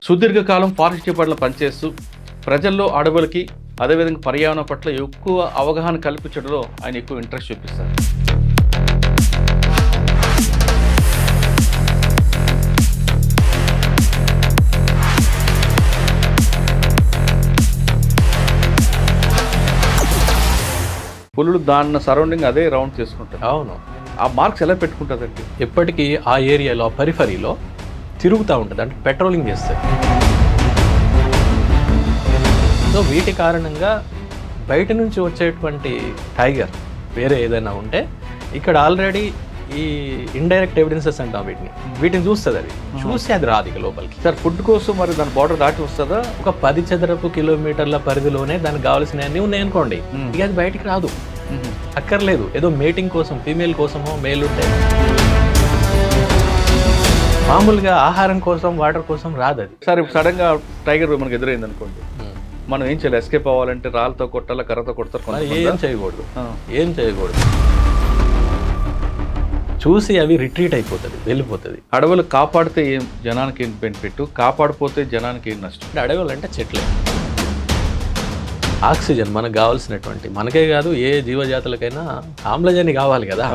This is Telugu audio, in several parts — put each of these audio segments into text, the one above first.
సుదీర్ఘకాలం ఫారెస్ట్ డిపార్ట్మెంట్లో పనిచేస్తూ ప్రజల్లో అడవులకి అదేవిధంగా పర్యావరణం పట్ల ఎక్కువ అవగాహన కల్పించడంలో ఆయన ఎక్కువ ఇంట్రెస్ట్ చూపిస్తారు. పులులు దాని సరౌండింగ్ అదే రౌండ్ చేసుకుంటారు. అవును, ఆ మార్క్స్ ఎలా పెట్టుకుంటుందండి? ఎప్పటికీ ఆ ఏరియాలో పరిఫరీలో తిరుగుతూ ఉంటుంది, అంటే పెట్రోలింగ్ చేస్తుంది. సో వీటి కారణంగా బయట నుంచి వచ్చేటువంటి టైగర్ వేరే ఏదైనా ఉంటే ఇక్కడ ఆల్రెడీ ఈ ఇండైరెక్ట్ ఎవిడెన్సెస్ అంటాం వీటిని చూస్తుంది. అది చూసి అది రాదు ఇక లోపలికి. సార్ ఫుడ్ కోసం మరి దాని బార్డర్ దాటి వస్తుందా? ఒక 10 చదరపు కిలోమీటర్ల పరిధిలోనే దానికి కావాల్సినవన్నీ ఉన్నాయనుకోండి, ఇక అది బయటికి రాదు. అక్కర్లేదు, ఏదో మేటింగ్ కోసం ఫీమేల్ కోసమో మేల్ ఉంటే మామూలుగా ఆహారం కోసం వాటర్ కోసం రాదు అది. సార్ ఇప్పుడు సడన్గా టైగర్ మనకు ఎదురైంది అనుకోండి, మనం ఏం చేయాలి? ఎస్కేప్ అవ్వాలంటే రాళ్ళతో కొట్టాలా, కర్రతో కొడతారు? ఏం చేయకూడదు, ఏం చేయకూడదు. చూసి అవి రిట్రీట్ అయిపోతుంది, వెళ్ళిపోతుంది. అడవులు కాపాడితే ఏం జనానికి ఏం బెనిఫిట్, కాపాడిపోతే జనానికి ఏం నష్టం? అంటే అడవులు అంటే చెట్లే. ఆక్సిజన్ మనకు కావాల్సినటువంటి, మనకే కాదు ఏ జీవజాతులకైనా ఆమ్లజని కావాలి కదా.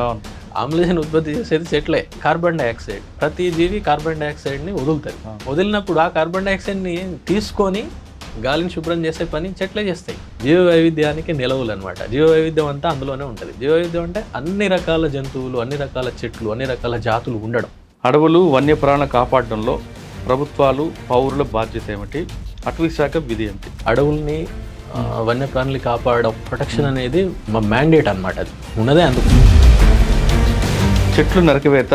ఆమ్లజన్ ఉత్పత్తి చేసేది చెట్లే. కార్బన్ డైఆక్సైడ్, ప్రతి జీవి కార్బన్ డైఆక్సైడ్ని వదులుతుంది. వదిలినప్పుడు ఆ కార్బన్ డైఆక్సైడ్ని తీసుకొని గాలిని శుభ్రం చేసే పని చెట్లే చేస్తాయి. జీవ వైవిధ్యానికి నిలవులు అనమాట. జీవ వైవిధ్యం అంతా అందులోనే ఉంటుంది. జీవ వైవిధ్యం అంటే అన్ని రకాల జంతువులు, అన్ని రకాల చెట్లు, అన్ని రకాల జాతులు ఉండడం. అడవులు వన్యప్రాణులను కాపాడడంలో ప్రభుత్వాలు పౌరుల బాధ్యత ఏమిటి? అటవీ శాఖ విధి ఏమిటి? అడవుల్ని వన్యప్రాణులు కాపాడడం, ప్రొటెక్షన్ అనేది మా మ్యాండేట్ అనమాట. అది ఉన్నదే అందుకు. చెట్లు నరికివేత,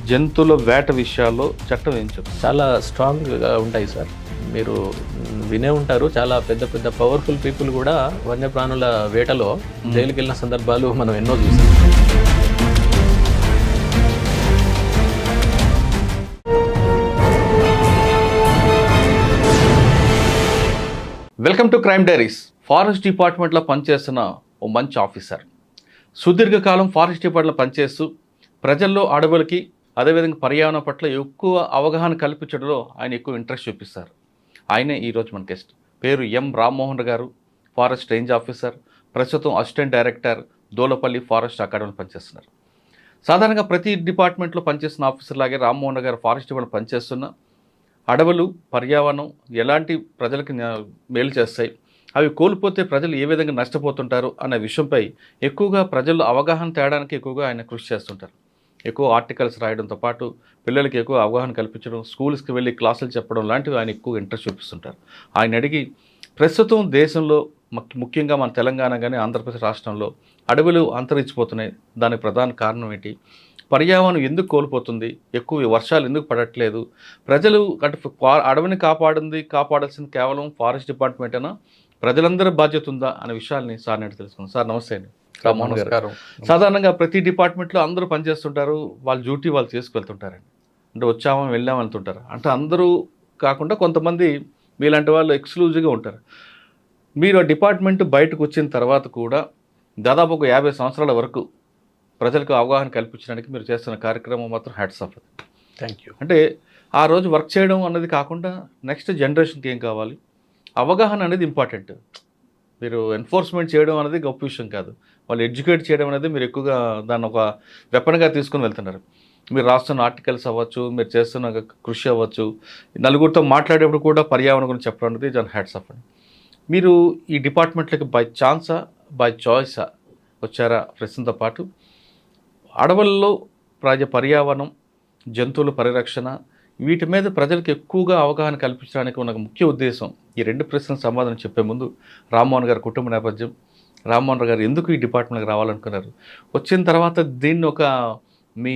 జంతువుల వేట విషయాల్లో చట్టం ఏం చెప్తుంది? చాలా స్ట్రాంగ్గా ఉంటాయి సార్. మీరు వినే ఉంటారు, చాలా పెద్ద పెద్ద పవర్ఫుల్ పీపుల్ కూడా వన్యప్రాణుల వేటలో జైలుకి వెళ్ళిన సందర్భాలు మనం ఎన్నో చూసాం. Welcome to crime diaries. Forest డిపార్ట్మెంట్లో పనిచేస్తున్న ఓ మంచి ఆఫీసర్ సుదీర్ఘకాలం ఫారెస్ట్ డిపార్ట్మెంట్లో పనిచేస్తూ ప్రజల్లో అడవులకి అదేవిధంగా పర్యావరణం పట్ల ఎక్కువ అవగాహన కల్పించడంలో ఆయన ఎక్కువ ఇంట్రెస్ట్ చూపిస్తారు. ఆయనే ఈరోజు మన గెస్ట్. పేరు ఎం రామ్మోహన్ గారు, ఫారెస్ట్ రేంజ్ ఆఫీసర్, ప్రస్తుతం అసిస్టెంట్ డైరెక్టర్ దోలపల్లి ఫారెస్ట్ అకాడమీలో పనిచేస్తున్నారు. సాధారణంగా ప్రతి డిపార్ట్మెంట్లో పనిచేస్తున్న ఆఫీసర్ లాగే రామ్మోహన్ గారు ఫారెస్ట్ డిపార్ట్మెంట్ పనిచేస్తున్న అడవులు, పర్యావరణం ఎలాంటి ప్రజలకి మేలు చేస్తాయి, అవి కోల్పోతే ప్రజలు ఏ విధంగా నష్టపోతుంటారు అనే విషయంపై ఎక్కువగా ప్రజల్లో అవగాహన తేడానికి ఎక్కువగా ఆయన కృషి చేస్తుంటారు. ఎక్కువ ఆర్టికల్స్ రాయడంతో పాటు పిల్లలకి ఎక్కువ అవగాహన కల్పించడం, స్కూల్స్కి వెళ్ళి క్లాసులు చెప్పడం లాంటివి ఆయన ఎక్కువ ఇంట్రెస్ట్ చూపిస్తుంటారు. ఆయన అడిగి ప్రస్తుతం దేశంలో ముఖ్యంగా మన తెలంగాణ కానీ ఆంధ్రప్రదేశ్ రాష్ట్రంలో అడవులు అంతరించిపోతున్నాయి, దానికి ప్రధాన కారణం ఏంటి, పర్యావరణం ఎందుకు కోల్పోతుంది, ఎక్కువ వర్షాలు ఎందుకు పడట్లేదు, ప్రజలు అంటే అడవిని కాపాడాల్సింది కేవలం ఫారెస్ట్ డిపార్ట్మెంట్ అయినా ప్రజలందరి బాధ్యత ఉందా అనే విషయాల్ని సార్ నేను తెలుసుకున్నాను. సార్ నమస్తే అండి. రామ్మోహన్ గారు, సాధారణంగా ప్రతి డిపార్ట్మెంట్లో అందరూ పనిచేస్తుంటారు, వాళ్ళ డ్యూటీ వాళ్ళు చేసుకువెళ్తుంటారండి. అంటే వచ్చామని వెళ్ళామని వెళ్తుంటారు. అంటే అందరూ కాకుండా కొంతమంది మీలాంటి వాళ్ళు ఎక్స్క్లూజివ్గా ఉంటారు. మీరు ఆ డిపార్ట్మెంట్ బయటకు వచ్చిన తర్వాత కూడా దాదాపు ఒక 50 సంవత్సరాల వరకు ప్రజలకు అవగాహన కల్పించడానికి మీరు చేస్తున్న కార్యక్రమం మాత్రం హ్యాట్స్ ఆఫ్. Thank you. అంటే ఆ రోజు వర్క్ చేయడం అన్నది కాకుండా నెక్స్ట్ జనరేషన్కి ఏం కావాలి, అవగాహన అనేది ఇంపార్టెంట్. మీరు ఎన్ఫోర్స్మెంట్ చేయడం అనేది గొప్ప విషయం కాదు, వాళ్ళు ఎడ్యుకేట్ చేయడం అనేది మీరు ఎక్కువగా దాన్ని ఒక వెపన్గా తీసుకుని వెళ్తున్నారు. మీరు రాస్తున్న ఆర్టికల్స్ అవ్వచ్చు, మీరు చేస్తున్న కృషి అవ్వచ్చు, నలుగురితో మాట్లాడేప్పుడు కూడా పర్యావరణం గురించి చెప్పడం అనేది దాని హ్యాట్స్ ఆఫ్ అండి. మీరు ఈ డిపార్ట్మెంట్లోకి బై ఛాన్సా బై చాయిసా వచ్చారా? ప్రశ్నతో పాటు అడవుల్లో పర్యావరణం, జంతువుల పరిరక్షణ, వీటి మీద ప్రజలకు ఎక్కువగా అవగాహన కల్పించడానికి ఉన్న ముఖ్య ఉద్దేశం. ఈ 2 ప్రశ్నలకు సమాధానం చెప్పే ముందు రామ్మోహన్ గారి కుటుంబ నేపథ్యం, రామ్మోహన్ గారు ఎందుకు ఈ డిపార్ట్మెంట్కి రావాలనుకున్నారు, వచ్చిన తర్వాత దీన్ని ఒక మీ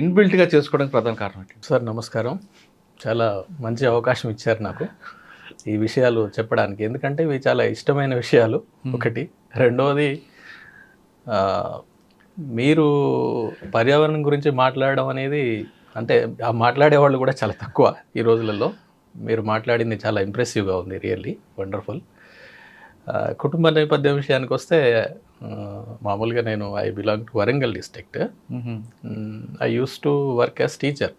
ఇన్బిల్ట్గా చేసుకోవడానికి ప్రధాన కారణం ఏంటి? సార్ నమస్కారం, చాలా మంచి అవకాశం ఇచ్చారు నాకు ఈ విషయాలు చెప్పడానికి. ఎందుకంటే ఇవి చాలా ఇష్టమైన విషయాలు ఒకటి. రెండవది, మీరు పర్యావరణం గురించి మాట్లాడడం అనేది, అంటే ఆ మాట్లాడేవాళ్ళు కూడా చాలా తక్కువ ఈ రోజులలో. మీరు మాట్లాడింది చాలా ఇంప్రెసివ్గా ఉంది, రియల్లీ వండర్ఫుల్. కుటుంబ నేపథ్యం విషయానికి వస్తే, మామూలుగా నేను I belong to Warangal district. I use to work as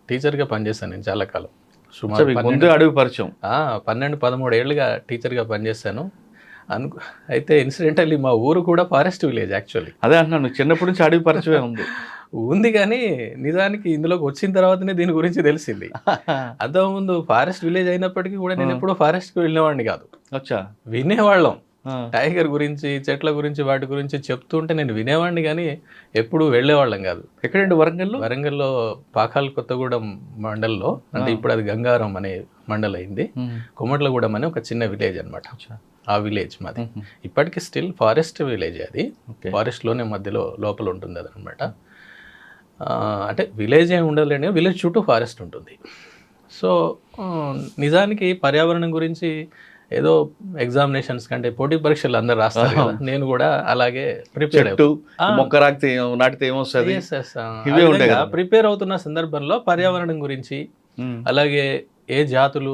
టీచర్గా పనిచేశాను నేను చాలా కాలం. సుమారు మీకు ముందే అడవి పరిచయం. 12-13 ఏళ్ళుగా టీచర్గా పనిచేశాను. అయితే ఇన్సిడెంటల్లీ మా ఊరు కూడా ఫారెస్ట్ విలేజ్ యాక్చువల్లీ. అదే అంటున్నాను, చిన్నప్పటి నుంచి అడవి పరిచయం ఉంది. ఉంది కానీ నిజానికి ఇందులోకి వచ్చిన తర్వాతనే దీని గురించి తెలిసింది. అంతకుముందు ఫారెస్ట్ విలేజ్ అయినప్పటికీ కూడా నేను ఎప్పుడూ ఫారెస్ట్కి వెళ్ళేవాడిని కాదు. వచ్చా వినేవాళ్ళం టైగర్ గురించి, చెట్ల గురించి, వాటి గురించి చెప్తుంటే నేను వినేవాడిని కానీ ఎప్పుడు వెళ్ళేవాళ్ళం కాదు. ఎక్కడండి? వరంగల్లో పాకాల్ కొత్తగూడెం మండల్లో, అంటే ఇప్పుడు అది గంగారం అనే మండల్ అయింది. కుమట్లగూడెం అనే ఒక చిన్న విలేజ్ అనమాట. ఆ విలేజ్ మాది ఇప్పటికీ స్టిల్ ఫారెస్ట్ విలేజ్. అది ఫారెస్ట్లోనే మధ్యలో లోపల ఉంటుంది అది అనమాట. అంటే విలేజ్ ఏమి ఉండదులేండి, విలేజ్ చుట్టూ ఫారెస్ట్ ఉంటుంది. సో నిజానికి పర్యావరణం గురించి ఏదో ఎగ్జామినేషన్స్ కంటే పోటీ పరీక్షలు అందరు రాస్తారు కదా, నేను కూడా అలాగే ప్రిపేర్ అవుతున్న సందర్భంలో పర్యావరణం గురించి, అలాగే ఏ జాతులు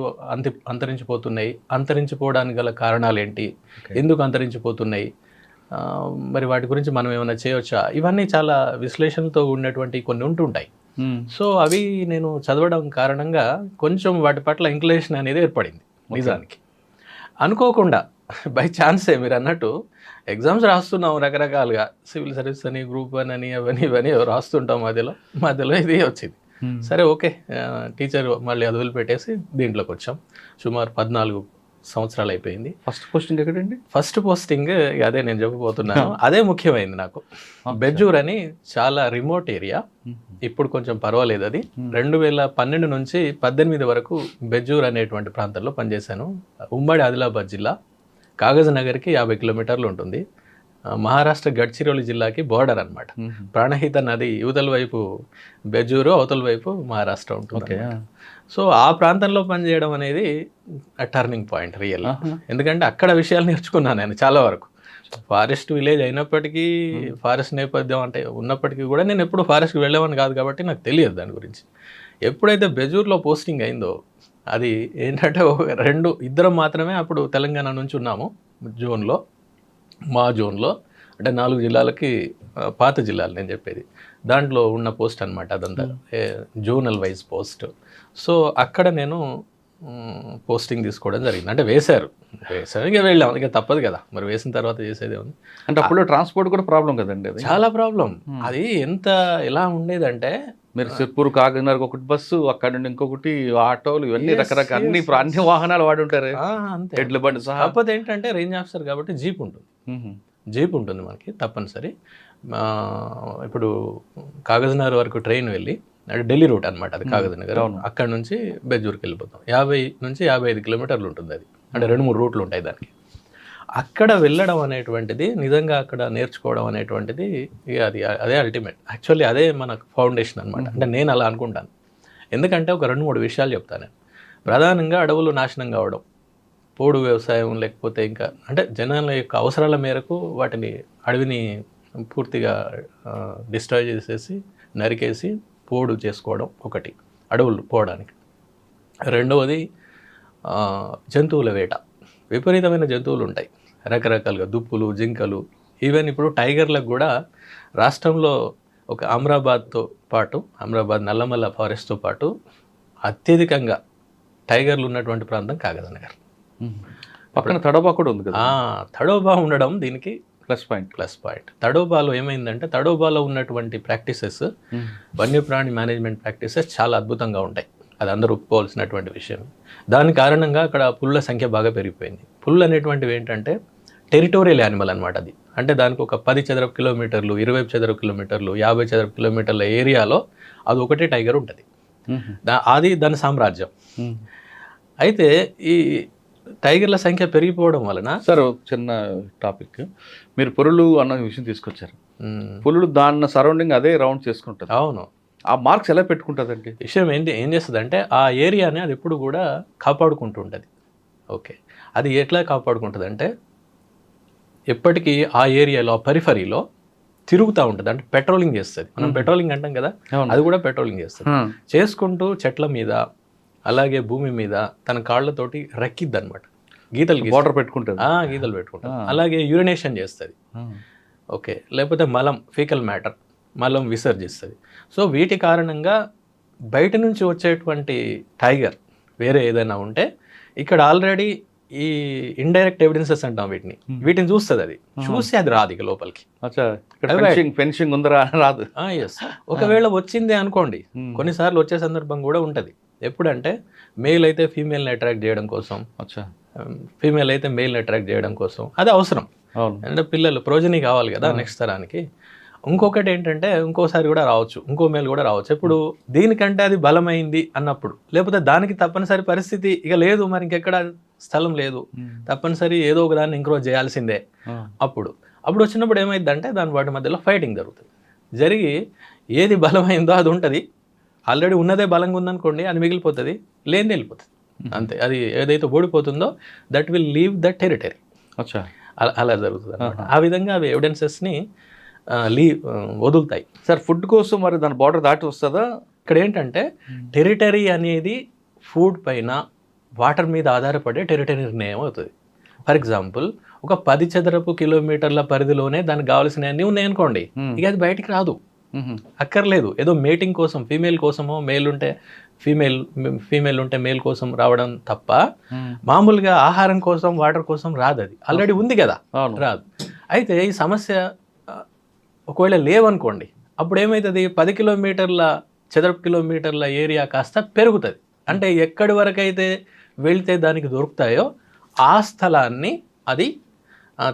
అంతరించిపోతున్నాయి, అంతరించిపోవడానికి గల కారణాలు ఏంటి, ఎందుకు అంతరించిపోతున్నాయి, మరి వాటి గురించి మనం ఏమైనా చేయవచ్చా, ఇవన్నీ చాలా విశ్లేషణతో ఉన్నటువంటి కొన్ని ఉంటుంటాయి. సో అవి నేను చదవడం కారణంగా కొంచెం వాటి పట్ల ఇంక్లినేషన్ అనేది ఏర్పడింది. నిజానికి అనుకోకుండా బై ఛాన్సే మీరు అన్నట్టు ఎగ్జామ్స్ రాస్తున్నాం రకరకాలుగా, సివిల్ సర్వీస్ అని, గ్రూప్ 1 అని, ఇవన్నీ రాస్తుంటాం. మధ్యలో ఇది వచ్చింది. సరే ఓకే, టీచర్ మళ్ళీ అది వదిలిపెట్టేసి దీంట్లోకి వచ్చాం. సుమారు 14 సంవత్సరాలు అయిపోయింది. ఫస్ట్ పోస్టింగ్ ఎక్కడండి? ఫస్ట్ పోస్టింగ్ అదే నేను చెప్పబోతున్నాను. అదే ముఖ్యమైనది నాకు. బెజ్జూర్ అని చాలా రిమోట్ ఏరియా. ఇప్పుడు కొంచెం పర్వాలేదు. అది 2012 నుంచి 18 వరకు బెజ్జూర్ అనేటువంటి ప్రాంతంలో పనిచేశాను. ఉమ్మడి ఆదిలాబాద్ జిల్లా, కాగజ్ నగర్కి 50 కిలోమీటర్లు ఉంటుంది. మహారాష్ట్ర గడ్చిరోలి జిల్లాకి బోర్డర్ అనమాట. ప్రాణహిత నది యువతల వైపు బెజ్జూరు, అవతల వైపు మహారాష్ట్ర ఉంటుంది. సో ఆ ప్రాంతంలో పనిచేయడం అనేది టర్నింగ్ పాయింట్ రియల్. ఎందుకంటే అక్కడ విషయాలు నేర్చుకున్నాను నేను చాలా వరకు. ఫారెస్ట్ విలేజ్ అయినప్పటికీ, ఫారెస్ట్ నేపథ్యం అంటే ఉన్నప్పటికీ కూడా నేను ఎప్పుడు ఫారెస్ట్కి వెళ్ళేవాడిని కాదు కాబట్టి నాకు తెలియదు దాని గురించి. ఎప్పుడైతే బెజూర్లో పోస్టింగ్ అయిందో, అది ఏంటంటే ఇద్దరం మాత్రమే అప్పుడు తెలంగాణ నుంచి ఉన్నాము జోన్లో. మా జోన్లో అంటే 4 జిల్లాలకి, పాత జిల్లాలు నేను చెప్పేది, దాంట్లో ఉన్న పోస్ట్ అనమాట అదంతా, జోనల్ వైజ్ పోస్ట్. సో అక్కడ నేను పోస్టింగ్ తీసుకోవడం జరిగింది. అంటే వేశారు ఇక వెళ్ళాం, ఇక తప్పదు కదా, మరి వేసిన తర్వాత చేసేదే ఉంది. అంటే అప్పుడు ట్రాన్స్పోర్ట్ కూడా ప్రాబ్లం కదండి, అది చాలా ప్రాబ్లం. అది ఎలా ఉండేదంటే, మీరు సిర్పూర్ కాకినాడ ఒకటి బస్సు, అక్కడ నుండి ఇంకొకటి ఆటోలు, ఇవన్నీ రకరకాల అన్ని వాహనాలు వాడి ఉంటారు, ఎడ్ల బండి సహా. కాకపోతే ఏంటంటే రేంజ్ ఆఫీసర్ కాబట్టి జీప్ ఉంటుంది మనకి తప్పనిసరి. ఇప్పుడు కాగజ్నగర్ వరకు ట్రైన్ వెళ్ళి, అంటే ఢిల్లీ రూట్ అనమాట అది కాగజ్నగర్, అక్కడ నుంచి బెజ్జూర్కి వెళ్ళిపోతాం. 50 నుంచి 55 కిలోమీటర్లు ఉంటుంది అది. అంటే 2-3 రూట్లు ఉంటాయి దానికి. అక్కడ వెళ్ళడం అనేటువంటిది, నిజంగా అక్కడ నేర్చుకోవడం అనేటువంటిది, అదే అల్టిమేట్. యాక్చువల్లీ అదే మన ఫౌండేషన్ అనమాట. అంటే నేను అలా అనుకుంటాను. ఎందుకంటే ఒక 2-3 విషయాలు చెప్తాను నేను. ప్రధానంగా అడవులు నాశనం కావడం, పోడు వ్యవసాయం, లేకపోతే ఇంకా అంటే జనాల యొక్క అవసరాల మేరకు అడవిని పూర్తిగా డిస్ట్రాయ్ చేసేసి, నరికేసి పోడు చేసుకోవడం ఒకటి, అడవులు పోవడానికి. రెండవది జంతువుల వేట. విపరీతమైన జంతువులు ఉంటాయి రకరకాలుగా, దుప్పులు, జింకలు, ఈవెన్ ఇప్పుడు టైగర్లకు కూడా రాష్ట్రంలో ఒక అమరాబాద్తో పాటు, అమరాబాద్ నల్లమల్ల ఫారెస్ట్తో పాటు అత్యధికంగా టైగర్లు ఉన్నటువంటి ప్రాంతం కాగజ్నగర్. పక్కన తడోబా కూడా ఉంది కదా. తడోబా ఉండడం దీనికి ప్లస్ పాయింట్. తడోబాలో ఏమైందంటే, తడోబాలో ఉన్నటువంటి ప్రాక్టీసెస్, వన్యప్రాణి మేనేజ్మెంట్ ప్రాక్టీసెస్ చాలా అద్భుతంగా ఉంటాయి. అది అందరూ ఒప్పుకోవాల్సినటువంటి విషయం. దాని కారణంగా అక్కడ పుల్ల సంఖ్య బాగా పెరిగిపోయింది. పుల్లు అనేటువంటివి ఏంటంటే టెరిటోరియల్ యానిమల్ అనమాట. అది అంటే దానికి ఒక 10 చదరపు కిలోమీటర్లు, 20 చదరపు కిలోమీటర్లు, 50 చదరపు కిలోమీటర్ల ఏరియాలో అది ఒకటే టైగర్ ఉంటుంది. అది దాని సామ్రాజ్యం. అయితే ఈ టైగర్ల సంఖ్య పెరిగిపోవడం వలన, సార్ చిన్న టాపిక్, మీరు పులులు అన్న విషయం తీసుకొచ్చారు. పులులు దాని సరౌండింగ్ అదే రౌండ్ చేసుకుంటుంది. అవును. ఆ మార్క్స్ ఎలా పెట్టుకుంటుందండి? విషయం ఏం చేస్తుందంటే, ఆ ఏరియాని అది ఎప్పుడు కూడా కాపాడుకుంటూ ఉంటుంది. ఓకే, అది ఎట్లా కాపాడుకుంటుంది అంటే, ఎప్పటికీ ఆ ఏరియాలో, ఆ పరిఫరీలో తిరుగుతూ ఉంటుంది. అంటే పెట్రోలింగ్ చేస్తుంది. మనం పెట్రోలింగ్ అంటాం కదా, అది కూడా పెట్రోలింగ్ చేస్తుంది. చేసుకుంటూ చెట్ల మీద, అలాగే భూమి మీద తన కాళ్ళతోటి రక్కిద్ది అనమాట. గీతలు పెట్టుకుంటుంది. అలాగే యూరినేషన్ చేస్తుంది. ఓకే, లేకపోతే మలం, ఫీకల్ మ్యాటర్, మలం విసర్జిస్తుంది. సో వీటి కారణంగా బయట నుంచి వచ్చేటువంటి టైగర్ వేరే ఏదైనా ఉంటే ఇక్కడ ఆల్రెడీ ఈ ఇండైరెక్ట్ ఎవిడెన్సెస్ అంటాం వీటిని చూస్తుంది, అది చూసి అది రాదు ఇక లోపలికి. ఫెన్సింగ్ ఉందరా రాదు. ఎస్, ఒకవేళ వచ్చిందే అనుకోండి, కొన్నిసార్లు వచ్చే సందర్భం కూడా ఉంటుంది. ఎప్పుడంటే మేల్ అయితే ఫీమేల్ని అట్రాక్ట్ చేయడం కోసం, ఫీమేల్ అయితే మేల్ని అట్రాక్ట్ చేయడం కోసం, అది అవసరం. అంటే పిల్లలు ప్రోజనీ కావాలి కదా నెక్స్ట్ తరానికి. ఇంకొకటి ఏంటంటే ఇంకోసారి కూడా రావచ్చు, ఇంకో మేల్ కూడా రావచ్చు. ఇప్పుడు దీనికంటే అది బలమైంది అన్నప్పుడు, లేకపోతే దానికి తప్పనిసరి పరిస్థితి ఇక లేదు, మరి ఇంకెక్కడ స్థలం లేదు, తప్పనిసరి ఏదో ఒక దాన్ని ఇంక్రోజ్ చేయాల్సిందే. అప్పుడు వచ్చినప్పుడు ఏమైందంటే దాని వాటి మధ్యలో ఫైటింగ్ జరుగుతుంది. జరిగి ఏది బలమైందో అది ఉంటుంది, ఆల్రెడీ ఉన్నదే బలంగా ఉందనుకోండి అది మిగిలిపోతుంది, లేనిది వెళ్ళిపోతుంది అంతే. అది ఏదైతే ఓడిపోతుందో that will leave the territory. అలా జరుగుతుంది అన్నమాట. ఆ విధంగా అవి ఎవిడెన్సెస్ని వదులుతాయి. సార్ ఫుడ్ కోసం మరి దాని బార్డర్ దాటి వస్తుందా? ఇక్కడ ఏంటంటే టెరిటరీ అనేది ఫుడ్ పైన వాటర్ మీద ఆధారపడే టెరిటరీ నిర్ణయం అవుతుంది. ఫర్ ఎగ్జాంపుల్ ఒక 10 చదరపు కిలోమీటర్ల పరిధిలోనే దానికి కావాల్సినవన్నీ ఉన్నాయనుకోండి, ఇక అది బయటికి రాదు, అక్కర్లేదు. ఏదో మేటింగ్ కోసం ఫీమేల్ కోసమో, మేల్ ఉంటే ఫీమేల్ ఉంటే మేల్ కోసం రావడం తప్ప మామూలుగా ఆహారం కోసం వాటర్ కోసం రాదు, అది ఆల్రెడీ ఉంది కదా, రాదు. అయితే ఈ సమస్య ఒకవేళ లేవనుకోండి, అప్పుడు ఏమవుతుంది, 10 చదరపు కిలోమీటర్ల ఏరియా కాస్త పెరుగుతుంది. అంటే ఎక్కడి వరకు అయితే వెళ్తే దానికి దొరుకుతాయో ఆ స్థలాన్ని అది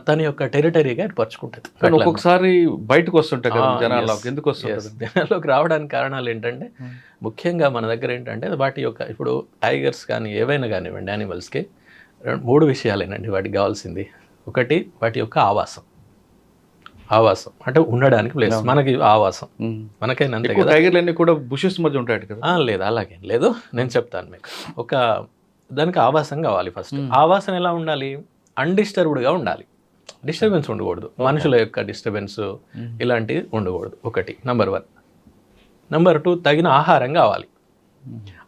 తన యొక్క టెరిటరీగా ఏర్పరచుకుంటుంది. ఒక్కొక్కసారి బయటకు వస్తుంటాయి కదా జనాల్లోకి, ఎందుకు వస్తుంది? జనాల్లోకి రావడానికి కారణాలు ఏంటంటే ముఖ్యంగా మన దగ్గర ఏంటంటే వాటి యొక్క, ఇప్పుడు టైగర్స్ కానీ ఏవైనా కానివ్వండి యానిమల్స్కి 3 విషయాలేనండి వాటికి కావాల్సింది. ఒకటి వాటి యొక్క ఆవాసం అంటే ఉండడానికి ప్లేస్, మనకి ఆవాసం మనకైనా అంతే కదా. టైగర్లన్నీ కూడా బుషెస్ మధ్య ఉంటాయి కదా? లేదు, అలాగేం లేదు, నేను చెప్తాను మీకు. దానికి ఆవాసం కావాలి. ఫస్ట్ ఆవాసం ఎలా ఉండాలి, అన్డిస్టర్బ్డ్గా ఉండాలి, డిస్టర్బెన్స్ ఉండకూడదు, మనుషుల యొక్క డిస్టర్బెన్స్ ఇలాంటివి ఉండకూడదు. ఒకటి నెంబర్ 1. నెంబర్ 2, తగిన ఆహారం కావాలి.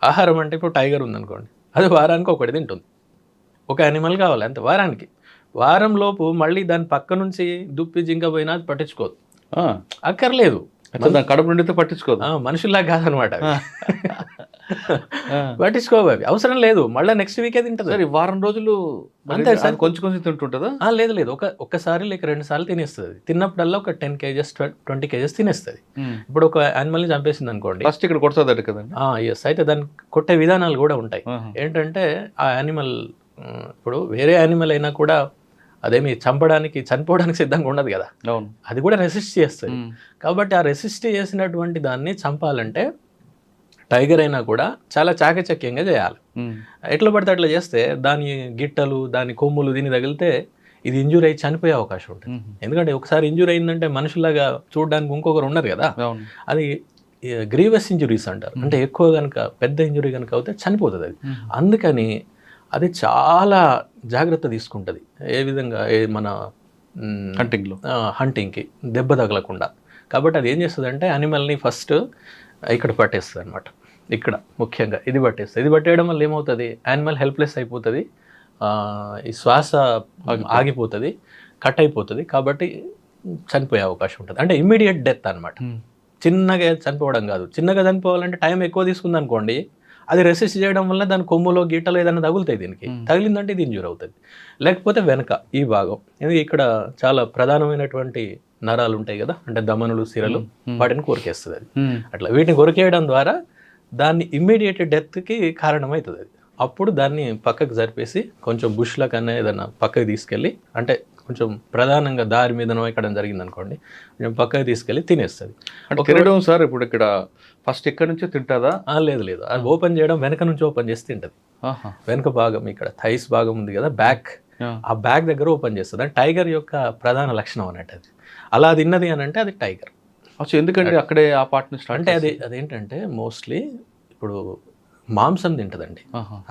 ఆహారం అంటే ఇప్పుడు టైగర్ ఉందనుకోండి, అది వారానికి ఒకటి తింటుంది, ఒక యానిమల్ కావాలి అంతే వారానికి. వారం లోపు మళ్ళీ దాని పక్క నుంచి దుప్పి జింక పోయినా అది పట్టించుకోదు, అక్కర్లేదు, కడుపు నిండితే పట్టించుకోదు. మనుషుల్లా కాదనమాట, పట్టించుకోవు, అవి అవసరం లేదు, మళ్ళీ నెక్స్ట్ వీకే తింటుంది. వారం రోజులు అంతే సార్, కొంచెం తింటుంటుందా? లేదు, ఒక్కసారి లేక 2 సార్లు తినేస్తుంది. తిన్నప్పుడల్లా ఒక 10 kgs 20 kgs తినేస్తుంది. ఇప్పుడు ఒక యానిమల్ని చంపేసింది అనుకోండి, ఫస్ట్ ఇక్కడ కొడుతుంది కదండి. ఎస్, అయితే దాన్ని కొట్టే విధానాలు కూడా ఉంటాయి. ఏంటంటే ఆ యానిమల్, ఇప్పుడు వేరే యానిమల్ అయినా కూడా అదేమి చనిపోవడానికి సిద్ధంగా ఉండదు కదా, అది కూడా రెసిస్ట్ చేస్తుంది. కాబట్టి ఆ రెసిస్ట్ చేసినటువంటి దాన్ని చంపాలంటే టైగర్ అయినా కూడా చాలా చాకచక్యంగా చేయాలి. ఎట్లా పడితే అట్లా చేస్తే దాని గిట్టలు, దాని కొమ్ములు దీన్ని తగిలితే ఇది ఇంజూరీ అయ్యి చనిపోయే అవకాశం ఉంటుంది. ఎందుకంటే ఒకసారి ఇంజూరీ అయిందంటే మనుషులాగా చూడడానికి ఇంకొకరు ఉన్నారు కదా, అది గ్రీవస్ ఇంజురీస్ అంటారు. అంటే ఎక్కువ కనుక పెద్ద ఇంజురీ కనుక అవుతే చనిపోతుంది అది. అందుకని అది చాలా జాగ్రత్త తీసుకుంటుంది. ఏ విధంగా, మన హంటింగ్కి దెబ్బ తగలకుండా. కాబట్టి అది ఏం చేస్తుంది అంటే యానిమల్ని ఫస్ట్ ఇక్కడ పట్టేస్తుంది అనమాట. ఇక్కడ ముఖ్యంగా ఇది పట్టేస్తుంది. ఇది పట్టేయడం వల్ల ఏమవుతుంది, యానిమల్ హెల్ప్లెస్ అయిపోతుంది, ఈ శ్వాస ఆగిపోతుంది, కట్ అయిపోతుంది. కాబట్టి చనిపోయే అవకాశం ఉంటుంది. అంటే ఇమ్మీడియట్ డెత్ అనమాట. చిన్నగా చనిపోవడం కాదు. చిన్నగా చనిపోవాలంటే టైం ఎక్కువ తీసుకుంది అనుకోండి, అది రెసిస్ట్ చేయడం వల్ల దాని కొమ్ములో గీటలో ఏదైనా తగులుతాయి, దీనికి తగిలిందంటే ఇది ఇంజూర్ అవుతుంది. లేకపోతే వెనక ఈ భాగం, ఇక్కడ చాలా ప్రధానమైనటువంటి నరాలు ఉంటాయి కదా, అంటే దమనులు, సిరలు, వాటిని కొరికేస్తుంది అది. అట్లా వీటిని కొరికేయడం ద్వారా దాన్ని ఇమ్మీడియట్ డెత్కి కారణమవుతుంది అది. అప్పుడు దాన్ని పక్కకు జరిపేసి కొంచెం బుష్ల కన్నా ఏదైనా పక్కకి తీసుకెళ్ళి, అంటే కొంచెం ప్రధానంగా దారి మీదనో ఎక్కడం జరిగింది అనుకోండి, కొంచెం పక్కకి తీసుకెళ్ళి తినేస్తుంది. తినడం సార్ ఇప్పుడు ఇక్కడ ఫస్ట్ ఎక్కడి నుంచో తింటుందా? లేదు, అది ఓపెన్ చేయడం వెనక నుంచి ఓపెన్ చేసి తింటుంది. వెనక భాగం, ఇక్కడ థైస్ భాగం ఉంది కదా, బ్యాక్, ఆ బ్యాక్ దగ్గర ఓపెన్ చేస్తుంది. అంటే టైగర్ యొక్క ప్రధాన లక్షణం అన్నట్టు అది. అలా తిన్నది అని అంటే అది టైగర్. ఎందుకంటే అక్కడే ఆ పార్ట్ నుంచి అంటే అదేంటంటే మోస్ట్లీ ఇప్పుడు మాంసం తింటదండి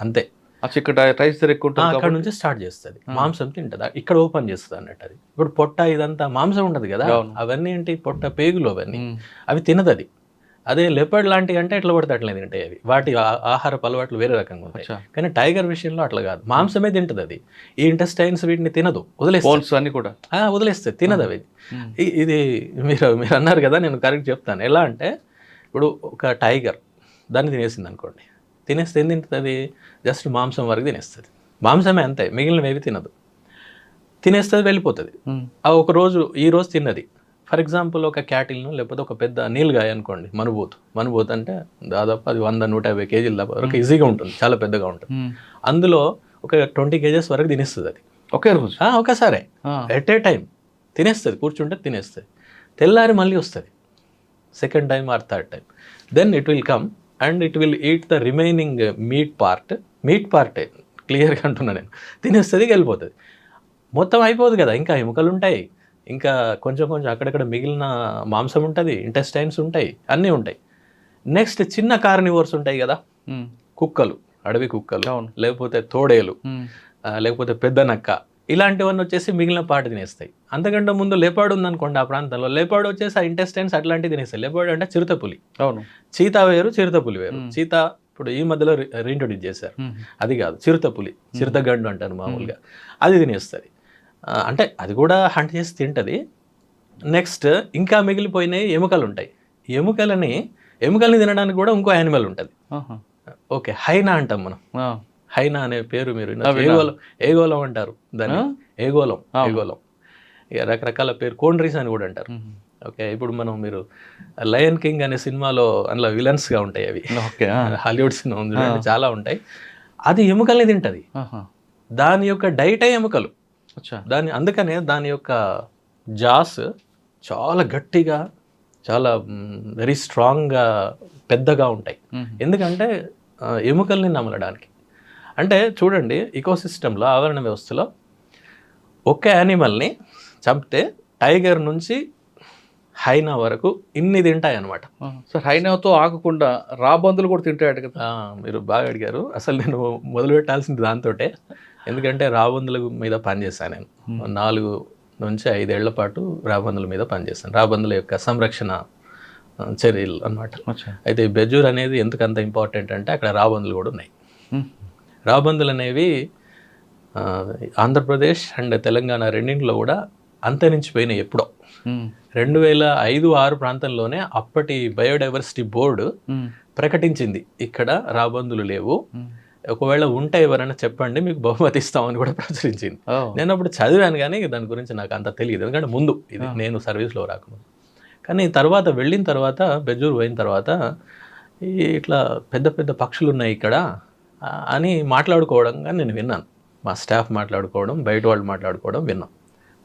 అంతే. అక్కడ నుంచి స్టార్ట్ చేస్తుంది, మాంసం తింటది, ఇక్కడ ఓపెన్ చేస్తుంది అన్నట్టు అది. ఇప్పుడు పొట్ట ఇదంతా మాంసం ఉండదు కదా, అవన్నీ ఏంటి పొట్ట, పేగులు, అవన్నీ అవి తినదు అది. అదే లెపర్డ్ లాంటివి అంటే ఎట్లా పడితే అట్లనే తింటాయి అవి, వాటి ఆహారపు అలవాట్లు వేరే రకంగా ఉంటాయి. కానీ టైగర్ విషయంలో అట్లా కాదు, మాంసమే తింటది అది. ఈ ఇంటెస్టైన్స్ వీటిని తినదు, వదిలేస్తుంది, తినదు అవి. ఇది మీరు అన్నారు కదా, నేను కరెక్ట్ చెప్తాను. ఎలా అంటే ఇప్పుడు ఒక టైగర్ దాన్ని తినేసింది అనుకోండి, తినేస్తే ఏం తింటుంది, జస్ట్ మాంసం వరకు తినేస్తుంది, మాంసమే అంతే, మిగిలినవి ఏవి తినదు, తినేస్తుంది వెళ్ళిపోతుంది. ఆ ఒక రోజు ఈ రోజు తిన్నది, ఫర్ ఎగ్జాంపుల్ ఒక క్యాటిల్ను లేకపోతే ఒక పెద్ద నీళ్ళగాయ అనుకోండి, మనుబోతు అంటే దాదాపు అది 100-150 కేజీల దాకా వరకు ఈజీగా ఉంటుంది, చాలా పెద్దగా ఉంటుంది. అందులో ఒక 20 కేజెస్ వరకు తినేస్తుంది అది ఒకే రోజు, ఒకసారి ఎట్ ఏ టైం తినేస్తుంది, కూర్చుంటే తినేస్తుంది. తెల్లారి మళ్ళీ వస్తుంది second time or third time, then it will come and it will eat the remaining meat పార్టే క్లియర్గా అంటున్నా నేను, తినేస్తుంది వెళ్ళిపోతుంది. మొత్తం అయిపోదు కదా, ఇంకా ఎముకలు ఉంటాయి, ఇంకా కొంచెం అక్కడక్కడ మిగిలిన మాంసం ఉంటుంది, ఇంటెస్టైన్స్ ఉంటాయి, అన్నీ ఉంటాయి. నెక్స్ట్ చిన్న కార్నివోర్స్ ఉంటాయి కదా, కుక్కలు, అడవి కుక్కలు, లేకపోతే తోడేలు, లేకపోతే పెద్ద నక్క, ఇలాంటివన్నీ వచ్చేసి మిగిలిన పార్ట్ తినేస్తాయి. అంతకంటే ముందు లేపాడు ఉందనుకోండి ఆ ప్రాంతంలో, లేపాడు వచ్చేసి ఆ ఇంటెస్టైన్స్ అట్లాంటివి తినేస్తాయి. లేపాడు అంటే చిరుతపులి, అవును, చీతా వేరు చిరుతపులి వేరు. చీతా ఇప్పుడు ఈ మధ్యలో రీఇంట్రొడ్యూస్ చేశారు, అది కాదు, చిరుతపులి, చిరుతగండు అంటారు మామూలుగా, అది తినేస్తుంది. అంటే అది కూడా హంట్ చేసి తింటుంది. నెక్స్ట్ ఇంకా మిగిలిపోయినాయి ఎముకలు ఉంటాయి, ఎముకల్ని తినడానికి కూడా ఇంకో యానిమల్ ఉంటుంది. ఓకే, హైనా అంటాం మనం, హైనా అనే పేరు మీరు ఏగోలం అంటారు దాన్ని, ఏగోలం ఇక రకరకాల పేరు, కోండ్రీస్ అని కూడా అంటారు. ఓకే, ఇప్పుడు మీరు లయన్ కింగ్ అనే సినిమాలో అందులో విలన్స్గా ఉంటాయి అవి, హాలీవుడ్ సినిమా ఉంది, చాలా ఉంటాయి. అది ఎముకల్ని తింటుంది, దాని యొక్క డైటే ఎముకలు. అందుకనే దాని యొక్క జాస్ చాలా గట్టిగా, చాలా వెరీ స్ట్రాంగ్గా, పెద్దగా ఉంటాయి. ఎందుకంటే ఎముకల్ని నమలడానికి. అంటే చూడండి, ఇకోసిస్టంలో, ఆవరణ వ్యవస్థలో ఒక యానిమల్ని చంపితే టైగర్ నుంచి హైనా వరకు ఇన్ని తింటాయి అన్నమాట. సో హైనాతో ఆగకుండా రాబందులు కూడా తింటాయట కదా. మీరు బాగా అడిగారు. అసలు నేను మొదలు పెట్టాల్సింది దాంతోటే, ఎందుకంటే రాబందుల మీద పనిచేశాను నేను. 4 నుంచి 5 ఏళ్ల పాటు రాబందుల మీద పనిచేశాను, రాబందుల యొక్క సంరక్షణ చర్యలు అన్నమాట. అయితే బెజ్జూర్ అనేది ఎందుకు అంత ఇంపార్టెంట్ అంటే అక్కడ రాబందులు కూడా ఉన్నాయి. రాబందులు అనేవి ఆంధ్రప్రదేశ్ అండ్ తెలంగాణ రెండింటిలో కూడా అంతరించిపోయినాయి ఎప్పుడో. 2005-6 ప్రాంతంలోనే అప్పటి బయోడైవర్సిటీ బోర్డు ప్రకటించింది ఇక్కడ రాబందులు లేవు, ఒకవేళ ఉంటే ఎవరైనా చెప్పండి మీకు బహుమతి ఇస్తామని కూడా ప్రచురించింది. నేను అప్పుడు చదివాను కానీ దాని గురించి నాకు అంత తెలియదు, ఎందుకంటే ముందు ఇది నేను సర్వీస్లో రాకముందు. కానీ తర్వాత వెళ్ళిన తర్వాత, బెజ్జూర్ పోయిన తర్వాత, ఇట్లా పెద్ద పెద్ద పక్షులు ఉన్నాయి ఇక్కడ అని మాట్లాడుకోవడంగా నేను విన్నాను. మా స్టాఫ్ మాట్లాడుకోవడం, బయట వాళ్ళు మాట్లాడుకోవడం విన్నాం.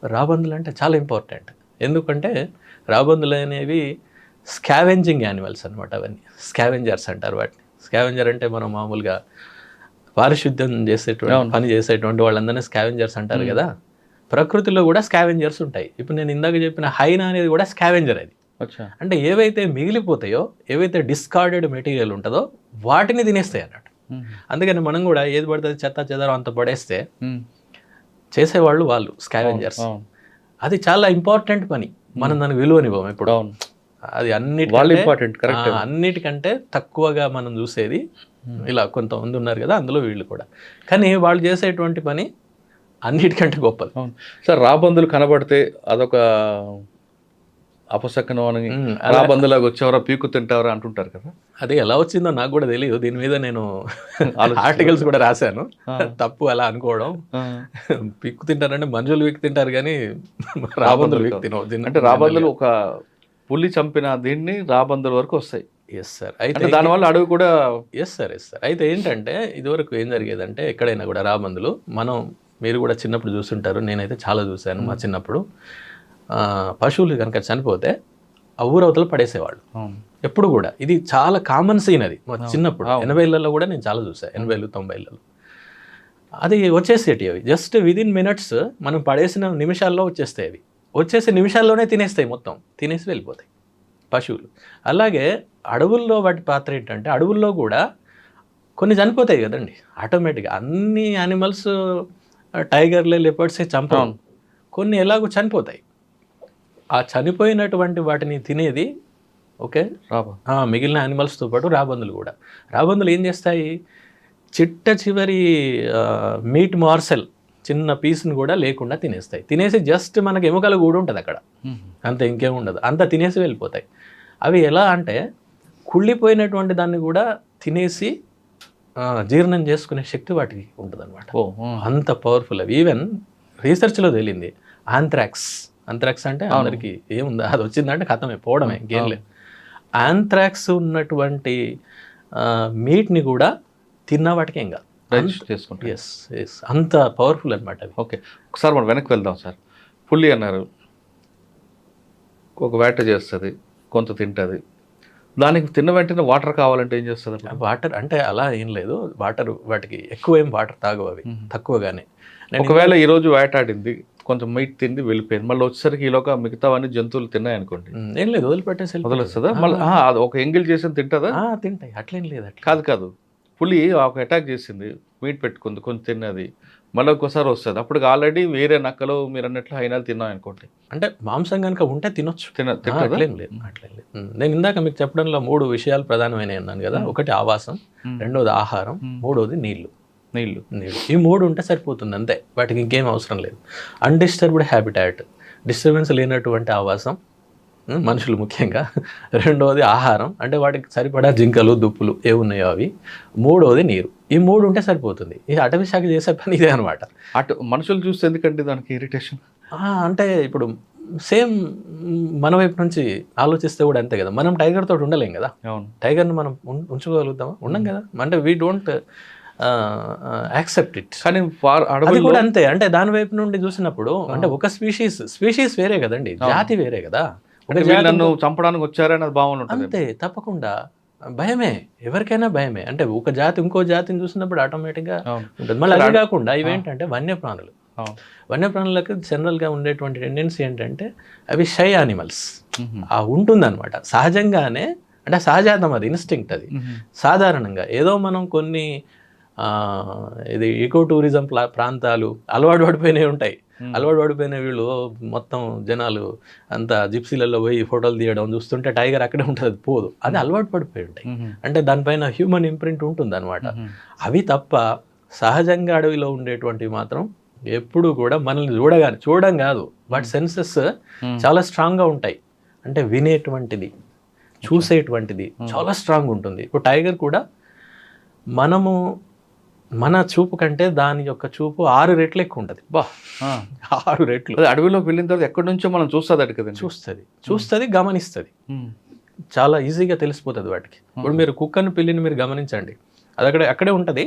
రాబందులు అంటే చాలా ఇంపార్టెంట్, ఎందుకంటే రాబందులు అనేవి స్కావెంజింగ్ యానిమల్స్ అనమాట. అవన్నీ స్కావెంజర్స్ అంటారు వాటిని. స్కావెంజర్ అంటే మనం మామూలుగా పారిశుద్ధ్యం పని చేసేటువంటి వాళ్ళందరినీ స్కావెంజర్స్ అంటారు కదా. ప్రకృతిలో కూడా స్కావెంజర్స్ ఉంటాయి. ఇప్పుడు నేను ఇందాక చెప్పిన హైనా అనేది కూడా స్కావెంజర్. అది అంటే ఏవైతే మిగిలిపోతాయో, ఏవైతే డిస్కార్డెడ్ మెటీరియల్ ఉంటుందో వాటిని తినేస్తాయి అన్నట్టు. అందుకని మనం కూడా ఏది పడుతుంది చెత్త చెదారం అంత పడేస్తే చేసేవాళ్ళు వాళ్ళు స్కావెంజర్స్. అది చాలా ఇంపార్టెంట్ పని, మనం దానికి విలువనివ్వం ఇప్పుడు. అది అన్నిటికంటే తక్కువగా మనం చూసేది ఇలా కొంతమంది ఉన్నారు కదా, అందులో వీళ్ళు కూడా. కానీ వాళ్ళు చేసేటువంటి పని అన్నిటికంటే గొప్పది. సార్, రాబందులు కనబడితే అదొక అపశకనం అని, రాబందులాగా వచ్చేవరా పీకు తింటావరా అంటుంటారు కదా. అది ఎలా వచ్చిందో నాకు కూడా తెలియదు. దీని మీద నేను ఆర్టికల్స్ కూడా రాశాను. తప్పు అలా అనుకోవడం. పీక్కు తింటారంటే మనుషులు పీక్కు తింటారు కానీ రాబందులు పీక్కు తినవు. అంటే రాబందులు ఒక పులి చంపిన దీన్ని రాబందుల వరకు వస్తాయి. Yes sir. అయితే దానివల్ల అడవి కూడా ఎస్ సార్. అయితే ఏంటంటే ఇదివరకు ఏం జరిగేదంటే ఎక్కడైనా కూడా రాబందులు, మీరు కూడా చిన్నప్పుడు చూస్తుంటారు, నేనైతే చాలా చూశాను మా చిన్నప్పుడు. పశువులు కనుక చనిపోతే ఆ ఊరవతలు పడేసేవాళ్ళు ఎప్పుడు కూడా. ఇది చాలా కామన్ సీన్ అది మా చిన్నప్పుడు. 80లలో కూడా నేను చాలా చూసాను, 80, 90లలో. అది వచ్చేసేటి అవి జస్ట్ విదిన్ మినిట్స్, మనం పడేసిన నిమిషాల్లో వచ్చేస్తాయి. అవి వచ్చేసి నిమిషాల్లోనే తినేస్తాయి, మొత్తం తినేసి వెళ్ళిపోతాయి పశువులు. అలాగే అడవుల్లో వాటి పాత్ర ఏంటంటే, అడవుల్లో కూడా కొన్ని చనిపోతాయి కదండి ఆటోమేటిక్గా. అన్ని యానిమల్స్ టైగర్లే, లెపర్డ్సే చంపడం, కొన్ని ఎలాగో చనిపోతాయి. ఆ చనిపోయినటువంటి వాటిని తినేది ఓకే మిగిలిన యానిమల్స్తో పాటు రాబందులు కూడా. రాబందులు ఏం చేస్తాయి, చిట్ట చివరి మీట్ మార్సెల్ చిన్న పీస్ని కూడా లేకుండా తినేస్తాయి. తినేసి జస్ట్ మనకి ఎముకల కూడా ఉంటుంది అక్కడ, అంత ఇంకేం ఉండదు, అంత తినేసి వెళ్ళిపోతాయి. అవి ఎలా అంటే కుళ్ళిపోయినటువంటి దాన్ని కూడా తినేసి జీర్ణం చేసుకునే శక్తి వాటికి ఉంటుంది అనమాట. ఓ అంత పవర్ఫుల్ అవి. ఈవెన్ రీసెర్చ్లో తేలింది ఆంథ్రాక్స్ అంటే అందరికి ఏముంది, అది వచ్చిందంటే కథమే, పోవడమే, ఇంకేం లేదు. ఆంథ్రాక్స్ ఉన్నటువంటి మీట్ని కూడా తిన్న వాటికి ఏం కాదు, చేసుకుంటాం. ఎస్ అంత పవర్ఫుల్ అనమాట అవి. ఓకే, ఒకసారి మనం వెనక్కి వెళ్దాం సార్. పులి అన్నారు, ఒక వేట చేస్తుంది, కొంత తింటుంది, దానికి తిన్న వెంటనే వాటర్ కావాలంటే ఏం చేస్తుంది? వాటర్ అంటే అలా ఏం లేదు, వాటర్ వాటికి ఎక్కువ ఏం వాటర్ తాగవు అవి, తక్కువగానే. ఒకవేళ ఈరోజు వేటాడింది, కొంచెం మీట్ తింది, వెళ్ళిపోయింది, మళ్ళీ వచ్చేసరికి ఈలోగా మిగతావన్నీ జంతువులు తిన్నాయి అనుకోండి, ఏం లేదు, వదిలిపెట్టేసి వదిలేస్తుందా? మళ్ళీ అది ఒక ఎంగిల్ చేసి తింటుందా? తింటాయి, అట్లేం లేదు. కాదు, పులి ఒక అటాక్ చేసింది, మీట్ పెట్టుకుంది, కొంచెం తిన్నది, మళ్ళీ ఒక్కోసారి వస్తుంది, అప్పుడు ఆల్రెడీ వేరే నక్కలు మీరు అన్నట్లు హైనాలు తిన్నాం అనుకోండి, అంటే మాంసం కనుక ఉంటే తినొచ్చు, అట్లేం లేదు. నేను ఇందాక మీకు చెప్పడంలో 3 విషయాలు ప్రధానమైనవి అన్నాను కదా. ఒకటి ఆవాసం, రెండోది ఆహారం, మూడోది నీళ్లు. ఈ 3 ఉంటే సరిపోతుంది అంతే, వాటికి ఇంకేం అవసరం లేదు. అన్డిస్టర్బ్డ్ హ్యాబిటాట్, డిస్టర్బెన్స్ లేనటువంటి ఆవాసం, మనుషులు ముఖ్యంగా. రెండోది ఆహారం, అంటే వాటికి సరిపడా జింకలు, దుప్పులు ఏమున్నాయో అవి. మూడోది నీరు. ఈ 3 ఉంటే సరిపోతుంది. ఈ అటవీ శాఖ చేసే పని ఇదే అనమాట. మనుషులు చూస్తే ఎందుకంటే దానికి ఇరిటేషన్ అంటే ఇప్పుడు సేమ్ మన వైపు నుంచి ఆలోచిస్తే కూడా అంతే కదా. మనం టైగర్ తోటి ఉండలేం కదా, టైగర్ని మనం ఉంచుకోగలుగుతామా? ఉండం కదా. అంటే వీ డోంట్ యాక్సెప్ట్ ఇట్. కానీ అది కూడా అంతే. అంటే దాని వైపు నుండి చూసినప్పుడు అంటే ఒక స్పీషీస్ వేరే కదండి, జాతి వేరే కదా. నన్ను చంపడానికి వచ్చారని అది బాగుంటుంది అంతే, తప్పకుండా భయమే, ఎవరికైనా భయమే. అంటే ఒక జాతి ఇంకో జాతిని చూసినప్పుడు ఆటోమేటిక్గా ఉంటుంది. మళ్ళీ అదే కాకుండా ఇవేంటంటే వన్యప్రాణులకు జనరల్గా ఉండేటువంటి టెండెన్సీ ఏంటంటే అవి షై యానిమల్స్ ఉంటుందన్నమాట సహజంగానే. అంటే సహజాతం, అది ఇన్స్టింక్ట్. అది సాధారణంగా ఏదో మనం కొన్ని ఇది ఈకో టూరిజం ప్రాంతాలు అలవాటు పడిపోయినవి ఉంటాయి. అలవాటు పడిపోయిన వీళ్ళు మొత్తం జనాలు అంతా జిప్సీలలో పోయి ఫోటోలు తీయడం చూస్తుంటే టైగర్ అక్కడే ఉంటుంది, అది పోదు. అది అలవాటు పడిపోయి ఉంటాయి. అంటే దానిపైన హ్యూమన్ ఇంప్రింట్ ఉంటుంది అనమాట. అవి తప్ప సహజంగా అడవిలో ఉండేటువంటివి మాత్రం ఎప్పుడు కూడా మనల్ని చూడడం కాదు, వాటి సెన్సెస్ చాలా స్ట్రాంగ్గా ఉంటాయి. అంటే వినేటువంటిది, చూసేటువంటిది చాలా స్ట్రాంగ్ ఉంటుంది. ఇప్పుడు టైగర్ కూడా మన చూపు కంటే దాని యొక్క చూపు 6 రెట్లు ఎక్కువ ఉంటుంది. 6 రెట్లు. అడవిలోకి వెళ్ళిన తర్వాత ఎక్కడి నుంచో మనం చూస్తుంది, గమనిస్తుంది, చాలా ఈజీగా తెలిసిపోతుంది వాటికి. ఇప్పుడు మీరు కుక్కను, పిల్లిని మీరు గమనించండి, అది అక్కడే ఉంటుంది,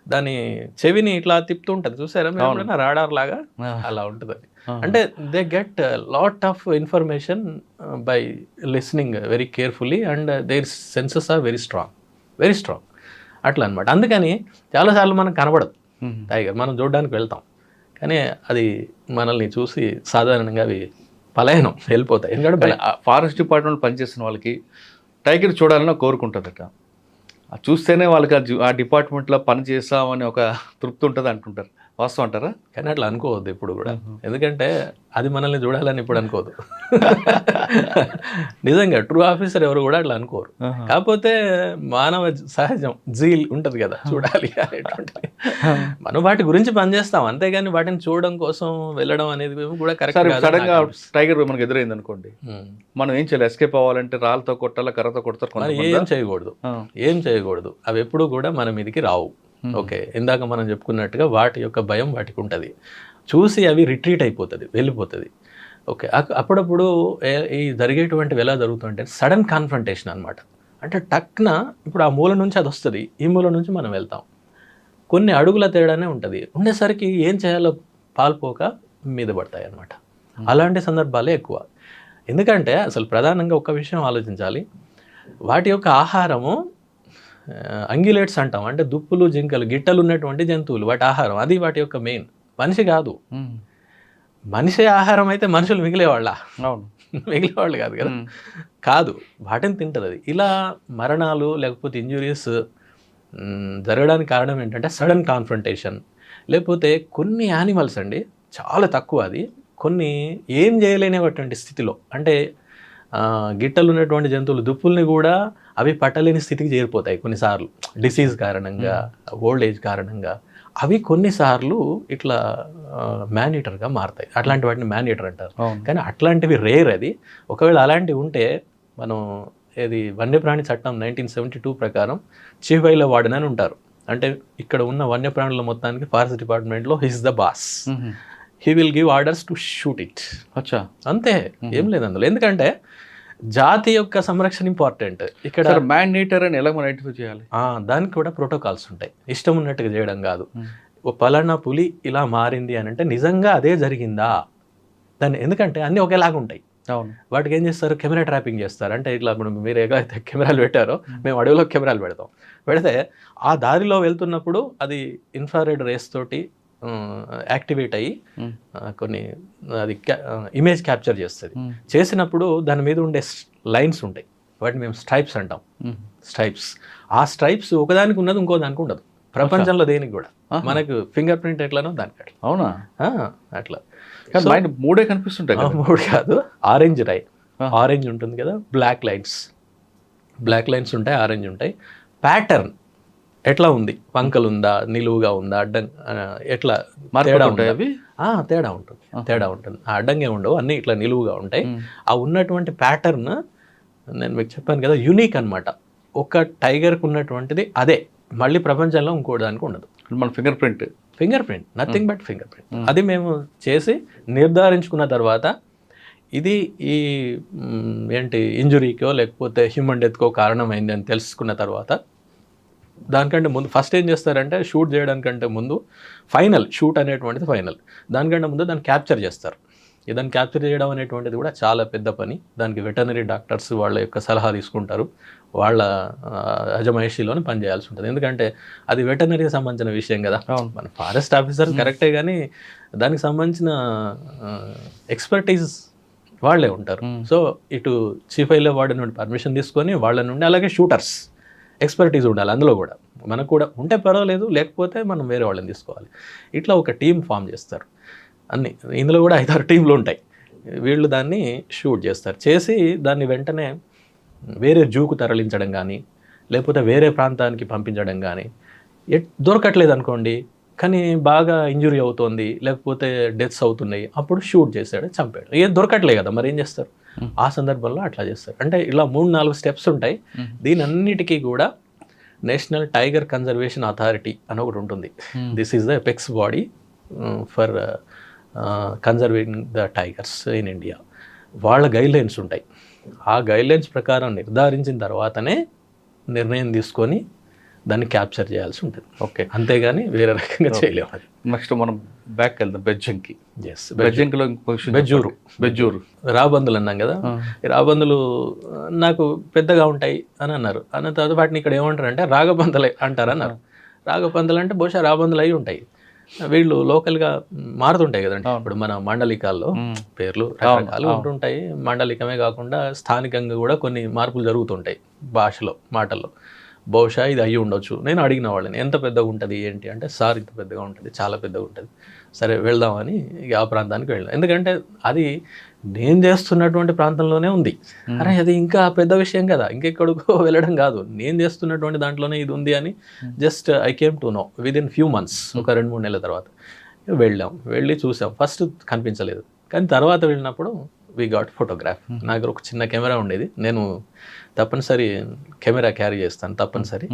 దాని చెవిని ఇట్లా తిప్పుతూ ఉంటుంది, చూసారా మీరు? రాడార్ లాగా అలా ఉంటుంది అది. అంటే they get lot of information by listening very carefully and their senses are very strong అట్లా అనమాట. అందుకని చాలాసార్లు మనకు కనబడదు టైగర్, మనం చూడడానికి వెళ్తాం, కానీ అది మనల్ని చూసి సాధారణంగా అవి పలాయనం వెళ్ళిపోతాయి. ఎందుకంటే ఫారెస్ట్ డిపార్ట్మెంట్ పనిచేసిన వాళ్ళకి టైగర్ చూడాలని కోరుకుంటుందట, చూస్తేనే వాళ్ళకి ఆ డిపార్ట్మెంట్లో పని చేస్తామని ఒక తృప్తి ఉంటుంది అంటుంటారు. వాస్తవం అంటారా? కానీ అట్లా అనుకోవద్దు ఇప్పుడు కూడా, ఎందుకంటే అది మనల్ని చూడాలని ఇప్పుడు అనుకోదు. నిజంగా ట్రూ ఆఫీసర్ ఎవరు కూడా అట్లా అనుకోరు. కాకపోతే మానవ సహజం జీల్ ఉంటుంది కదా, చూడాలి అనేటువంటి. మనం వాటి గురించి పనిచేస్తాం, అంతేగాని వాటిని చూడడం కోసం వెళ్ళడం అనేది కూడా కరెక్ట్. సడన్గా టైగర్ మనకు ఎదురైంది అనుకోండి, మనం ఏం చేయాలి? ఎస్కేప్ అవ్వాలంటే రాళ్ళతో కొట్టాలా, కర్రతో కొడతారు? ఏం చేయకూడదు. అవి ఎప్పుడు కూడా మన మీదకి రావు. ఓకే, ఇందాక మనం చెప్పుకున్నట్టుగా వాటి యొక్క భయం వాటికి ఉంటుంది, చూసి అవి రిట్రీట్ అయిపోతుంది, వెళ్ళిపోతుంది. ఓకే, అప్పుడప్పుడు ఈ జరిగేటువంటివి ఎలా జరుగుతుంటే సడన్ కాన్ఫ్రంటేషన్ అనమాట. అంటే టక్న ఇప్పుడు ఆ మూల నుంచి అది వస్తుంది, ఈ మూల నుంచి మనం వెళ్తాం, కొన్ని అడుగుల తేడానే ఉంటుంది. ఉండేసరికి ఏం చేయాలో పాల్పోక మీద పడతాయి అన్నమాట. అలాంటి సందర్భాలే ఎక్కువ. ఎందుకంటే అసలు ప్రధానంగా ఒక విషయం ఆలోచించాలి, వాటి యొక్క ఆహారము అంగిలేట్స్ అంటాం, అంటే దుప్పులు, జింకలు, గిట్టలు ఉన్నటువంటి జంతువులు, వాటి ఆహారం అది వాటి యొక్క మెయిన్. మనిషి కాదు. మనిషి ఆహారం అయితే మనుషులు మిగిలేవాళ్ళ? మిగిలేవాళ్ళు కాదు కదా, కాదు, వాటిని తింటుంది అది. ఇలా మరణాలు లేకపోతే ఇంజురీస్ జరగడానికి కారణం ఏంటంటే సడన్ కాన్ఫ్రంటేషన్. లేకపోతే కొన్ని యానిమల్స్ అండి చాలా తక్కువ, అది కొన్ని ఏం చేయలేనటువంటి స్థితిలో, అంటే గిట్టలు ఉన్నటువంటి జంతువులు, దుప్పుల్ని కూడా అవి పట్టలేని స్థితికి చేరిపోతాయి కొన్నిసార్లు, డిసీజ్ కారణంగా, ఓల్డ్ ఏజ్ కారణంగా. అవి కొన్నిసార్లు ఇట్లా మ్యాన్-ఈటర్గా మారుతాయి. అట్లాంటి వాటిని మ్యాన్-ఈటర్ అంటారు. కానీ అట్లాంటివి రేర్. అది ఒకవేళ అలాంటివి ఉంటే మనం వన్యప్రాణి చట్టం 1972 ప్రకారం చీఫ్ వైల్డ్ వార్డెన్ అని ఉంటారు. అంటే ఇక్కడ ఉన్న వన్యప్రాణుల మొత్తానికి ఫారెస్ట్ డిపార్ట్మెంట్లో his the boss. He will give orders to shoot it. అచ్చా, అంతే, ఏం లేదు అందులో. ఎందుకంటే జాతి యొక్క సంరక్షణ ఇంపార్టెంట్. ఇక్కడ మ్యాన్ ఈటర్ అని ఎలా మనం ఐడెంటిఫై చేయాలి? దానికి కూడా ప్రోటోకాల్స్ ఉంటాయి. ఇష్టం ఉన్నట్టుగా చేయడం కాదు. ఓ పలానా పులి ఇలా మారింది అని అంటే నిజంగా అదే జరిగిందా దాన్ని, ఎందుకంటే అన్నీ ఒకేలాగా ఉంటాయి. అవును. వాటికి ఏం చేస్తారు, కెమెరా ట్రాపింగ్ చేస్తారు. అంటే ఇట్లా ఇప్పుడు మీరు ఎలాగైతే కెమెరాలు పెట్టారో మేము అడవిలో కెమెరాలు పెడితే ఆ దారిలో వెళ్తున్నప్పుడు అది ఇన్ఫ్రారెడ్ రేస్ తోటి యాక్టివేట్ అయ్యి కొన్ని అది ఇమేజ్ క్యాప్చర్ చేస్తుంది. చేసినప్పుడు దాని మీద ఉండే లైన్స్ ఉంటాయి, వాటిని మేము స్ట్రైప్స్ అంటాం. స్ట్రైప్స్, ఆ స్ట్రైప్స్ ఒకదానికి ఉన్నది ఇంకో దానికి ఉండదు ప్రపంచంలో దేనికి కూడా. మనకు ఫింగర్ ప్రింట్ ఎట్లానో దానికి అట్లా. అవునా? అట్లా మూడే కనిపిస్తుంటాయి. మూడు కాదు, ఆరెంజ్ ఆరెంజ్ ఉంటుంది కదా, బ్లాక్ లైన్స్ ఉంటాయి, ఆరెంజ్ ఉంటాయి. ప్యాటర్న్ ఎట్లా ఉంది, వంకలు ఉందా, నిలువుగా ఉందా, అడ్డం ఎట్లా తేడా ఉంటాయి అవి. తేడా ఉంటుంది. ఆ అడ్డంగా ఉండవు, అన్నీ ఇట్లా నిలువుగా ఉంటాయి. ఆ ఉన్నటువంటి ప్యాటర్న్ నేను మీకు చెప్పాను కదా, యూనిక్ అనమాట. ఒక టైగర్కి ఉన్నటువంటిది అదే, మళ్ళీ ప్రపంచంలో ఇంకోటి దానికి ఉండదు. మన finger print nothing but finger print. అది మేము చేసి నిర్ధారించుకున్న తర్వాత ఇది ఈ ఏంటి ఇంజురీకో లేకపోతే హ్యూమన్ డెత్కో కారణమైంది అని తెలుసుకున్న తర్వాత దానికంటే ముందు ఫస్ట్ ఏం చేస్తారంటే షూట్ చేయడానికంటే ముందు షూట్ అనేటువంటిది ఫైనల్. దానికంటే ముందు దాన్ని క్యాప్చర్ చేస్తారు. దాన్ని క్యాప్చర్ చేయడం అనేటువంటిది కూడా చాలా పెద్ద పని. దానికి వెటర్నరీ డాక్టర్స్ వాళ్ళ యొక్క సలహా తీసుకుంటారు, వాళ్ళ అజమాయిషీలోనే పనిచేయాల్సి ఉంటుంది. ఎందుకంటే అది వెటర్నరీకి సంబంధించిన విషయం కదా. మన ఫారెస్ట్ ఆఫీసర్ కరెక్టే, కానీ దానికి సంబంధించిన ఎక్స్పర్టీస్ వాళ్ళే ఉంటారు. సో ఇటు చీఫ్ వైల్డ్ లైఫ్ వార్డెన్ నుండి పర్మిషన్ తీసుకొని వాళ్ళ నుండి, అలాగే షూటర్స్ ఎక్స్పర్టీస్ ఉండాలి అందులో కూడా. మనకు కూడా ఉంటే పర్వాలేదు, లేకపోతే మనం వేరే వాళ్ళని తీసుకోవాలి. ఇట్లా ఒక టీం ఫామ్ చేస్తారు. అన్నీ ఇందులో కూడా 5-6 టీంలు ఉంటాయి. వీళ్ళు దాన్ని షూట్ చేస్తారు. చేసి దాన్ని వెంటనే వేరే జూకు తరలించడం కానీ లేకపోతే వేరే ప్రాంతానికి పంపించడం కానీ, దొరకట్లేదు అనుకోండి, కానీ బాగా ఇంజురీ అవుతోంది లేకపోతే డెత్స్ అవుతున్నాయి, అప్పుడు షూట్ చేశాడు, చంపాడు. ఏం దొరకట్లే కదా, మరి ఏం చేస్తారు? ఆ సందర్భంలో అట్లా చేస్తారు. అంటే ఇలా 3-4 స్టెప్స్ ఉంటాయి. దీని అన్నిటికీ కూడా నేషనల్ టైగర్ కన్జర్వేషన్ అథారిటీ అని ఒకటి ఉంటుంది. This is the apex body for conserving the tigers in India. వాళ్ళ గైడ్లైన్స్ ఉంటాయి. ఆ గైడ్లైన్స్ ప్రకారం నిర్ధారించిన తర్వాతనే నిర్ణయం తీసుకొని దాన్ని క్యాప్చర్ చేయాల్సి ఉంటుంది. ఓకే, అంతేగాని వేరే రకంగా చేయలేము. అది నెక్స్ట్ మనం బ్యాక్ వెళ్దాం బెజ్జంకి. బెజ్జంకిలో బెజ్జూరు రాబందులు అన్నాం కదా. ఈ రాబందులు నాకు పెద్దగా ఉంటాయి అని అన్నారు. అన్న తర్వాత వాటిని ఇక్కడ ఏమంటారు అంటే రాగబందులే అంటారు అన్నారు. రాగబందులు అంటే బహుశా రాబందులు అయి ఉంటాయి. వీళ్ళు లోకల్గా మారుతుంటాయి కదండి. ఇప్పుడు మన మండలికాల్లో పేర్లు రకరకాలు ఉంటుంటాయి. మండలికమే కాకుండా స్థానికంగా కూడా కొన్ని మార్పులు జరుగుతుంటాయి భాషలో, మాటల్లో. బహుశా ఇది అయ్యి ఉండొచ్చు. నేను అడిగిన వాళ్ళని ఎంత పెద్దగా ఉంటుంది ఏంటి అంటే, సార్ ఇంత పెద్దగా ఉంటుంది, చాలా పెద్దగా ఉంటుంది. సరే వెళ్దామని ఇక ఆ ప్రాంతానికి వెళ్ళాం. ఎందుకంటే అది నేను చేస్తున్నటువంటి ప్రాంతంలోనే ఉంది. అరే అది ఇంకా పెద్ద విషయం కదా, ఇంకెక్కడికో వెళ్ళడం కాదు, నేను చేస్తున్నటువంటి దాంట్లోనే ఇది ఉంది అని just I came to know within few months. ఒక 2-3 నెలల తర్వాత వెళ్ళి చూసాం. ఫస్ట్ కనిపించలేదు, కానీ తర్వాత వెళ్ళినప్పుడు వి గాట్ ఫోటోగ్రాఫ్. నాకు ఒక చిన్న కెమెరా ఉండేది, నేను తప్పనిసరి కెమెరా క్యారీ చేస్తాను తప్పనిసరి.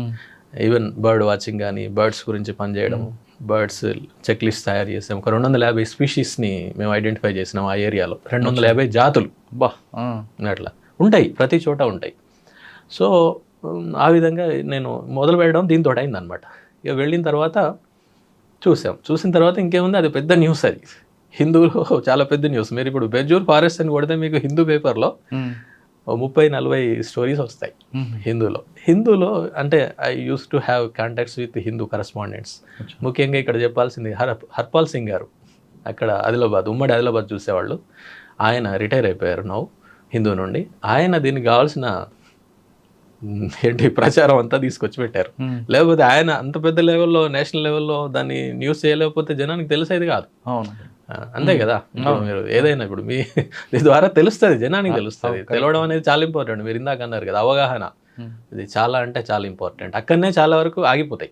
ఈవెన్ బర్డ్ వాచింగ్ కానీ, బర్డ్స్ గురించి పనిచేయడం, బర్డ్స్ చెక్ లిస్ట్ తయారు చేసాం. ఒక 250 స్పీషీస్ని మేము ఐడెంటిఫై చేసినాం ఆ ఏరియాలో. 250 జాతులు అట్లా ఉంటాయి, ప్రతి చోట ఉంటాయి. సో ఆ విధంగా నేను మొదలు పెట్టడం దీంతో అయిందనమాట. ఇక వెళ్ళిన తర్వాత చూసిన తర్వాత ఇంకేముంది, అది పెద్ద న్యూస్. అది హిందూలో చాలా పెద్ద న్యూస్. మీరు ఇప్పుడు బెజ్జూర్ ఫారెస్ట్ అని కొడితే మీకు హిందూ పేపర్లో 30-40 స్టోరీస్ వస్తాయి హిందూలో. అంటే I use to have contacts with Hindu correspondents. ముఖ్యంగా ఇక్కడ చెప్పాల్సింది హర్పాల్ సింగ్ గారు, అక్కడ ఉమ్మడి ఆదిలాబాద్ చూసేవాళ్ళు. ఆయన రిటైర్ అయిపోయారు నౌ హిందూ నుండి. ఆయన దీనికి కావాల్సిన ప్రచారం అంతా తీసుకొచ్చి పెట్టారు. లేకపోతే ఆయన అంత పెద్ద లెవెల్లో, నేషనల్ లెవెల్లో దాన్ని న్యూస్ చేయలేకపోతే జనానికి తెలిసేది కాదు. అంతే కదా. మీరు ఏదైనా ఇప్పుడు మీ ద్వారా తెలుస్తుంది, జనానికి తెలుస్తుంది. తెలవడం అనేది చాలా ఇంపార్టెంట్. మీరు ఇందాక అన్నారు కదా, అవగాహన, ఇది చాలా అంటే చాలా ఇంపార్టెంట్. అక్కడనే చాలా వరకు ఆగిపోతాయి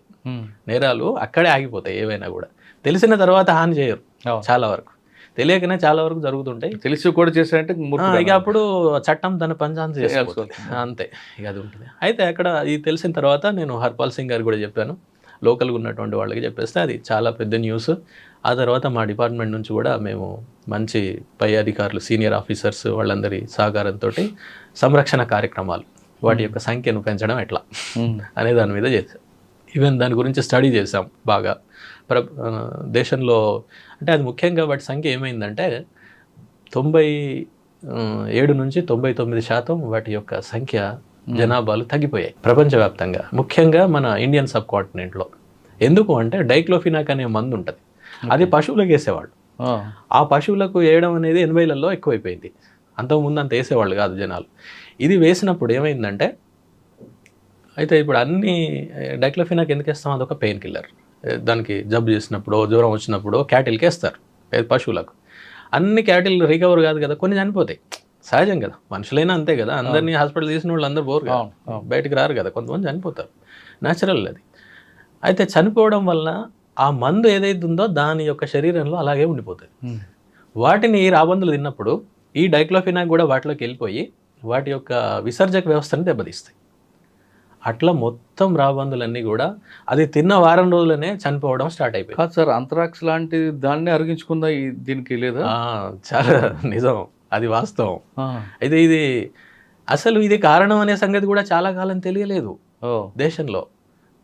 నేరాలు, అక్కడే ఆగిపోతాయి. ఏవైనా కూడా తెలిసిన తర్వాత హాని చేయరు, చాలా వరకు తెలియకనే చాలా వరకు జరుగుతుంటాయి. తెలిసి కూడా చేశారంటే ఇక అప్పుడు చట్టం తన పంచాంతం చేసుకోవాలి, అంతే. ఇక అది ఉంటుంది. అయితే అక్కడ ఇది తెలిసిన తర్వాత నేను హర్పాల్ సింగ్ గారు కూడా చెప్పాను, లోకల్గా ఉన్నటువంటి వాళ్ళకి చెప్పేస్తే అది చాలా పెద్ద న్యూస్. ఆ తర్వాత మా డిపార్ట్మెంట్ నుంచి కూడా మేము మంచి పై అధికారులు, సీనియర్ ఆఫీసర్స్ వాళ్ళందరి సహకారంతో సంరక్షణ కార్యక్రమాలు, వాటి యొక్క సంఖ్యను పెంచడం ఎట్లా అనే దాని మీద చేసాం. ఈవెన్ దాని గురించి స్టడీ చేసాం బాగా. దేశంలో అంటే అది ముఖ్యంగా వాటి సంఖ్య ఏమైందంటే 97 నుంచి 99% వాటి యొక్క సంఖ్య జనాభాలు తగ్గిపోయాయి ప్రపంచవ్యాప్తంగా, ముఖ్యంగా మన ఇండియన్ సబ్ కాంటినెంట్లో. ఎందుకు అంటే డైక్లోఫినాక్ అనే మందు ఉంటుంది, అది పశువులకు వేసేవాళ్ళు. ఆ పశువులకు వేయడం అనేది 80లలో ఎక్కువైపోయింది. అంతకుముందు అంత వేసేవాళ్ళు కాదు జనాలు. ఇది వేసినప్పుడు ఏమైందంటే, అయితే ఇప్పుడు అన్ని డైక్లోఫినాక్ ఎందుకు వేస్తాం, అదొక పెయిన్ కిల్లర్. దానికి జబ్బు చేసినప్పుడు, జ్వరం వచ్చినప్పుడు క్యాటిల్కి వేస్తారు, పశువులకు. అన్ని క్యాటిల్ రికవర్ కాదు కదా, కొన్ని చనిపోతాయి, సహజం కదా. మనుషులైనా అంతే కదా, అందరినీ హాస్పిటల్ తీసిన వాళ్ళు అందరూ పోరు కదా, బయటికి రారు కదా, కొంతమంది చనిపోతారు, న్యాచురల్ అది. అయితే చనిపోవడం వల్ల ఆ మందు ఏదైతే ఉందో దాని యొక్క శరీరంలో అలాగే ఉండిపోతుంది. వాటిని ఈ రాబందులు తిన్నప్పుడు ఈ డైక్లోఫినాక్ కూడా వాటిలోకి వెళ్ళిపోయి వాటి యొక్క విసర్జక వ్యవస్థను దెబ్బతీస్తాయి. అట్లా మొత్తం రాబందులన్నీ కూడా అది తిన్న వారం రోజులనే చనిపోవడం స్టార్ట్ అయిపోయింది. కాదు సార్, అంతరాక్స్ లాంటి దాన్ని అరిగించుకుందా దీనికి లేదా? చాలా నిజం, అది వాస్తవం. అయితే ఇది అసలు ఇది కారణం అనే సంగతి కూడా చాలా కాలం తెలియలేదు దేశంలో.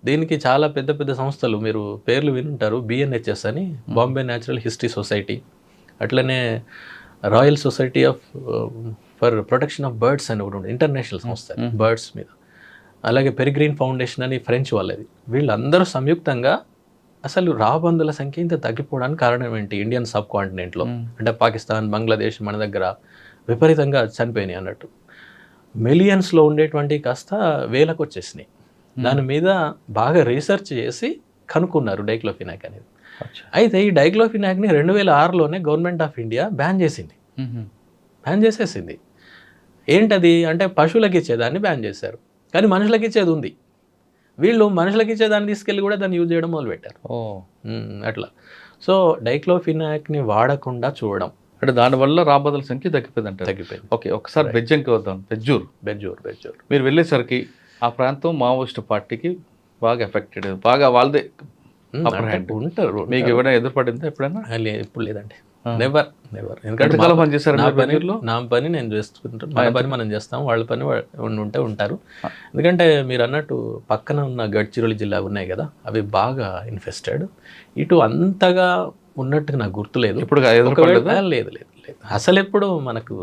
దీనికి చాలా పెద్ద పెద్ద సంస్థలు, మీరు పేర్లు వినుంటారు, BNHS అని, బాంబే న్యాచురల్ హిస్టరీ సొసైటీ, అట్లనే royal society for protection of birds అని ఒకటి ఉంటుంది, ఇంటర్నేషనల్ సంస్థ బర్డ్స్ మీద. అలాగే పెరిగ్రీన్ ఫౌండేషన్ అని ఫ్రెంచ్ వాళ్ళది. వీళ్ళందరూ సంయుక్తంగా అసలు రాబందుల సంఖ్య ఇంత తగ్గిపోవడానికి కారణం ఏంటి ఇండియన్ సబ్ కాంటినెంట్లో, అంటే పాకిస్తాన్, బంగ్లాదేశ్ మన దగ్గర విపరీతంగా చనిపోయినాయి అన్నట్టు. మిలియన్స్లో ఉండేటువంటి కాస్త వేలకు వచ్చేసినాయి. దాని మీద బాగా రీసెర్చ్ చేసి కనుక్కున్నారు డైక్లోఫినాక్ అనేది. అయితే ఈ డైక్లోఫినాక్ని 2006లోనే గవర్నమెంట్ ఆఫ్ ఇండియా బ్యాన్ చేసింది, బ్యాన్ చేసేసింది. ఏంటది అంటే పశువులకి ఇచ్చేదాన్ని బ్యాన్ చేశారు, కానీ మనుషులకి ఇచ్చేది ఉంది. వీళ్ళు మనుషులకి ఇచ్చేదాన్ని తీసుకెళ్ళి కూడా దాన్ని యూజ్ చేయడం మొదలుపెట్టారు. అట్లా. సో డైక్లోఫినాక్ని వాడకుండా చూడడం, అంటే దానివల్ల రాబందుల సంఖ్య తగ్గిపోయింది. ఓకే, ఒకసారి బెజ్జంకి వద్దాం. బెజ్జూర్ మీరు వెళ్ళేసరికి ఆ ప్రాంతం మావోయిస్ట్ పార్టీకి బాగా ఎఫెక్టెడ్, బాగా వాళ్ళదే ఉంటారు. మీకు ఏమైనా ఎదురుపడిందా ఎప్పుడైనా? ఎప్పుడు లేదండి, నెవర్. ఎందుకంటే నా పని నేను చేసుకుంటాను, మన పని మనం చేస్తాం, వాళ్ళ పని ఉంటే ఉంటారు. ఎందుకంటే మీరు అన్నట్టు పక్కన ఉన్న గడ్చిరోలి జిల్లా ఉన్నాయి కదా, అవి బాగా ఇన్ఫెస్టెడ్. ఇటు అంతగా ఉన్నట్టుగా నాకు గుర్తులేదు. ఇప్పుడు లేదు అసలు ఎప్పుడు మనకు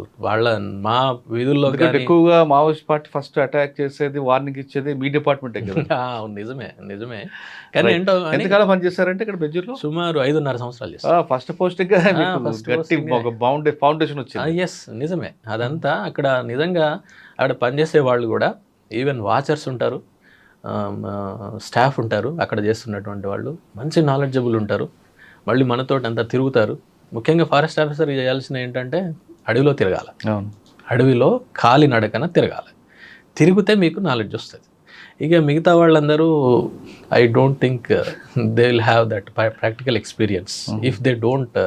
మా వీధుల్లో ఎక్కువగా మావోయిస్ట్ పార్టీ ఫస్ట్ అటాక్ చేసేది, వార్నింగ్ ఇచ్చేది మీ డిపార్ట్మెంటే కదా? నిజమే. కానీ ఏంటో ఎంతకాలం పనిచేస్తారంటే ఇక్కడ బెజ్జూర్లో? సుమారు 5.5 సంవత్సరాలు చేస్తారు. ఫస్ట్ పోస్టింగ్ ఫౌండేషన్ వచ్చింది. ఎస్, నిజమే. అదంతా అక్కడ నిజంగా అక్కడ పనిచేసే వాళ్ళు కూడా, ఈవెన్ వాచర్స్ ఉంటారు, స్టాఫ్ ఉంటారు, అక్కడ చేస్తున్నటువంటి వాళ్ళు మంచి నాలెడ్జబుల్ ఉంటారు. మళ్ళీ మనతోటి అంతా తిరుగుతారు. ముఖ్యంగా ఫారెస్ట్ ఆఫీసర్ చేయాల్సిన ఏంటంటే అడవిలో తిరగాలి, అడవిలో కాలినడకన తిరగాలి. తిరిగితే మీకు నాలెడ్జ్ వస్తుంది. ఇక మిగతా వాళ్ళందరూ I don't think they will have that practical experience if they don't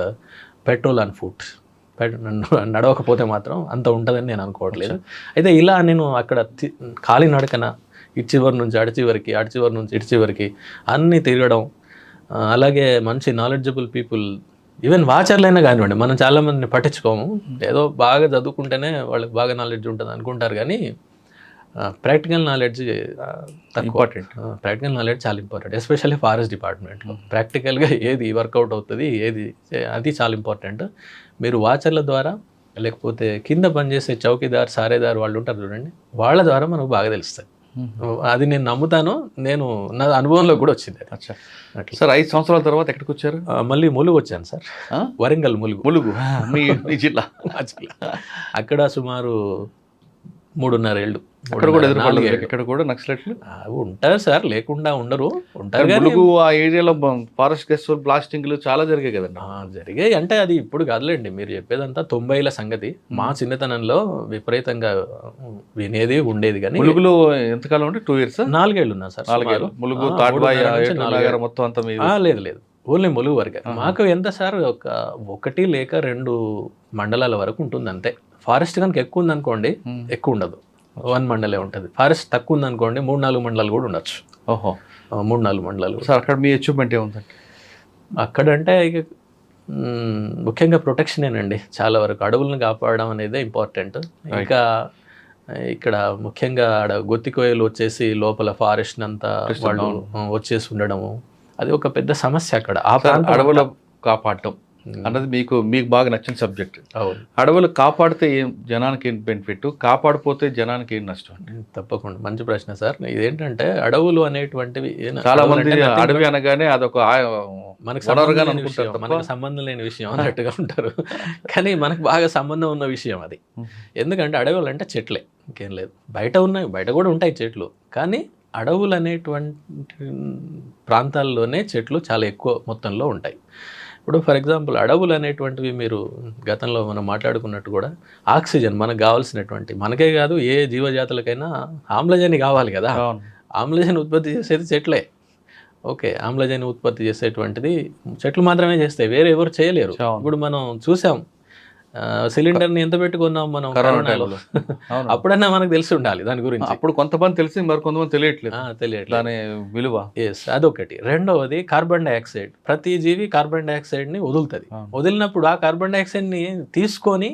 patrol on foot. నడవకపోతే మాత్రం అంత ఉంటుందని నేను అనుకోవట్లేదు. అయితే ఇలా నేను అక్కడ కాలినడకన ఇటు చివరి నుంచి అటు చివరికి, అటు చివరి నుంచి ఇటు చివరికి అన్నీ తిరగడం. అలాగే మంచి నాలెడ్జబుల్ పీపుల్, ఈవెన్ వాచర్లైనా కానివ్వండి, మనం చాలామందిని పట్టించుకోము, ఏదో బాగా చదువుకుంటేనే వాళ్ళకి బాగా నాలెడ్జ్ ఉంటుంది అనుకుంటారు, కానీ practical knowledge important. Practical knowledge చాలా ఇంపార్టెంట్, ఎస్పెషల్లీ ఫారెస్ట్ డిపార్ట్మెంట్లో. ప్రాక్టికల్గా ఏది వర్కౌట్ అవుతుంది, అది చాలా ఇంపార్టెంట్. మీరు వాచర్ల ద్వారా, లేకపోతే కింద పనిచేసే చౌకీదార్, సారేదార్ వాళ్ళు ఉంటారు చూడండి, వాళ్ళ ద్వారా మనకు బాగా తెలుస్తుంది. అది నేను నమ్ముతాను, నా అనుభవంలో కూడా వచ్చింది. సార్ 5 సంవత్సరాల తర్వాత ఎక్కడికి వచ్చారు? మళ్ళీ ములుగు వచ్చాను సార్, వరంగల్ ములుగు మీ జిల్లా. అక్కడ సుమారు 3.5 ఏళ్ళు. ఇక్కడ కూడా నక్సలైట్లు ఉంటారు సార్, లేకుండా ఉండరు, ఉంటారు. ములుగు ఆ ఏరియాలో ఫారెస్ట్ గెస్ట్ బ్లాస్టింగ్లు చాలా జరిగాయి కదండి? జరిగాయి. అంటే అది ఇప్పుడు కాదులేండి, మీరు చెప్పేదంతా 90ల సంగతి. మా చిన్నతనంలో విపరీతంగా వినేది ఉండేది. కానీ ములుగులో ఎంతకాలం ఉంటే 2 years? 4 ఏళ్ళు ఉన్నా సార్. 4 ఏళ్ళు ములుగు మొత్తం అంతా? లేదు, ఓన్లీ ములుగు వరకే. మాకు ఎంత సార్, 1 లేక 2 మండలాల వరకు ఉంటుంది అంతే. ఫారెస్ట్ కనుక ఎక్కువ ఉందనుకోండి, ఎక్కువ ఉండదు, 1 మండలే ఉంటుంది. ఫారెస్ట్ తక్కువ ఉందనుకోండి, 3-4 మండలాలు కూడా ఉండొచ్చు. 3-4 మండలాలు. సార్ అక్కడ మీ అచీవ్మెంట్ ఏముందండి? అక్కడంటే ఇక ముఖ్యంగా ప్రొటెక్షనేనండి. చాలా వరకు అడవులను కాపాడడం అనేదే ఇంపార్టెంట్. ఇంకా ఇక్కడ ముఖ్యంగా ఆడ గొత్తికోయలు వచ్చేసి లోపల ఫారెస్ట్ అంతా వాళ్ళు వచ్చేసి ఉండడము, అది ఒక పెద్ద సమస్య అక్కడ. ఆ ప్రాంతం అడవులు కాపాడటం అన్నది మీకు బాగా నచ్చిన సబ్జెక్ట్. అడవులు కాపాడితే ఏం జనానికి ఏం బెనిఫిట్, కాపాడిపోతే జనానికి ఏం నష్టం? తప్పకుండా మంచి ప్రశ్న సార్. ఇదేంటంటే అడవులు అనేటువంటివి చాలా మంది అడవి అనగానే అదొక మనకు సంబంధం లేని విషయం అన్నట్టుగా ఉంటారు, కానీ మనకు బాగా సంబంధం ఉన్న విషయం అది. ఎందుకంటే అడవులు అంటే చెట్లే, ఇంకేం లేదు. బయట ఉన్నాయి, బయట కూడా ఉంటాయి చెట్లు, కానీ అడవులు అనేటువంటి ప్రాంతాల్లోనే చెట్లు చాలా ఎక్కువ మొత్తంలో ఉంటాయి. ఇప్పుడు ఫర్ ఎగ్జాంపుల్ అడవులు అనేటువంటివి మీరు గతంలో మనం మాట్లాడుకున్నట్టు కూడా ఆక్సిజన్ మనకు కావాల్సినటువంటి, మనకే కాదు ఏ జీవజాతులకైనా ఆమ్లజని కావాలి కదా. ఆమ్లజని ఉత్పత్తి చేసేది చెట్లే. ఓకే, ఆమ్లజని ఉత్పత్తి చేసేటువంటిది చెట్లు మాత్రమే చేస్తాయి, వేరే ఎవరు చేయలేరు. ఇప్పుడు మనం చూసాం సిలిండర్ని ఎంత పెట్టుకున్నాం మనం కరోనాలో. అప్పుడన్నా మనకు తెలిసి ఉండాలి దాని గురించి. అప్పుడు కొంతమంది తెలిసి మరి కొంతమంది తెలియట్లేదు దాని విలువ. ఎస్, అదొకటి. రెండవది కార్బన్ డైఆక్సైడ్. ప్రతి జీవి కార్బన్ డైఆక్సైడ్ని వదులుతుంది. వదిలినప్పుడు ఆ కార్బన్ డైఆక్సైడ్ని తీసుకొని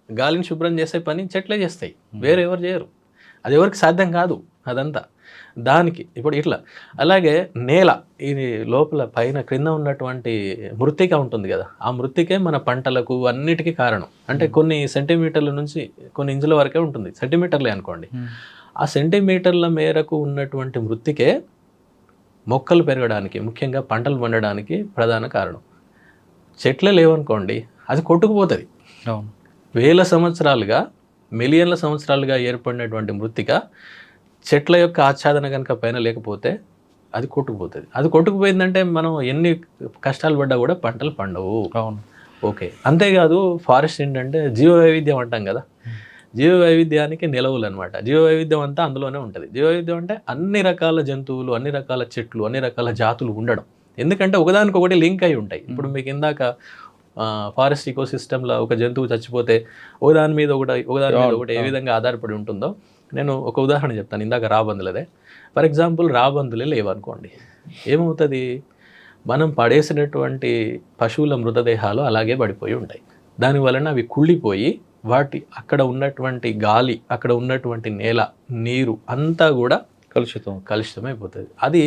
గాలిని శుభ్రం చేసే పని చెట్లే చేస్తాయి, వేరే ఎవరు చేయరు. అది ఎవరికి సాధ్యం కాదు అదంతా. దానికి ఇప్పుడు ఇట్లా అలాగే నేల, ఇది లోపల పైన క్రింద ఉన్నటువంటి మృత్తిక ఉంటుంది కదా, ఆ మృత్తికే మన పంటలకు అన్నిటికీ కారణం. అంటే కొన్ని సెంటీమీటర్ల నుంచి కొన్ని ఇంచుల వరకే ఉంటుంది, సెంటీమీటర్లే అనుకోండి. ఆ సెంటీమీటర్ల మేరకు ఉన్నటువంటి మృత్తికే మొక్కలు పెరగడానికి, ముఖ్యంగా పంటలు పండడానికి ప్రధాన కారణం. చెట్లే లేవనుకోండి, అది కొట్టుకుపోతుంది. వేల సంవత్సరాలుగా, మిలియన్ల సంవత్సరాలుగా ఏర్పడినటువంటి మృత్తిక చెట్ల యొక్క ఆచ్ఛాదన కనుక పైన లేకపోతే అది కొట్టుకుపోతుంది. అది కొట్టుకుపోయిందంటే మనం ఎన్ని కష్టాలు పడ్డా కూడా పంటలు పండవు. ఓకే, అంతేకాదు ఫారెస్ట్ ఏంటంటే జీవ వైవిధ్యం అంటాం కదా, జీవ వైవిధ్యానికి నిలవులు అనమాట. జీవ వైవిధ్యం అంతా అందులోనే ఉంటుంది. జీవ వైవిధ్యం అంటే అన్ని రకాల జంతువులు, అన్ని రకాల చెట్లు, అన్ని రకాల జాతులు ఉండడం. ఎందుకంటే ఒకదానికొకటి లింక్ అయి ఉంటాయి. ఇప్పుడు మీకు ఇందాక ఫారెస్ట్ ఈకోసిస్టంలో ఒక జంతువు చచ్చిపోతే ఒకదాని మీద ఒకటి ఏ విధంగా ఆధారపడి ఉంటుందో నేను ఒక ఉదాహరణ చెప్తాను. ఇందాక రాబందులదే. ఫర్ ఎగ్జాంపుల్ రాబందులే లేవనుకోండి, ఏమవుతుంది? మనం పడేసినటువంటి పశువుల మృతదేహాలు అలాగే పడిపోయి ఉంటాయి. దానివలన అవి కుళ్ళిపోయి వాటి అక్కడ ఉన్నటువంటి గాలి, అక్కడ ఉన్నటువంటి నేల, నీరు అంతా కూడా కలుషితమైపోతుంది. అది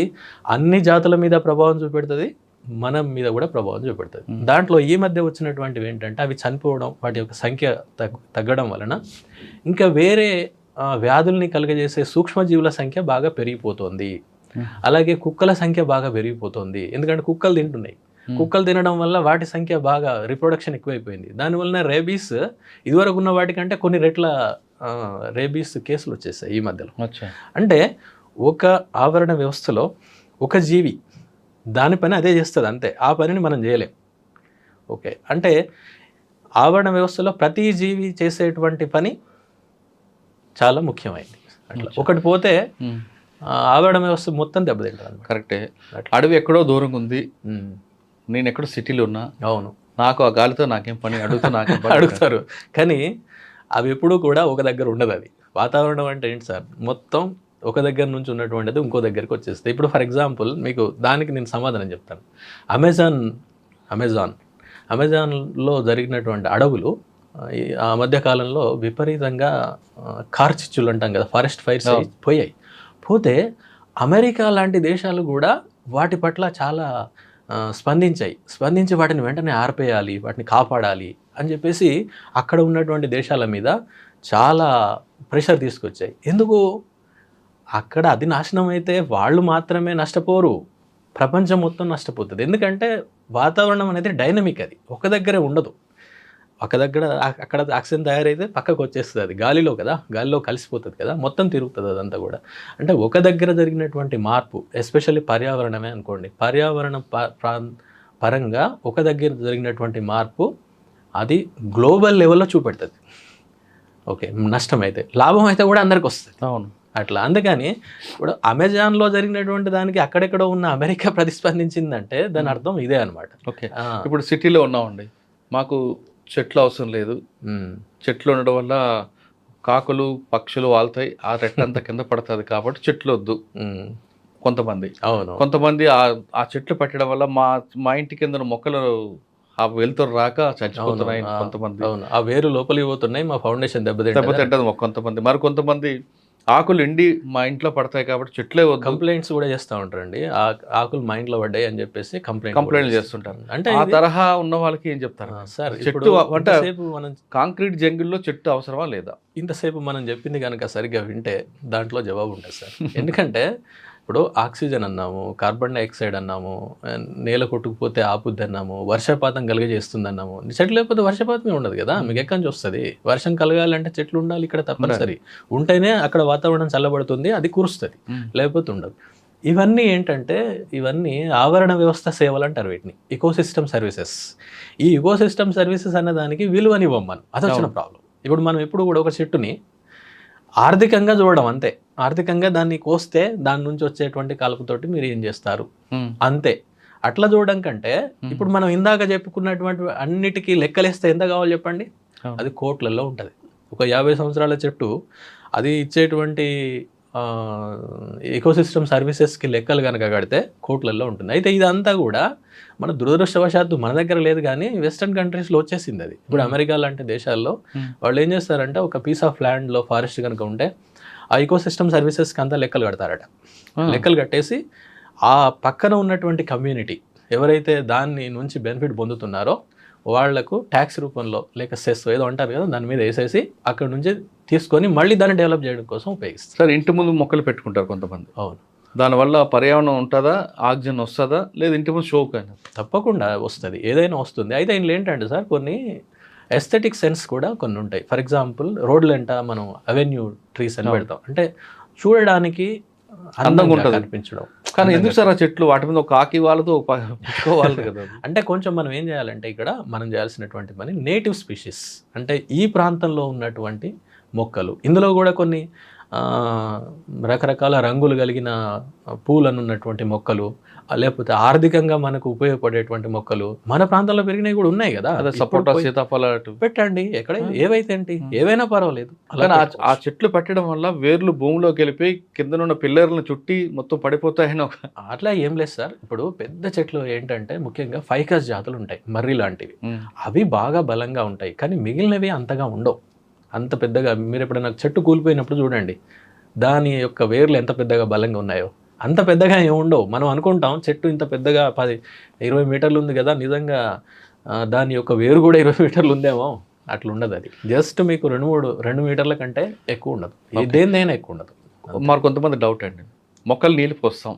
అన్ని జాతుల మీద ప్రభావం చూపెడుతుంది, మనం మీద కూడా ప్రభావం చూపెడుతుంది. దాంట్లో ఈ మధ్య వచ్చినటువంటివి ఏంటంటే అవి చనిపోవడం, వాటి యొక్క సంఖ్య తగ్గడం వలన ఇంకా వేరే వ్యాధుల్ని కలుగజేసే సూక్ష్మజీవుల సంఖ్య బాగా పెరిగిపోతుంది. అలాగే కుక్కల సంఖ్య బాగా పెరిగిపోతుంది. ఎందుకంటే కుక్కలు తింటున్నాయి. కుక్కలు తినడం వల్ల వాటి సంఖ్య బాగా రిప్రొడక్షన్ ఎక్కువైపోయింది. దానివల్ల రేబీస్ ఇదివరకు ఉన్న వాటికంటే కొన్ని రెట్ల రేబీస్ కేసులు వచ్చేసాయి ఈ మధ్యలో. అంటే ఒక ఆవరణ వ్యవస్థలో ఒక జీవి దాని పని అదే చేస్తుంది, అంతే. ఆ పనిని మనం చేయలేం. ఓకే, అంటే ఆవరణ వ్యవస్థలో ప్రతి జీవి చేసేటువంటి పని చాలా ముఖ్యమైనది. అట్లా ఒకటి పోతే ఆవరణ వ్యవస్థ మొత్తం దెబ్బతింటారు. కరెక్టే. అడవి ఎక్కడో దూరంగా ఉంది, నేను ఎక్కడో సిటీలో ఉన్నా. అవును, నాకు ఆ గాలితో నాకేం పని, అడుగుతారు. కానీ అవి ఎప్పుడూ కూడా ఒక దగ్గర ఉండదు. అది వాతావరణం అంటే ఏంటి సార్, మొత్తం ఒక దగ్గర నుంచి ఉన్నటువంటిది ఇంకో దగ్గరికి వచ్చేస్తుంది. ఇప్పుడు ఫర్ ఎగ్జాంపుల్ మీకు దానికి నేను సమాధానం చెప్తాను. అమెజాన్లో జరిగినటువంటి అడవులు ఆ మధ్యకాలంలో విపరీతంగా కార్చిచ్చులు అంటాం కదా, ఫారెస్ట్ ఫైర్స్ పోతే అమెరికా లాంటి దేశాలు కూడా వాటి పట్ల చాలా స్పందించి వాటిని వెంటనే ఆర్పేయాలి, వాటిని కాపాడాలి అని చెప్పేసి అక్కడ ఉన్నటువంటి దేశాల మీద చాలా ప్రెషర్ తీసుకొచ్చాయి. ఎందుకు? అక్కడ అది నాశనం అయితే వాళ్ళు మాత్రమే నష్టపోరు, ప్రపంచం మొత్తం నష్టపోతుంది. ఎందుకంటే వాతావరణం అనేది డైనమిక్, అది ఒక దగ్గరే ఉండదు. అక్కడ ఆక్సిజన్ తయారైతే పక్కకు వచ్చేస్తుంది, అది గాలిలో కదా, గాలిలో కలిసిపోతుంది కదా, మొత్తం తిరుగుతుంది అదంతా కూడా. అంటే ఒక దగ్గర జరిగినటువంటి మార్పు, ఎస్పెషల్లీ పర్యావరణమే అనుకోండి, పర్యావరణ పరంగా ఒక దగ్గర జరిగినటువంటి మార్పు అది గ్లోబల్ లెవెల్లో చూపెడుతుంది. ఓకే, నష్టం అయితే, లాభం అయితే కూడా అందరికి వస్తుంది. అవును, అట్లా. అందుకని ఇప్పుడు అమెజాన్లో జరిగినటువంటి దానికి అక్కడెక్కడో ఉన్న అమెరికా ప్రతిస్పందించిందంటే దాని అర్థం ఇదే అనమాట. ఓకే, ఇప్పుడు సిటీలో ఉన్నామండి, మాకు చెట్లు అవసరం లేదు, చెట్లు ఉండడం వల్ల కాకులు పక్షులు వాళ్తాయి, ఆ రెట్టంతా కింద పడుతుంది కాబట్టి చెట్లు వద్దు. కొంతమంది. అవును. కొంతమంది ఆ చెట్లు పెట్టడం వల్ల మా ఇంటి కింద మొక్కలు ఆ వెలుతురు రాక చచ్చిపోతున్నాయి కొంతమంది. అవును. ఆ వేరు లోపలికి పోతున్నాయి, మా ఫౌండేషన్ దెబ్బతింటది. దెబ్బతింటది కొంతమంది. మరి కొంతమంది ఆకులు ఎండి మా ఇంట్లో పడతాయి కాబట్టి చెట్లే వద్దు కంప్లైంట్స్ కూడా చేస్తూ ఉంటారండి. ఆకులు మా ఇంట్లో పడ్డాయి అని చెప్పేసి కంప్లైంట్లు చేస్తుంటారు. అంటే ఆ తరహా ఉన్న వాళ్ళకి ఏం చెప్తారు సార్? చెట్టు అంటే ఇంతసేపు మనం కాంక్రీట్ జంగిల్లో చెట్టు అవసరమా లేదా? ఇంతసేపు మనం చెప్పింది కనుక సరిగ్గా వింటే దాంట్లో జవాబు ఉంటుంది సార్. ఎందుకంటే ఇప్పుడు ఆక్సిజన్ అన్నాము, కార్బన్ డైఆక్సైడ్ అన్నాము, నేల కొట్టుకుపోతే ఆపుద్ది అన్నాము, వర్షపాతం కలుగజేస్తుంది అన్నాము. చెట్లు లేకపోతే వర్షపాతమే ఉండదు కదా, మీకు ఎక్కడి నుంచి వస్తుంది? వర్షం కలగాలంటే చెట్లు ఉండాలి ఇక్కడ తప్పనిసరి. ఉంటేనే అక్కడ వాతావరణం చల్లబడుతుంది, అది కురుస్తుంది, లేకపోతే ఉండదు. ఇవన్నీ ఏంటంటే ఇవన్నీ ఆవరణ వ్యవస్థ సేవలు అంటారు వీటిని, ఇకోసిస్టమ్ సర్వీసెస్. ఈ ఇకోసిస్టమ్ సర్వీసెస్ అనే దానికి విలువనివ్వం మనం, అది వచ్చిన ప్రాబ్లం. ఇప్పుడు మనం ఎప్పుడు కూడా ఒక చెట్టుని ఆర్థికంగా చూడడం అంతే. ఆర్థికంగా దాన్ని కోస్తే దాని నుంచి వచ్చేటువంటి కలుపుతోటి మీరు ఏం చేస్తారు అంతే. అట్లా చూడడం కంటే ఇప్పుడు మనం ఇందాక చెప్పుకున్నటువంటి అన్నిటికీ లెక్కలేస్తే ఎంత కావాలి చెప్పండి? అది కోట్లలో ఉంటుంది. ఒక 50 సంవత్సరాల చెట్టు అది ఇచ్చేటువంటి ఎకోసిస్టమ్ సర్వీసెస్కి లెక్కలు కనుక కడితే కోట్లలో ఉంటుంది. అయితే ఇదంతా కూడా మన దురదృష్టవశాత్తు మన దగ్గర లేదు, కానీ వెస్టర్న్ కంట్రీస్లో వచ్చేసింది అది. ఇప్పుడు అమెరికా లాంటి దేశాల్లో వాళ్ళు ఏం చేస్తారంటే ఒక పీస్ ఆఫ్ ల్యాండ్లో ఫారెస్ట్ కనుక ఉంటే ఆ ఎకోసిస్టమ్ సర్వీసెస్కి అంతా లెక్కలు కడతారట. లెక్కలు కట్టేసి ఆ పక్కన ఉన్నటువంటి కమ్యూనిటీ ఎవరైతే దాన్ని నుంచి బెనిఫిట్ పొందుతున్నారో వాళ్లకు ట్యాక్స్ రూపంలో లేక సెస్ ఏదో అంటారు కదా, దాని మీద వేసేసి అక్కడ నుంచి తీసుకొని మళ్ళీ దాన్ని డెవలప్ చేయడం కోసం ఉపయోగిస్తారు. సార్, ఇంటి ముందు మొక్కలు పెట్టుకుంటారు కొంతమంది. అవును. దానివల్ల పర్యావరణం ఉంటుందా, ఆక్సిజన్ వస్తుందా, లేదు ఇంటి ముందు షోక్ అయినా? తప్పకుండా వస్తుంది, ఏదైనా వస్తుంది. అయితే ఇందులో ఏంటంటే సార్ కొన్ని ఎస్థెటిక్ సెన్స్ కూడా కొన్ని ఉంటాయి. ఫర్ ఎగ్జాంపుల్ రోడ్లు వెంట మనం అవెన్యూ ట్రీస్ అని పెడతాం, అంటే చూడడానికి అందంగా ఉంటుంది అనిపించడం. కానీ ఎందుకు సార్ ఆ చెట్లు వాటి మీద ఒక ఆకి వాళ్ళతో పెట్టుకోవాలి కదా? అంటే కొంచెం మనం ఏం చేయాలంటే ఇక్కడ మనం చేయాల్సినటువంటి పని నేటివ్ స్పీషీస్, అంటే ఈ ప్రాంతంలో ఉన్నటువంటి మొక్కలు. ఇందులో కూడా కొన్ని రకరకాల రంగులు కలిగిన పూలను ఉన్నటువంటి మొక్కలు, లేకపోతే ఆర్థికంగా మనకు ఉపయోగపడేటువంటి మొక్కలు మన ప్రాంతంలో పెరిగినవి కూడా ఉన్నాయి కదా. సపోటా, సీతాఫల పెట్టండి, ఎక్కడ ఏవైతే ఏంటి, ఏవైనా పర్వాలేదు. ఆ చెట్లు పెట్టడం వల్ల వేర్లు భూమిలోకి వెళ్ళిపోయి కింద ఉన్న పిల్లర్లను చుట్టి మొత్తం పడిపోతాయని అట్లా ఏం లేదు సార్. ఇప్పుడు పెద్ద చెట్లు ఏంటంటే ముఖ్యంగా ఫైకస్ జాతులు ఉంటాయి, మర్రి లాంటివి, అవి బాగా బలంగా ఉంటాయి. కానీ మిగిలినవి అంతగా ఉండవు, అంత పెద్దగా. మీరు ఎప్పుడైనా చెట్టు కూలిపోయినప్పుడు చూడండి దాని యొక్క వేర్లు ఎంత పెద్దగా బలంగా ఉన్నాయో, అంత పెద్దగా ఏమి ఉండవు. మనం అనుకుంటాం చెట్టు ఇంత పెద్దగా 10-20 మీటర్లు ఉంది కదా, నిజంగా దాని యొక్క వేరు కూడా 20 మీటర్లు ఉందేమో, అట్లా ఉండదు. అది జస్ట్ మీకు 2 మీటర్ల కంటే ఎక్కువ ఉండదు, దేనిదైనా ఎక్కువ ఉండదు. మరి కొంతమంది డౌట్ అండి, మొక్కలు నీళ్ళు పోస్తాం,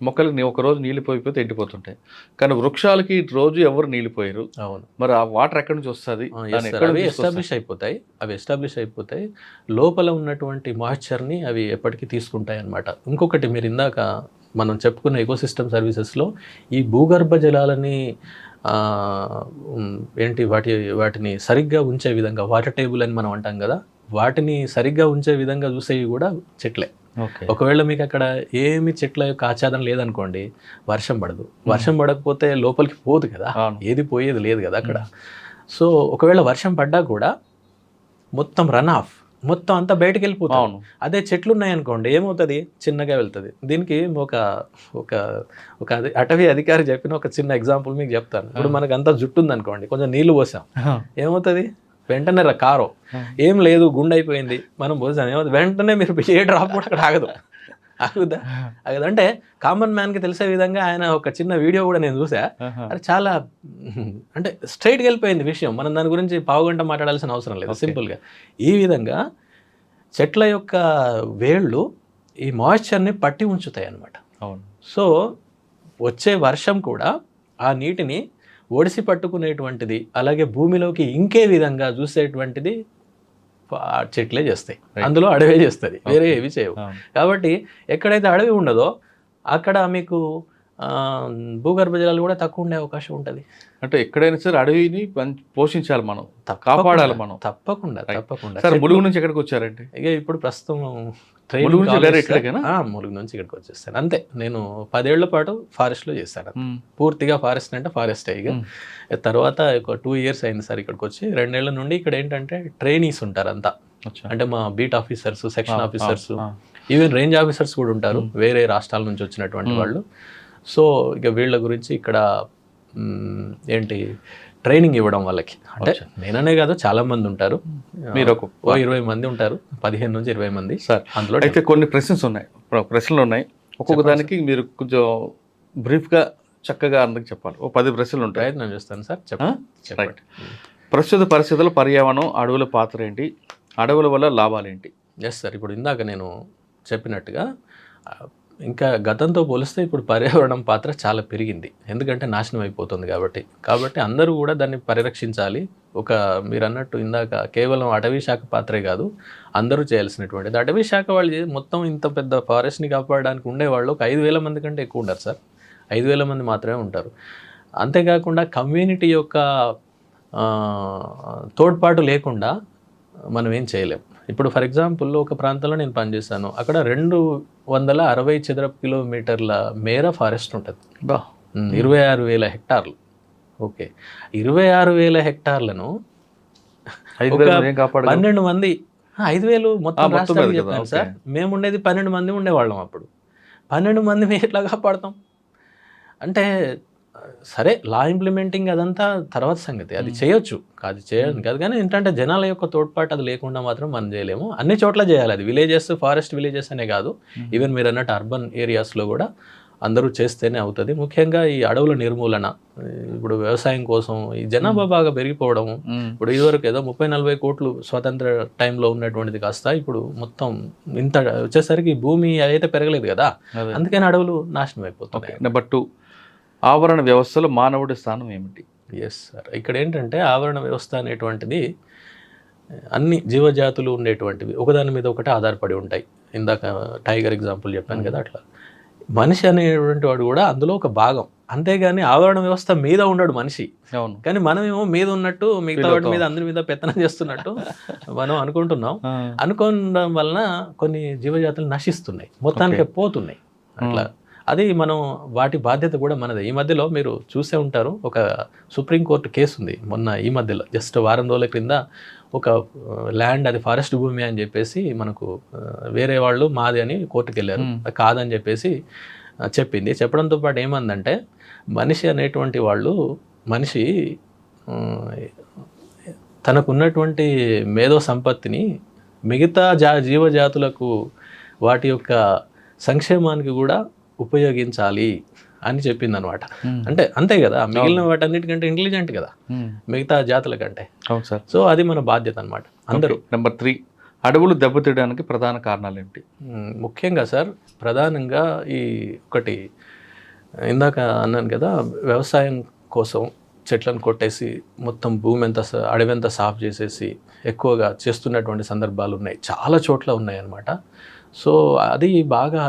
మొక్కలకి ఒక రోజు నీళ్ళు పోయిపోతే ఎండిపోతుంటాయి, కానీ వృక్షాలకి రోజు ఎవరు నీళ్ళు పోయారు. అవును. మరి ఆ వాటర్ ఎక్కడి నుంచి వస్తుంది? అవి ఎస్టాబ్లిష్ అయిపోతాయి లోపల ఉన్నటువంటి మాయిశ్చర్ని అవి ఎప్పటికీ తీసుకుంటాయి అన్నమాట. ఇంకొకటి మీరు ఇందాక మనం చెప్పుకున్న ఎకోసిస్టమ్ సర్వీసెస్లో ఈ భూగర్భ జలాలని వాటిని సరిగ్గా ఉంచే విధంగా, వాటర్ టేబుల్ అని మనం అంటాం కదా, వాటిని సరిగ్గా ఉంచే విధంగా చూసేవి కూడా చెట్లే. ఒకవేళ మీకు అక్కడ ఏమి చెట్ల యొక్క ఆచ్ఛాదన లేదనుకోండి, వర్షం పడదు. వర్షం పడకపోతే లోపలికి పోదు కదా, ఏది పోయేది లేదు కదా అక్కడ. సో ఒకవేళ వర్షం పడ్డా కూడా మొత్తం రన్ ఆఫ్, మొత్తం అంతా బయటకు వెళ్ళిపోతాం. అదే చెట్లు ఉన్నాయనుకోండి ఏమవుతుంది, చిన్నగా వెళ్తుంది. దీనికి ఒక అటవీ అధికారి చెప్పిన ఒక చిన్న ఎగ్జాంపుల్ మీకు చెప్తాను. ఇప్పుడు మనకు అంతా జుట్టు ఉందనుకోండి, కొంచెం నీళ్లు పోసాం, ఏమవుతుంది? వెంటనే కారో ఏం లేదు గుండె అయిపోయింది, మనం పోసాం, ఏమవుతుంది? వెంటనే మీరు ఏ డ్రాప్ కూడా అక్కడ ఆగుదా? అంటే కామన్ మ్యాన్కి తెలిసే విధంగా ఆయన ఒక చిన్న వీడియో కూడా నేను చూసా. అది చాలా అంటే స్ట్రైట్గా వెళ్ళిపోయింది విషయం. మనం దాని గురించి పావుగంట మాట్లాడాల్సిన అవసరం లేదు, సింపుల్గా. ఈ విధంగా చెట్ల యొక్క వేళ్ళు ఈ మాయిశ్చర్ని పట్టి ఉంచుతాయి అన్నమాట. అవును. సో వచ్చే వర్షం కూడా ఆ నీటిని ఒడిసి పట్టుకునేటువంటిది, అలాగే భూమిలోకి ఇంకే విధంగా చూసేటువంటిది చెట్లే చేస్తాయి. అందులో అడవే చేస్తుంది, వేరే ఏవి చేయవు. కాబట్టి ఎక్కడైతే అడవి ఉండదో అక్కడ మీకు భూగర్భ జలాలు కూడా తక్కువ ఉండే అవకాశం ఉంటుంది. అంటే ఎక్కడైనా సరే అడవిని పోషించాలి మనం, కాపాడాలి మనం. తప్పకుండా. సార్, ములుగు నుంచి ఎక్కడికి వచ్చారండి? ఇక ఇప్పుడు ప్రస్తుతం ములుగు నుంచి ఇక్కడికి వచ్చేస్తాను అంతే. నేను 10 ఏళ్ల పాటు ఫారెస్ట్లో చేశాను, పూర్తిగా ఫారెస్ట్ అంటే ఫారెస్టే. ఇక తర్వాత ఒక 2 ఇయర్స్ అయింది సార్ ఇక్కడికి వచ్చి. 2 ఏళ్ల నుండి ఇక్కడ ఏంటంటే ట్రైనీస్ ఉంటారు అంతా, అంటే మా beat officers, section officers, even range officers కూడా ఉంటారు, వేరే రాష్ట్రాల నుంచి వచ్చినటువంటి వాళ్ళు. సో ఇక వీళ్ళ గురించి ఇక్కడ ఏంటి ట్రైనింగ్ ఇవ్వడం వాళ్ళకి, అంటే నేననే కాదు చాలా మంది ఉంటారు, మీరు ఓ 20 మంది ఉంటారు, 15 నుంచి 20 మంది సార్. అందులో అయితే కొన్ని ప్రశ్నలు ఉన్నాయి, ఒక్కొక్క దానికి మీరు కొంచెం బ్రీఫ్గా చక్కగా అందరికి చెప్పాలి. ఓ 10 ప్రశ్నలు ఉంటాయి, ప్రయత్నం చేస్తాను సార్. చెప్పండి. ప్రస్తుత పరిస్థితుల్లో పర్యావరణం, అడవుల పాత్ర ఏంటి, అడవుల వల్ల లాభాలేంటి? ఎస్ సార్, ఇప్పుడు ఇందాక నేను చెప్పినట్టుగా ఇంకా గతంతో పోలిస్తే ఇప్పుడు పర్యావరణం పాత్ర చాలా పెరిగింది, ఎందుకంటే నాశనం అయిపోతుంది కాబట్టి అందరూ కూడా దాన్ని పరిరక్షించాలి. మీరు అన్నట్టు ఇందాక కేవలం అటవీ శాఖ పాత్రే కాదు, అందరూ చేయాల్సినటువంటిది. అటవీ శాఖ వాళ్ళు మొత్తం ఇంత పెద్ద ఫారెస్ట్ని కాపాడడానికి ఉండేవాళ్ళు ఒక 5,000 మంది కంటే ఎక్కువ ఉండరు సార్, 5,000 మంది మాత్రమే ఉంటారు. అంతేకాకుండా కమ్యూనిటీ యొక్క తోడ్పాటు లేకుండా మనం ఏం చేయలేం. ఇప్పుడు ఫర్ ఎగ్జాంపుల్ ఒక ప్రాంతంలో నేను పనిచేశాను, అక్కడ 260 చదరపు కిలోమీటర్ల మేర ఫారెస్ట్ ఉంటుంది, 26,000 హెక్టార్లు. ఓకే, 26,000 హెక్టార్లను 12 మంది, 5,000 మొత్తం రాష్ట్రానికి చెప్పాను సార్. మేము ఉండేది 12 మంది ఉండేవాళ్ళం అప్పుడు. 12 మంది మేము ఎట్లా కాపాడతాం అంటే, సరే లా ఇంప్లిమెంటింగ్ అదంతా తర్వాత సంగతి, అది చేయొచ్చు, అది చేయడం కాదు, కానీ ఏంటంటే జనాల యొక్క తోడ్పాటు అది లేకుండా మాత్రం మనం చేయలేము. అన్ని చోట్ల చేయాలి అది, విలేజెస్, ఫారెస్ట్ విలేజెస్ అనే కాదు, ఈవెన్ మీరు అన్నట్టు అర్బన్ ఏరియాస్లో కూడా అందరూ చేస్తేనే అవుతుంది. ముఖ్యంగా ఈ అడవుల నిర్మూలన, ఇప్పుడు వ్యవసాయం కోసం ఈ జనాభా బాగా పెరిగిపోవడం, ఇప్పుడు ఇదివరకు ఏదో 30-40 కోట్లు స్వతంత్ర టైంలో ఉన్నటువంటిది కాస్త ఇప్పుడు మొత్తం ఇంత వచ్చేసరికి భూమి అయితే పెరగలేదు కదా, అందుకని అడవులు నాశనం అయిపోతున్నాయి. నెంబర్ 2, ఆవరణ వ్యవస్థలో మానవుడి స్థానం ఏమిటి? ఎస్ సార్, ఇక్కడ ఏంటంటే ఆవరణ వ్యవస్థ అనేటువంటిది అన్ని జీవజాతులు ఉండేటువంటివి ఒకదాని మీద ఒకటి ఆధారపడి ఉంటాయి. ఇందాక టైగర్ ఎగ్జాంపుల్ చెప్పాను కదా, అట్లా మనిషి అనేటువంటి వాడు కూడా అందులో ఒక భాగం. అంతేగాని ఆవరణ వ్యవస్థ మీద ఉండడు మనిషి, కానీ మనమేమో మీద ఉన్నట్టు మిగతా వాటి మీద అందరి మీద పెత్తనం చేస్తున్నట్టు మనం అనుకుంటున్నాం. అనుకోవడం వలన కొన్ని జీవజాతులు నశిస్తున్నాయి, మొత్తానికి పోతున్నాయి. అట్లా అది మనం వాటి బాధ్యత కూడా మనదే. ఈ మధ్యలో మీరు చూసే ఉంటారు, ఒక సుప్రీంకోర్టు కేసు ఉంది మొన్న ఈ మధ్యలో, జస్ట్ వారం రోజుల క్రింద. ఒక ల్యాండ్ అది ఫారెస్ట్ భూమి అని చెప్పేసి మనకు వేరే వాళ్ళు మాది అని కోర్టుకు వెళ్ళారు, కాదని చెప్పేసి చెప్పింది. చెప్పడంతో పాటు ఏమందంటే, మనిషి అనేటువంటి వాళ్ళు, మనిషి తనకున్నటువంటి మేధో సంపత్తిని మిగతా జీవజాతులకు వాటి యొక్క సంక్షేమానికి కూడా ఉపయోగించాలి అని చెప్పింది అనమాట. అంటే అంతే కదా, మిగిలిన వాటన్నిటికంటే ఇంటెలిజెంట్ కదా మిగతా జాతుల కంటే. సో అది మన బాధ్యత అనమాట అందరూ. నెంబర్ 3, అడవులు దెబ్బతీయడానికి ప్రధాన కారణాలు ఏంటి? ముఖ్యంగా సార్, ప్రధానంగా ఈ ఒకటి ఇందాక అన్నాను కదా, వ్యవసాయం కోసం చెట్లను కొట్టేసి మొత్తం భూమి అంతా, అడవి అంతా సాఫ్ చేసేసి ఎక్కువగా చేస్తున్నటువంటి సందర్భాలు ఉన్నాయి, చాలా చోట్ల ఉన్నాయి అన్నమాట. సో అది బాగా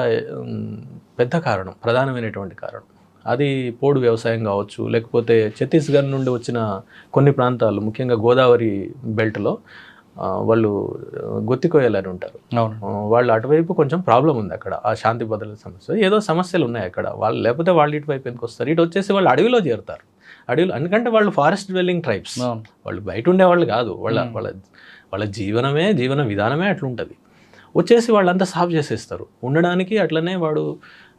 పెద్ద కారణం, ప్రధానమైనటువంటి కారణం. అది పోడు వ్యవసాయం కావచ్చు, లేకపోతే ఛత్తీస్గఢ్ నుండి వచ్చిన కొన్ని ప్రాంతాలు, ముఖ్యంగా గోదావరి బెల్ట్లో వాళ్ళు గుత్తికోయాలని ఉంటారు, వాళ్ళు అటువైపు కొంచెం ప్రాబ్లం ఉంది అక్కడ, ఆ శాంతి భద్రత సమస్య, ఏదో సమస్యలు ఉన్నాయి అక్కడ. వాళ్ళు లేకపోతే వాళ్ళు ఇటువైపు ఎందుకు వస్తారు, ఇటు వచ్చేసి వాళ్ళు అడవిలో చేరుతారు. అడవిలో ఎందుకంటే వాళ్ళు ఫారెస్ట్ డ్వెల్లింగ్ ట్రైబ్స్, వాళ్ళు బయట ఉండేవాళ్ళు కాదు, వాళ్ళ జీవన విధానమే అట్లుంటుంది. వచ్చేసి వాళ్ళంతా సాఫ్ చేసేస్తారు ఉండడానికి, అట్లనే వాడు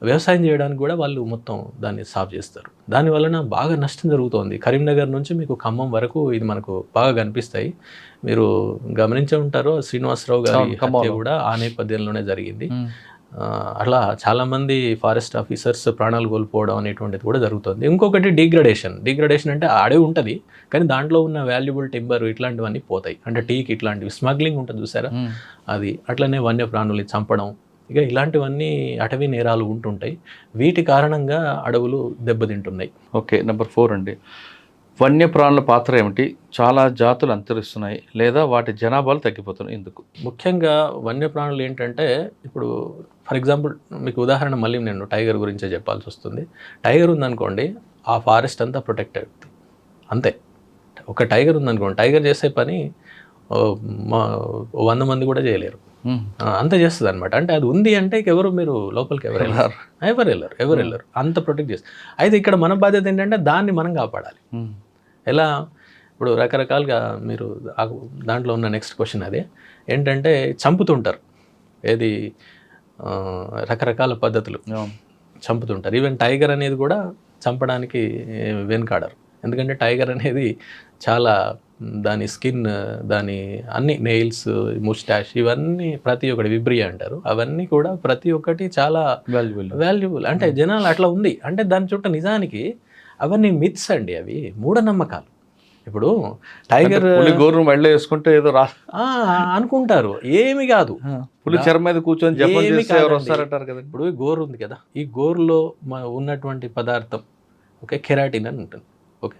వ్యవసాయం చేయడానికి కూడా వాళ్ళు మొత్తం దాన్ని సాఫ్ చేస్తారు. దానివలన బాగా నష్టం జరుగుతోంది. కరీంనగర్ నుంచి మీకు ఖమ్మం వరకు ఇది మనకు బాగా కనిపిస్తాయి. మీరు గమనించే ఉంటారు, శ్రీనివాసరావు గారి హత్య కూడా ఆ నేపథ్యంలోనే జరిగింది. అట్లా చాలామంది ఫారెస్ట్ ఆఫీసర్స్ ప్రాణాలు కోల్పోవడం అనేటువంటిది కూడా జరుగుతుంది. ఇంకొకటి డిగ్రడేషన్ అంటే అడవి ఉంటుంది కానీ దాంట్లో ఉన్న వాల్యుబుల్ టింబర్ ఇట్లాంటివన్నీ పోతాయి. అంటే టీకి ఇట్లాంటివి స్మగ్లింగ్ ఉంటుంది చూసారా, అది అట్లనే వన్యప్రాణులు చంపడం, ఇక ఇలాంటివన్నీ అటవీ నేరాలు ఉంటుంటాయి. వీటి కారణంగా అడవులు దెబ్బతింటున్నాయి. ఓకే, నెంబర్ 4 అండి, వన్యప్రాణుల పాత్ర ఏమిటి? చాలా జాతులు అంతరిస్తున్నాయి లేదా వాటి జనాభాలు తగ్గిపోతున్నాయి, ఎందుకు? ముఖ్యంగా వన్యప్రాణులు ఏంటంటే, ఇప్పుడు ఫర్ ఎగ్జాంపుల్ మీకు ఉదాహరణ మళ్ళీ నేను టైగర్ గురించే చెప్పాల్సి వస్తుంది. టైగర్ ఉందనుకోండి, ఆ ఫారెస్ట్ అంతా ప్రొటెక్ట్ అవుతుంది అంతే. ఒక టైగర్ ఉందనుకోండి, టైగర్ చేసే పని 100 మంది కూడా చేయలేరు, అంత చేస్తుంది అనమాట. అంటే అది ఉంది అంటే ఎవరు, మీరు లోపలికి ఎవరు వెళ్ళరు, అంత ప్రొటెక్ట్ చేస్తారు. అయితే ఇక్కడ మన బాధ్యత ఏంటంటే దాన్ని మనం కాపాడాలి. ఎలా? ఇప్పుడు రకరకాలుగా మీరు దాంట్లో ఉన్న నెక్స్ట్ క్వశ్చన్ అదే ఏంటంటే, చంపుతుంటారు. ఏది రకరకాల పద్ధతులు చంపుతుంటారు. ఈవెన్ టైగర్ అనేది కూడా చంపడానికి వెనుకాడరు. ఎందుకంటే టైగర్ అనేది చాలా దాని స్కిన్, దాని అన్ని నెయిల్స్, ముస్టాష్, ఇవన్నీ ప్రతి ఒక్కటి విబ్రియా అంటారు, అవన్నీ కూడా ప్రతి ఒక్కటి చాలా వాల్యుబుల్. అంటే జనాలు అట్లా ఉంది. అంటే దాని చుట్టూ నిజానికి అవన్నీ మిత్స్ అండి, అవి మూఢనమ్మకాలు. ఇప్పుడు టైగర్ గోరు మెడలో వేసుకుంటే ఏదో అనుకుంటారు, ఏమి కాదు. పులి చర్మ మీద కూర్చొని జపం చేస్తే ఎవరు వస్తారంటారు కదా. ఇప్పుడు గోరు ఉంది కదా, ఈ గోరులో ఉన్నటువంటి పదార్థం ఓకే కెరాటిన్ అని ఉంటుంది. ఓకే,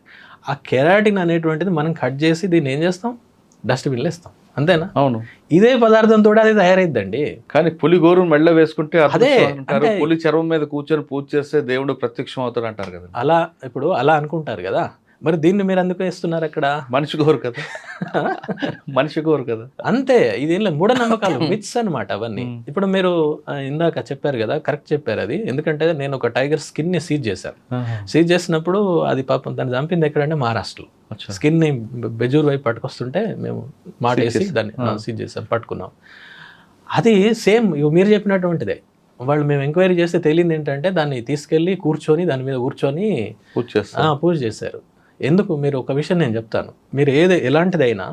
ఆ కెరాటిన్ అనేటువంటిది మనం కట్ చేసి దీన్ని ఏం చేస్తాం, డస్ట్బిన్లో ఇస్తాం, అంతేనా? అవును. ఇదే పదార్థంతో అది తయారైద్దండి. కానీ పులి గోరు మెడలో వేసుకుంటే అదే అంటారు, పులి చర్మం మీద కూర్చొని పూజ చేస్తే దేవుడు ప్రత్యక్షం అవుతాడు అంటారు కదా. అలా ఇప్పుడు అలా అనుకుంటారు కదా, మరి దీన్ని మీరు అందుకు వేస్తున్నారు అక్కడ. మనిషి గోరు కదా, మనిషి గోరు కదా, అంతే. ఇది మూఢనమ్మకాలు, మిత్స్ అనమాట అవన్నీ. ఇప్పుడు మీరు ఇందాక చెప్పారు కదా, కరెక్ట్ చెప్పారు అది. ఎందుకంటే నేను ఒక టైగర్ స్కిన్ ని సీజ్ చేశాను. సీజ్ చేసినప్పుడు అది పాపం దాన్ని చంపింది ఎక్కడంటే మహారాష్ట్రలో. స్కిన్ ని బెజూర్ వైపు పట్టుకొస్తుంటే మేము మాటేసి దాన్ని సీజ్ చేసాం, పట్టుకున్నాం. అది సేమ్ మీరు చెప్పినటువంటిదే. వాళ్ళు మేము ఎంక్వైరీ చేస్తే తెలియదు ఏంటంటే దాన్ని తీసుకెళ్ళి కూర్చొని దాని మీద కూర్చొని పూజ చేశారు. ఎందుకు, మీరు ఒక విషయం నేను చెప్తాను. మీరు ఎలాంటిదైనా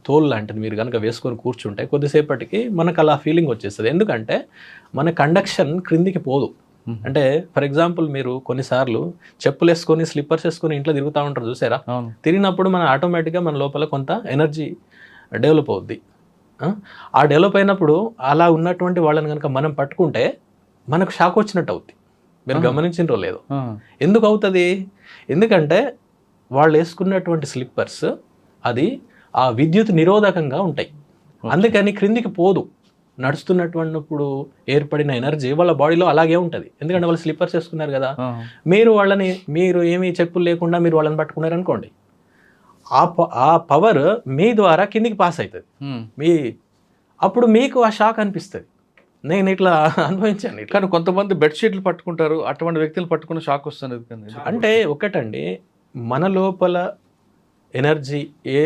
తోలు లాంటిది మీరు కనుక వేసుకొని కూర్చుంటే కొద్దిసేపటికి మనకు అలా ఫీలింగ్ వచ్చేస్తుంది. ఎందుకంటే మన కండక్షన్ క్రిందికి పోదు. అంటే ఫర్ ఎగ్జాంపుల్ మీరు కొన్నిసార్లు చెప్పులు వేసుకొని స్లిప్పర్స్ వేసుకొని ఇంట్లో తిరుగుతూ ఉంటారు చూసారా, తిరిగినప్పుడు మన ఆటోమేటిక్గా మన లోపల కొంత ఎనర్జీ డెవలప్ అవుద్ది. ఆ డెవలప్ అయినప్పుడు అలా ఉన్నటువంటి వాళ్ళని కనుక మనం పట్టుకుంటే మనకు షాక్ వచ్చినట్టు అవుద్ది. మీరు గమనించినరో లేదో. ఎందుకు అవుతుంది? ఎందుకంటే వాళ్ళు వేసుకున్నటువంటి స్లిప్పర్స్ అది ఆ విద్యుత్ నిరోధకంగా ఉంటాయి, అందుకని క్రిందికి పోదు. నడుస్తున్నటువంటిప్పుడు ఏర్పడిన ఎనర్జీ వాళ్ళ బాడీలో అలాగే ఉంటుంది. ఎందుకంటే వాళ్ళు స్లిప్పర్స్ వేసుకున్నారు కదా. మీరు ఏమీ చెప్పులు లేకుండా మీరు వాళ్ళని పట్టుకున్నారు అనుకోండి, ఆ పవర్ మీ ద్వారా కిందికి పాస్ అవుతుంది. అప్పుడు మీకు ఆ షాక్ అనిపిస్తుంది. నేను ఇట్లా అనుభవించాను. కానీ కొంతమంది బెడ్షీట్లు పట్టుకుంటారు, అటువంటి వ్యక్తులు పట్టుకున్న షాక్ వస్తుంది. అంటే ఒకటండి, మన లోపల ఎనర్జీ ఏ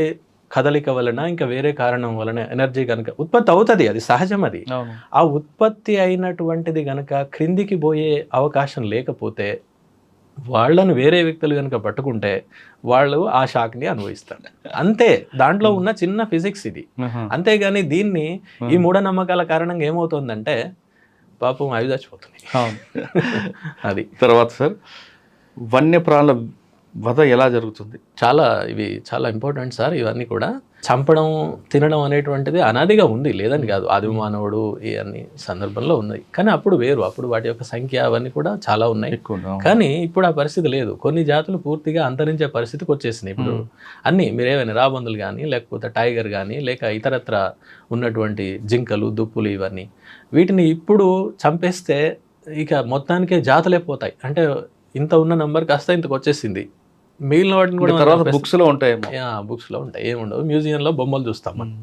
కదలిక వలన ఇంకా వేరే కారణం వలన ఎనర్జీ కనుక ఉత్పత్తి అవుతుంది, అది సహజం. అది ఆ ఉత్పత్తి అయినటువంటిది కనుక క్రిందికి పోయే అవకాశం లేకపోతే వాళ్ళను వేరే వ్యక్తులు కనుక పట్టుకుంటే వాళ్ళు ఆ షాక్ని అనుభవిస్తారు. అంతే, దాంట్లో ఉన్న చిన్న ఫిజిక్స్ ఇది. అంతేగాని దీన్ని ఈ మూఢనమ్మకాల కారణంగా ఏమవుతుందంటే పాపం అవి చచ్చిపోతున్నాయి. అది తర్వాత సార్, వన్యప్రాణుల వధ ఎలా జరుగుతుంది? ఇవి చాలా ఇంపార్టెంట్ సార్. ఇవన్నీ కూడా చంపడం, తినడం అనేటువంటిది అనాదిగా ఉంది, లేదని కాదు. ఆది మానవుడు ఈ అన్ని సందర్భంలో ఉన్నాయి. కానీ అప్పుడు వేరు, అప్పుడు వాటి యొక్క సంఖ్య అవన్నీ కూడా చాలా ఉన్నాయి. కానీ ఇప్పుడు ఆ పరిస్థితి లేదు. కొన్ని జాతులు పూర్తిగా అంతరించే పరిస్థితికి వచ్చేసినాయి. ఇప్పుడు అన్నీ మీరేమైనా రాబందులు కానీ, లేకపోతే టైగర్ కానీ, లేక ఇతరత్ర ఉన్నటువంటి జింకలు, దుప్పులు, ఇవన్నీ వీటిని ఇప్పుడు చంపేస్తే ఇక మొత్తానికే జాతులే పోతాయి. అంటే ఇంత ఉన్న నంబర్ కాస్త ఇంతకు వచ్చేసింది. మిగిలిన వాటిని కూడా తర్వాత బుక్స్లో ఉంటాయి, బుక్స్లో ఉంటాయి, ఏముండవు. మ్యూజియంలో బొమ్మలు చూస్తాం మనం.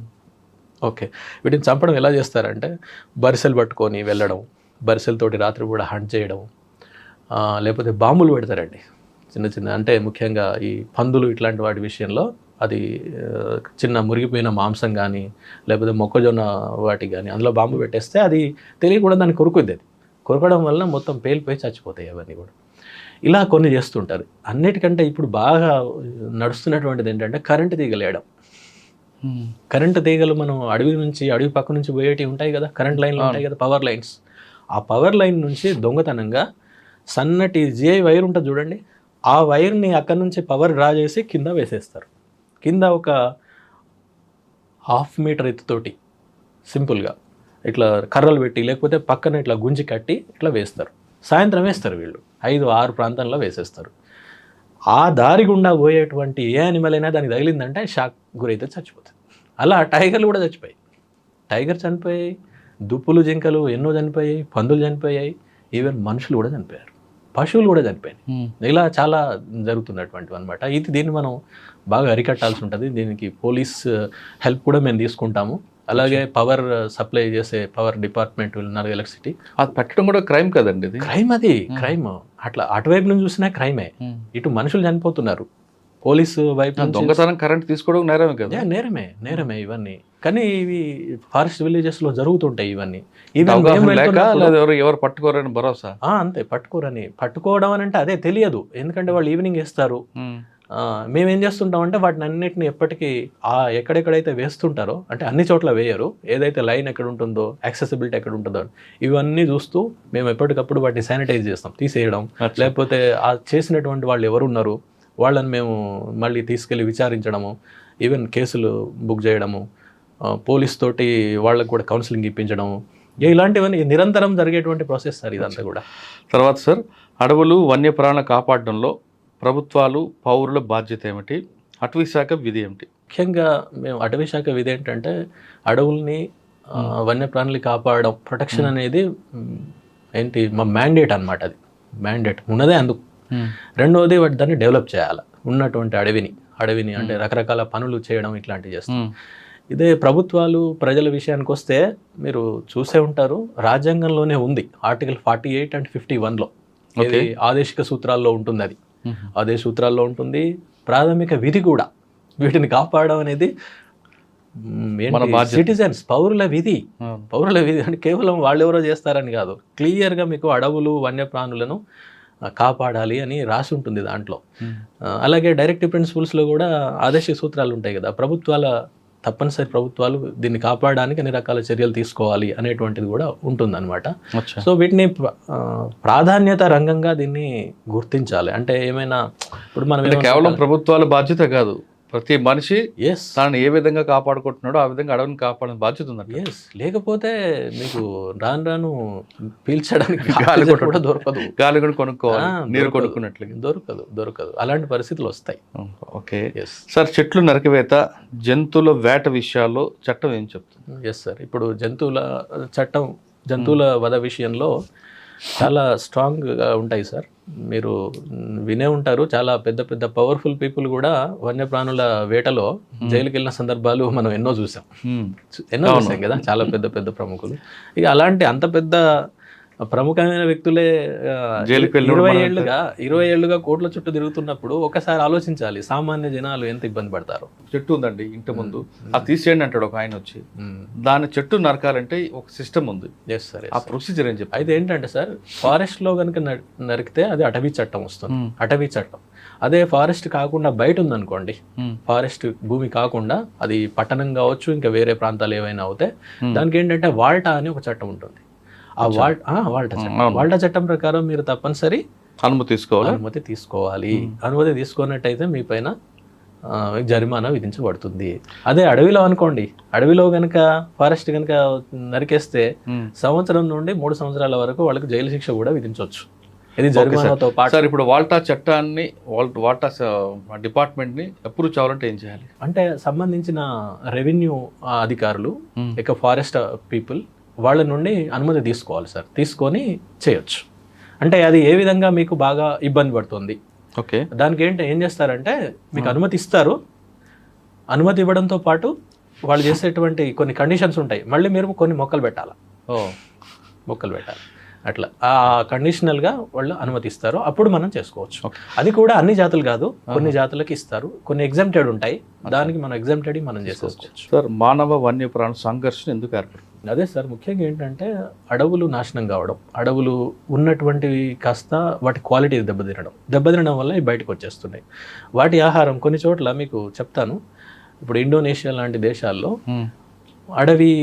ఓకే, వీటిని చంపడం ఎలా చేస్తారంటే బరిసెలు పట్టుకొని వెళ్ళడం, బరిసెలతోటి రాత్రి కూడా హంట్ చేయడం, లేకపోతే బాంబులు పెడతారండి చిన్న చిన్న. అంటే ముఖ్యంగా ఈ పందులు ఇట్లాంటి వాటి విషయంలో అది చిన్న మురిగిపోయిన మాంసం కానీ లేకపోతే మొక్కజొన్న వాటి కానీ అందులో బాంబు పెట్టేస్తే అది తెలియకుండా దాన్ని కొరుకుద్ది. అది కొరకడం వల్ల మొత్తం పేలిపోయి చచ్చిపోతాయి అవన్నీ కూడా. ఇలా కొన్ని చేస్తుంటారు. అన్నిటికంటే ఇప్పుడు బాగా నడుస్తున్నటువంటిది ఏంటంటే కరెంటు తీగలు వేయడం. కరెంటు తీగలు మనం అడవి పక్క నుంచి పోయేటివి ఉంటాయి కదా, కరెంట్ లైన్లు ఉంటాయి కదా, పవర్ లైన్స్. ఆ పవర్ లైన్ నుంచి దొంగతనంగా సన్నటి జిఐ వైర్ ఉంటుంది చూడండి, ఆ వైర్ని అక్కడి నుంచి పవర్ డ్రా చేసి కింద వేసేస్తారు. కింద ఒక 1/2 మీటర్ ఎత్తుతోటి సింపుల్గా ఇట్లా కర్రలు పెట్టి లేకపోతే పక్కన ఇట్లా గుంజి కట్టి ఇట్లా వేస్తారు. సాయంత్రం వేస్తారు వీళ్ళు, 5-6 ప్రాంతంలో వేసేస్తారు. ఆ దారి గుండా పోయేటువంటి ఏ యానిమల్ అయినా దానికి తగిలిందంటే షాక్ గురైతే చచ్చిపోతుంది. అలా టైగర్లు కూడా చచ్చిపోయాయి. టైగర్ చనిపోయాయి, దుప్పులు, జింకలు ఎన్నో చనిపోయాయి, పందులు చనిపోయాయి, ఈవెన్ మనుషులు కూడా చనిపోయారు, పశువులు కూడా చనిపోయాయి. ఇలా చాలా జరుగుతున్నటువంటివి అనమాట. దీన్ని మనం బాగా అరికట్టాల్సి ఉంటుంది. దీనికి పోలీస్ హెల్ప్ కూడా మేము తీసుకుంటాము. అలాగే పవర్ సప్లై చేసే పవర్ డిపార్ట్మెంట్ ఉన్నారు, ఎలక్ట్రిసిటీ. అది పెట్టడం కూడా క్రైమ్ కదండి. క్రైమ్, అది క్రైమ్. అట్లా అటువైపు నుంచి చూసినా క్రైమే. ఇటు మనుషులు చనిపోతున్నారు, పోలీసు వైపు నుంచి దొంగతనం కరెంట్ తీసుకోవడం నేరమే కదా. నేరమే ఇవన్నీ. కానీ ఇవి ఫారెస్ట్ విలేజెస్ లో జరుగుతుంటాయి ఇవన్నీ. ఈవెన్ అవగాహన లేక లేదా ఎవరు పట్టుకోరని భరోసా. అంతే, పట్టుకోవడం అని అంటే అదే తెలియదు. ఎందుకంటే వాళ్ళు ఈవినింగ్ వేస్తారు. మేమేం చేస్తుంటామంటే వాటిని అన్నిటిని ఎప్పటికీ ఎక్కడెక్కడైతే వేస్తుంటారో, అంటే అన్ని చోట్ల వేయరు, ఏదైతే లైన్ ఎక్కడ ఉంటుందో, యాక్సెసిబిలిటీ ఎక్కడ ఉంటుందో ఇవన్నీ చూస్తూ మేము ఎప్పటికప్పుడు వాటిని శానిటైజ్ చేస్తాం, తీసేయడం. లేకపోతే ఆ చేసినటువంటి వాళ్ళు ఎవరున్నారు వాళ్ళని మేము మళ్ళీ తీసుకెళ్ళి విచారించడము, ఈవెన్ కేసులు బుక్ చేయడము, పోలీస్ తోటి వాళ్ళకు కూడా కౌన్సిలింగ్ ఇప్పించడము, ఇలాంటివన్నీ నిరంతరం జరిగేటువంటి ప్రాసెస్ సార్ ఇదంతా కూడా. తర్వాత సార్, అడవులు వన్యప్రాణుల కాపాడడంలో ప్రభుత్వాలు పౌరుల బాధ్యత ఏమిటి, అటవీ శాఖ విధి ఏమిటి? ముఖ్యంగా మేము అటవీ శాఖ విధి ఏంటంటే అడవుల్ని వన్యప్రాణులు కాపాడడం, ప్రొటెక్షన్ అనేది ఏంటి మా మ్యాండేట్ అనమాట. అది మ్యాండేట్ ఉన్నదే అందుకు. రెండవది దాన్ని డెవలప్ చేయాలి, ఉన్నటువంటి అడవిని అంటే రకరకాల పనులు చేయడం ఇట్లాంటివి చేస్తాం. ఇదే ప్రభుత్వాలు ప్రజల విషయానికి వస్తే మీరు చూసే ఉంటారు, రాజ్యాంగంలోనే ఉంది ఆర్టికల్ 48 and 51లో, ఆదేశిక సూత్రాల్లో ఉంటుంది. అది ఆదేశ సూత్రాల్లో ఉంటుంది. ప్రాథమిక విధి కూడా వీటిని కాపాడడం అనేది సిటిజన్స్, పౌరుల విధి అంటే కేవలం వాళ్ళెవరో చేస్తారని కాదు, క్లియర్గా మీకు అడవులు వన్యప్రాణులను కాపాడాలి అని రాసి ఉంటుంది దాంట్లో. అలాగే డైరెక్టివ్ ప్రిన్సిపల్స్లో కూడా ఆదేశిక సూత్రాలు ఉంటాయి కదా, తప్పనిసరి ప్రభుత్వాలు దీన్ని కాపాడడానికి అన్ని రకాల చర్యలు తీసుకోవాలి అనేటువంటిది కూడా ఉంటుందన్నమాట. సో వీటిని ప్రాధాన్యత రంగంగా దీన్ని గుర్తించాలి. అంటే ఏమైనా ఇప్పుడు మనం కేవలం ప్రభుత్వాల బాధ్యత కాదు, ప్రతి మనిషి తనని ఏ విధంగా కాపాడుకుంటున్నాడో ఆ విధంగా అడవిని కాపాడే బాధ్యత ఉంది. లేకపోతే మీకు రాను పీల్చడానికి కూడా దొరకదు, గాలి కూడా కొనుక్కోవాలి, నీరు కొనుక్కున్నట్లు దొరకదు. అలాంటి పరిస్థితులు వస్తాయి. ఓకే సార్, చెట్లు నరికివేత, జంతువుల వేట విషయాల్లో చట్టం ఏం చెప్తుంది? ఎస్ సార్, ఇప్పుడు జంతువుల వధ విషయంలో చాలా స్ట్రాంగ్గా ఉంటాయి సార్. మీరు వినే ఉంటారు, చాలా పెద్ద పెద్ద పవర్ఫుల్ పీపుల్ కూడా వన్యప్రాణుల వేటలో జైలుకి వెళ్ళిన సందర్భాలు మనం ఎన్నో చూసాం కదా, చాలా పెద్ద పెద్ద ప్రముఖులు. ఇక అలాంటి అంత పెద్ద ప్రముఖమైన వ్యక్తులే 20 ఏళ్ళుగా కోట్ల చుట్టూ తిరుగుతున్నప్పుడు ఒకసారి ఆలోచించాలి, సామాన్య జనాలు ఎంత ఇబ్బంది పడతారు. చెట్టు ఉందండి ఇంటి ముందు, అది తీసేయండి అంటాడు ఒక ఆయన వచ్చి. దాని చెట్టు నరకాలంటే ఒక సిస్టమ్ ఉంది. ఆ ప్రొసీజర్ ఏం చెప్పి అయితే ఏంటంటే సార్, ఫారెస్ట్ లో కనుక నరికితే అది అటవీ చట్టం వస్తుంది, అటవీ చట్టం. అదే ఫారెస్ట్ కాకుండా బయట ఉందనుకోండి, ఫారెస్ట్ భూమి కాకుండా అది పట్టణం కావచ్చు, ఇంకా వేరే ప్రాంతాలు ఏవైనా అవుతే దానికి ఏంటంటే వాల్టా అని ఒక చట్టం ఉంటుంది. ఆ వాల్టా చట్టం ప్రకారం మీరు తప్పనిసరి అనుమతి తీసుకోవాలి. అనుమతి తీసుకున్నట్టయితే మీ పైన జరిమానా విధించబడుతుంది. అదే అడవిలో అనుకోండి, అడవిలో కనుక ఫారెస్ట్ కనుక నరికేస్తే సంవత్సరం నుండి 3 సంవత్సరాల వరకు వాళ్ళకి జైలు శిక్ష కూడా విధించవచ్చు. ఇది జరిమానాతో పాటు. సార్, ఇప్పుడు వాల్టా చట్టాన్ని వాల్టా డిపార్ట్మెంట్ని అప్రూవ్ చేయాలంటే ఏం చేయాలి? అంటే సంబంధించిన రెవెన్యూ అధికారులు ఇక ఫారెస్ట్ పీపుల్ వాళ్ళ నుండి అనుమతి తీసుకోవాలి సార్, తీసుకొని చేయొచ్చు. అంటే అది ఏ విధంగా మీకు బాగా ఇబ్బంది పడుతుంది, ఓకే, దానికి ఏం చేస్తారంటే మీకు అనుమతి ఇస్తారు. అనుమతి ఇవ్వడంతో పాటు వాళ్ళు చేసేటువంటి కొన్ని కండిషన్స్ ఉంటాయి, మళ్ళీ మీరు కొన్ని మొక్కలు పెట్టాలి. అట్లా ఆ కండిషనల్గా వాళ్ళు అనుమతిస్తారు, అప్పుడు మనం చేసుకోవచ్చు. అది కూడా అన్ని జాతులు కాదు, కొన్ని జాతులకి ఇస్తారు, కొన్ని ఎగ్జామ్టెడ్ ఉంటాయి, దానికి మనం ఎగ్జామ్టెడ్ మనం చేసుకోవచ్చు. సార్, మానవ వన్యప్రాణ సంఘర్షణ ఎందుకు ఏర్పడుతుంది? అదే సార్, ముఖ్యంగా ఏంటంటే అడవులు నాశనం కావడం, అడవులు ఉన్నటువంటివి కాస్త వాటి క్వాలిటీ దెబ్బతినడం వల్ల ఇవి బయటకు వచ్చేస్తున్నాయి. వాటి ఆహారం కొన్ని చోట్ల మీకు చెప్తాను. ఇప్పుడు ఇండోనేషియా లాంటి దేశాల్లో అడవి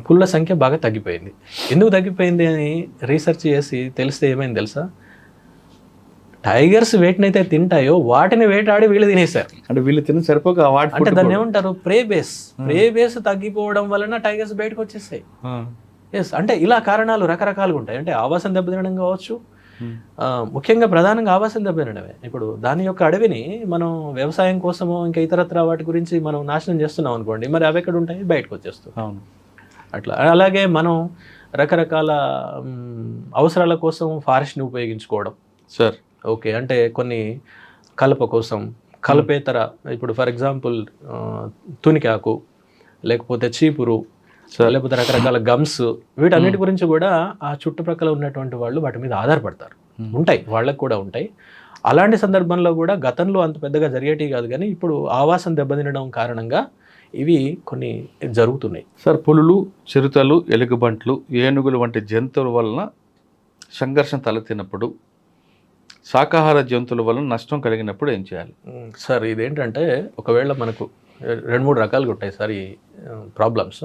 పుల్ల సంఖ్య బాగా తగ్గిపోయింది. ఎందుకు తగ్గిపోయింది అని రీసెర్చ్ చేసి తెలిస్తే ఏమైంది తెలుసా? టైగర్స్ వేటినైతే తింటాయో వాటిని వేటాడి వీళ్ళు తినేశారు. అంటే వీళ్ళు తిని సరిపోక అంటే దాన్ని ఏమంటారు, ప్రే బేస్ తగ్గిపోవడం వలన టైగర్స్ బయటకు వచ్చేస్తాయి. ఎస్, అంటే ఇలా కారణాలు రకరకాలుగా ఉంటాయి. అంటే ఆవాసం దెబ్బతినడం కావచ్చు, ముఖ్యంగా ప్రధానంగా ఆవాసం దెబ్బతినడమే. ఇప్పుడు దాని యొక్క అడవిని మనం వ్యవసాయం కోసమో ఇంకా ఇతరత్ర వాటి గురించి మనం నాశనం చేస్తున్నాం అనుకోండి, మరి అవి ఎక్కడ ఉంటాయి, బయటకు వచ్చేస్తాయి. అట్లా. అలాగే మనం రకరకాల అవసరాల కోసం ఫారెస్ట్ని ఉపయోగించుకోవడం సార్. ఓకే, అంటే కొన్ని కలప కోసం, కలపేతర, ఇప్పుడు ఫర్ ఎగ్జాంపుల్ తునికాకు, లేకపోతే చీపురు, లేకపోతే రకరకాల గమ్స్, వీటన్నిటి గురించి కూడా ఆ చుట్టుప్రక్కల ఉన్నటువంటి వాళ్ళు వాటి మీద ఆధారపడతారు. ఉంటాయి, వాళ్ళకు కూడా ఉంటాయి. అలాంటి సందర్భంలో కూడా గతంలో అంత పెద్దగా జరిగేటివి కాదు, కానీ ఇప్పుడు ఆవాసం దెబ్బతినడం కారణంగా ఇవి కొన్ని జరుగుతున్నాయి. సార్, పులులు, చిరుతలు, ఎలుగుబంట్లు, ఏనుగులు వంటి జంతువుల వలన సంఘర్షణ తలెత్తినప్పుడు, శాకాహార జంతువుల వలన నష్టం కలిగినప్పుడు ఏం చేయాలి? సార్ ఇదేంటంటే ఒకవేళ మనకు 2-3 రకాలుగా ఉంటాయి సార్ ఈ ప్రాబ్లమ్స్.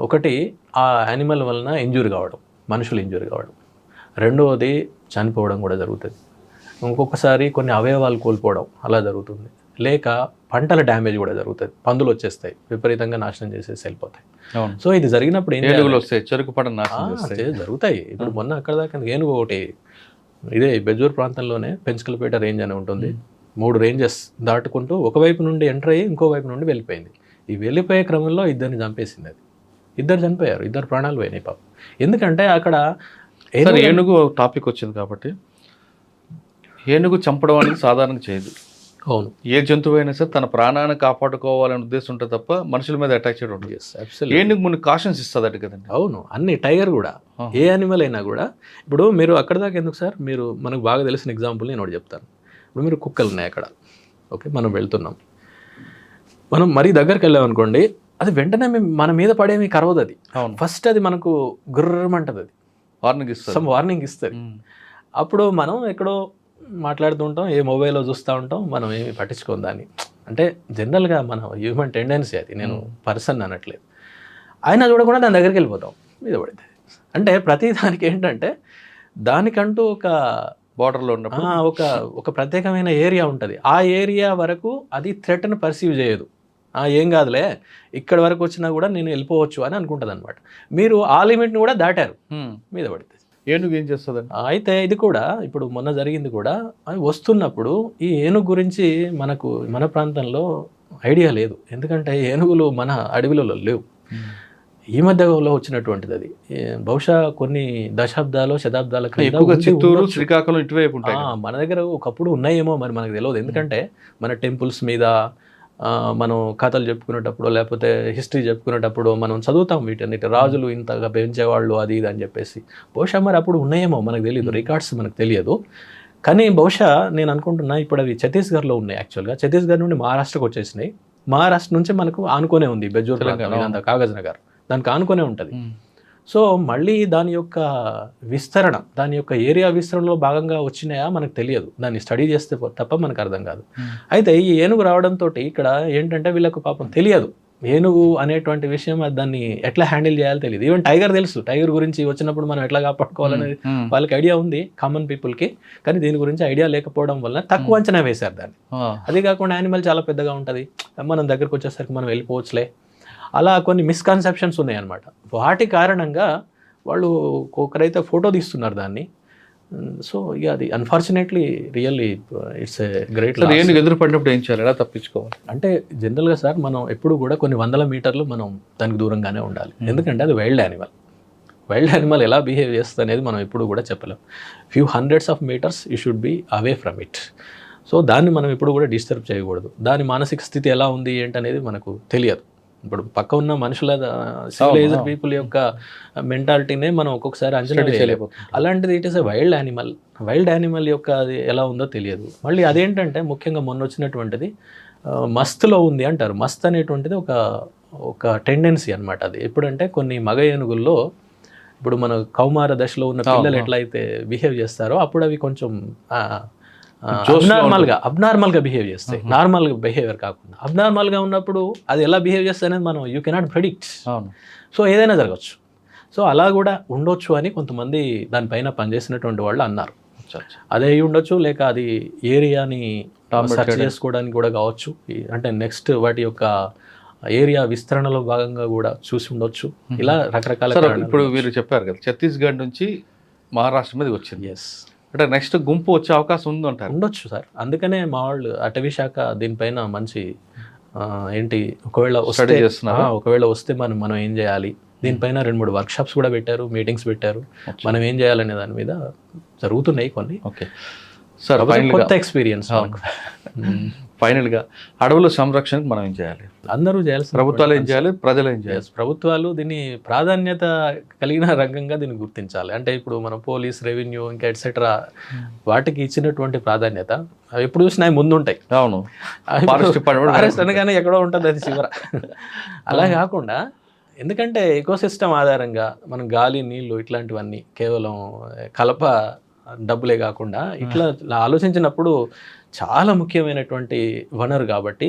ఒకటి ఆ యానిమల్ వలన ఇంజూరీ కావడం, మనుషులు ఇంజూరీ కావడం. రెండవది చనిపోవడం కూడా జరుగుతుంది. ఇంకొకసారి కొన్ని అవయవాలు కోల్పోవడం అలా జరుగుతుంది. లేక పంటల డ్యామేజ్ కూడా జరుగుతుంది. పందులు వచ్చేస్తాయి, విపరీతంగా నాశనం చేసేసి వెళ్ళిపోతాయి. సో ఇది జరిగినప్పుడు ఏనుగులు వస్తాయి, చెరుకు పంట నాశనం జరుగుతాయి. ఇప్పుడు మొన్న అక్కడ దాకా ఏనుగు ఒకటి ఇదే బెజూర్ ప్రాంతంలోనే పెంచుకలపేట రేంజ్ అని ఉంటుంది. 3 రేంజెస్ దాటుకుంటూ ఒకవైపు నుండి ఎంటర్ అయ్యి ఇంకో వైపు నుండి వెళ్ళిపోయింది. ఈ వెళ్ళిపోయే క్రమంలో 2 చంపేసింది. అది 2 చనిపోయారు, 2 ప్రాణాలు పోయినాయి పాపం. ఎందుకంటే అక్కడ ఏనుగు టాపిక్ వచ్చింది కాబట్టి, ఏనుగు చంపడం అనేది సాధారణంగా చేయదు. అవును, ఏ జంతువు అయినా సరే తన ప్రాణాన్ని కాపాడుకోవాలనే ఉద్దేశం ఉంటుంది తప్ప మనుషుల మీద అటాచ్ చేయడం ఉంటుంది. ఏనుగు మనకు కాషన్స్ ఇస్తుంది అటు కదండి. అవును, అన్ని టైగర్ కూడా, ఏ యానిమల్ అయినా కూడా. ఇప్పుడు మీరు అక్కడ దాకా ఎందుకు సార్, మీరు మనకు బాగా తెలిసిన ఎగ్జాంపుల్ నేను ఒకటి చెప్తాను. ఇప్పుడు మీరు కుక్కలు ఉన్నాయి అక్కడ, ఓకే, మనం వెళ్తున్నాం, మనం మరీ దగ్గరికి వెళ్ళామనుకోండి, అది వెంటనే మన మీద పడేమి కరవదు. అది ఫస్ట్ అది మనకు గుర్రమంటది, అది వార్నింగ్ ఇస్తుంది. అప్పుడు మనం ఎక్కడో మాట్లాడుతూ ఉంటాం, ఏ మొబైల్లో చూస్తూ ఉంటాం, మనం ఏమి పట్టించుకోం దాన్ని. అంటే జనరల్గా మన హ్యూమన్ టెండెన్సీ అది, నేను పర్సన్ అనట్లేదు. అయినా చూడకుండా దాని దగ్గరికి వెళ్ళిపోతాం, మీద పడితే. అంటే ప్రతి దానికి ఏంటంటే దానికంటూ ఒక బార్డర్లో ఉన్నప్పుడు ఒక ప్రత్యేకమైన ఏరియా ఉంటుంది. ఆ ఏరియా వరకు అది థ్రెట్ను పర్సీవ్ చేయదు. ఏం కాదులే, ఇక్కడి వరకు వచ్చినా కూడా నేను వెళ్ళిపోవచ్చు అని అనుకుంటుంది అనమాట. మీరు ఆ లిమిట్ని కూడా దాటారు, మీద పడితే. ఏనుగు ఏం చేస్తుంది? అయితే ఇది కూడా ఇప్పుడు మొన్న జరిగింది కూడా, వస్తున్నప్పుడు ఈ ఏనుగు గురించి మన ప్రాంతంలో ఐడియా లేదు. ఎందుకంటే ఏనుగులు మన అడవిలలో లేవు. ఈ మధ్యలో వచ్చినటువంటిది అది. బహుశా కొన్ని దశాబ్దాలు శతాబ్దాల చిత్తూరు, శ్రీకాకుళం ఇటువైపు ఉంటాయి. మన దగ్గర ఒకప్పుడు ఉన్నాయేమో మరి మనకు తెలియదు. ఎందుకంటే మన టెంపుల్స్ మీద మనం కథలు చెప్పుకునేటప్పుడు, లేకపోతే హిస్టరీ చెప్పుకునేటప్పుడు మనం చదువుతాం వీటన్నిటి, రాజులు ఇంతగా పెంచేవాళ్ళు అది ఇది అని చెప్పేసి. బహుశా మరి అప్పుడు ఉన్నాయేమో మనకు తెలియదు, రికార్డ్స్ మనకు తెలియదు. కానీ బహుశా నేను అనుకుంటున్నా ఇప్పుడు అవి ఛత్తీస్గఢ్లో ఉన్నాయి. యాక్చువల్గా ఛత్తీస్గఢ్ నుండి మహారాష్ట్రకు వచ్చేసినాయి. మహారాష్ట్ర నుంచి మనకు ఆనుకొనే ఉంది బెజూర్, కాగజ్ నగర్, దానికి ఆనుకొనే ఉంటుంది. సో మళ్ళీ దాని యొక్క విస్తరణ, దాని యొక్క ఏరియా విస్తరణలో భాగంగా వచ్చినాయా మనకు తెలియదు. దాన్ని స్టడీ చేస్తే తప్ప మనకు అర్థం కాదు. అయితే ఈ ఏనుగు రావడంతో ఇక్కడ ఏంటంటే వీళ్ళకు పాపం తెలియదు ఏనుగు అనేటువంటి విషయం, దాన్ని ఎట్లా హ్యాండిల్ చేయాలో తెలియదు. ఈవెన్ టైగర్ తెలుసు, టైగర్ గురించి వచ్చినప్పుడు మనం ఎట్లా కాపాడుకోవాలనేది వాళ్ళకి ఐడియా ఉంది, కామన్ పీపుల్కి. కానీ దీని గురించి ఐడియా లేకపోవడం వల్ల తక్కువ అంచనా వేశారు దాన్ని. అది కాకుండా యానిమల్ చాలా పెద్దగా ఉంటుంది, మనం దగ్గరకు వచ్చేసరికి మనం వెళ్ళిపోవచ్చులే, అలా కొన్ని మిస్కన్సెప్షన్స్ ఉన్నాయన్నమాట. వాటి కారణంగా వాళ్ళు ఒకరైతే ఫోటో తీస్తున్నారు దాన్ని. సో ఇక అది unfortunately really it's a great. ఏనుగు ఎదురు పడినప్పుడు ఏం చేయాలి, ఎలా తప్పించుకోవాలి? అంటే జనరల్గా సార్ మనం ఎప్పుడు కూడా కొన్ని 100 మీటర్లు మనం దానికి దూరంగానే ఉండాలి. ఎందుకంటే అది వైల్డ్ యానిమల్. వైల్డ్ యానిమల్ ఎలా బిహేవ్ చేస్తుంది అనేది మనం ఎప్పుడు కూడా చెప్పలేం. Few hundreds of meters you should be away from it. So దాన్ని మనం ఎప్పుడు కూడా డిస్టర్బ్ చేయకూడదు. దాని మానసిక స్థితి ఎలా ఉంది ఏంటనేది మనకు తెలియదు. ఇప్పుడు పక్క ఉన్న మనుషుల సివిలైజ్డ్ పీపుల్ యొక్క మెంటాలిటీనే మనం ఒక్కొక్కసారి అంచనా వేయలేము. అలాంటిది it is a wild animal. Wild animal యొక్క అది ఎలా ఉందో తెలియదు. మళ్ళీ అదేంటంటే ముఖ్యంగా మొన్న వచ్చినటువంటిది మస్తులో ఉంది అంటారు. మస్త్ అనేటువంటిది ఒక టెండెన్సీ అనమాట. అది ఎప్పుడంటే కొన్ని మగ ఏనుగుల్లో ఇప్పుడు మన కౌమార దశలో ఉన్న పిల్లలు ఎట్లయితే బిహేవ్ చేస్తారో అప్పుడు అవి కొంచెం అబ్నార్మల్గా బిహేవ్ చేస్తాయి. నార్మల్ బిహేవియర్ కాకుండా అబ్నార్మల్గా ఉన్నప్పుడు అది ఎలా బిహేవ్ చేస్తాయి అనేది మనం యూ కెనాట్ ప్రెడిక్ట్. సో ఏదైనా జరగచ్చు. సో అలా కూడా ఉండొచ్చు అని కొంతమంది దానిపైన పనిచేసినటువంటి వాళ్ళు అన్నారు. అదే అయి ఉండొచ్చు, లేక అది ఏరియాని సెర్చ్ చేసుకోవడానికి కూడా కావచ్చు. అంటే నెక్స్ట్ వాటి యొక్క ఏరియా విస్తరణలో భాగంగా కూడా చూసి ఉండొచ్చు. ఇలా రకరకాల. ఇప్పుడు మీరు చెప్పారు కదా ఛత్తీస్గఢ్ నుంచి మహారాష్ట్ర మీద వచ్చింది. ఎస్, అంటే నెక్స్ట్ గుంపు వచ్చే అవకాశం ఉంది అంటారు? ఉండొచ్చు సార్. అందుకనే మా వాళ్ళు అటవీ శాఖ దీనిపైన మంచి ఏంటి ఒకవేళ వస్తే మనం ఏం చేయాలి, దీనిపైన 2-3 వర్క్షాప్స్ కూడా పెట్టారు, మీటింగ్స్ పెట్టారు. మనం ఏం చేయాలనే దాని మీద జరుగుతున్నాయి కొన్ని. ఓకే సార్, కొత్త ఎక్స్పీరియన్స్. ఫైనల్గా అడవుల సంరక్షణకు మనం ఏం చేయాలి? అందరూ చేయాలి, ప్రభుత్వాలు ఏం చేయాలి, ప్రజలు ఏం చేయాలి? ప్రభుత్వాలు దీన్ని ప్రాధాన్యత కలిగిన రంగంగా దీన్ని గుర్తించాలి. అంటే ఇప్పుడు మనం పోలీస్, రెవెన్యూ ఇంకా ఎట్సెట్రా వాటికి ఇచ్చినటువంటి ప్రాధాన్యత ఎప్పుడు చూసినా అవి ముందు ఉంటాయి. అవును, ఫారెస్ట్ అనగానే ఎక్కడో ఉంటుంది అది చివర. అలా కాకుండా, ఎందుకంటే ఎకోసిస్టమ్ ఆధారంగా మనం గాలి, నీళ్లు ఇట్లాంటివన్నీ కేవలం కలప డబ్బులే కాకుండా ఇట్లా ఆలోచించినప్పుడు చాలా ముఖ్యమైనటువంటి వనరు కాబట్టి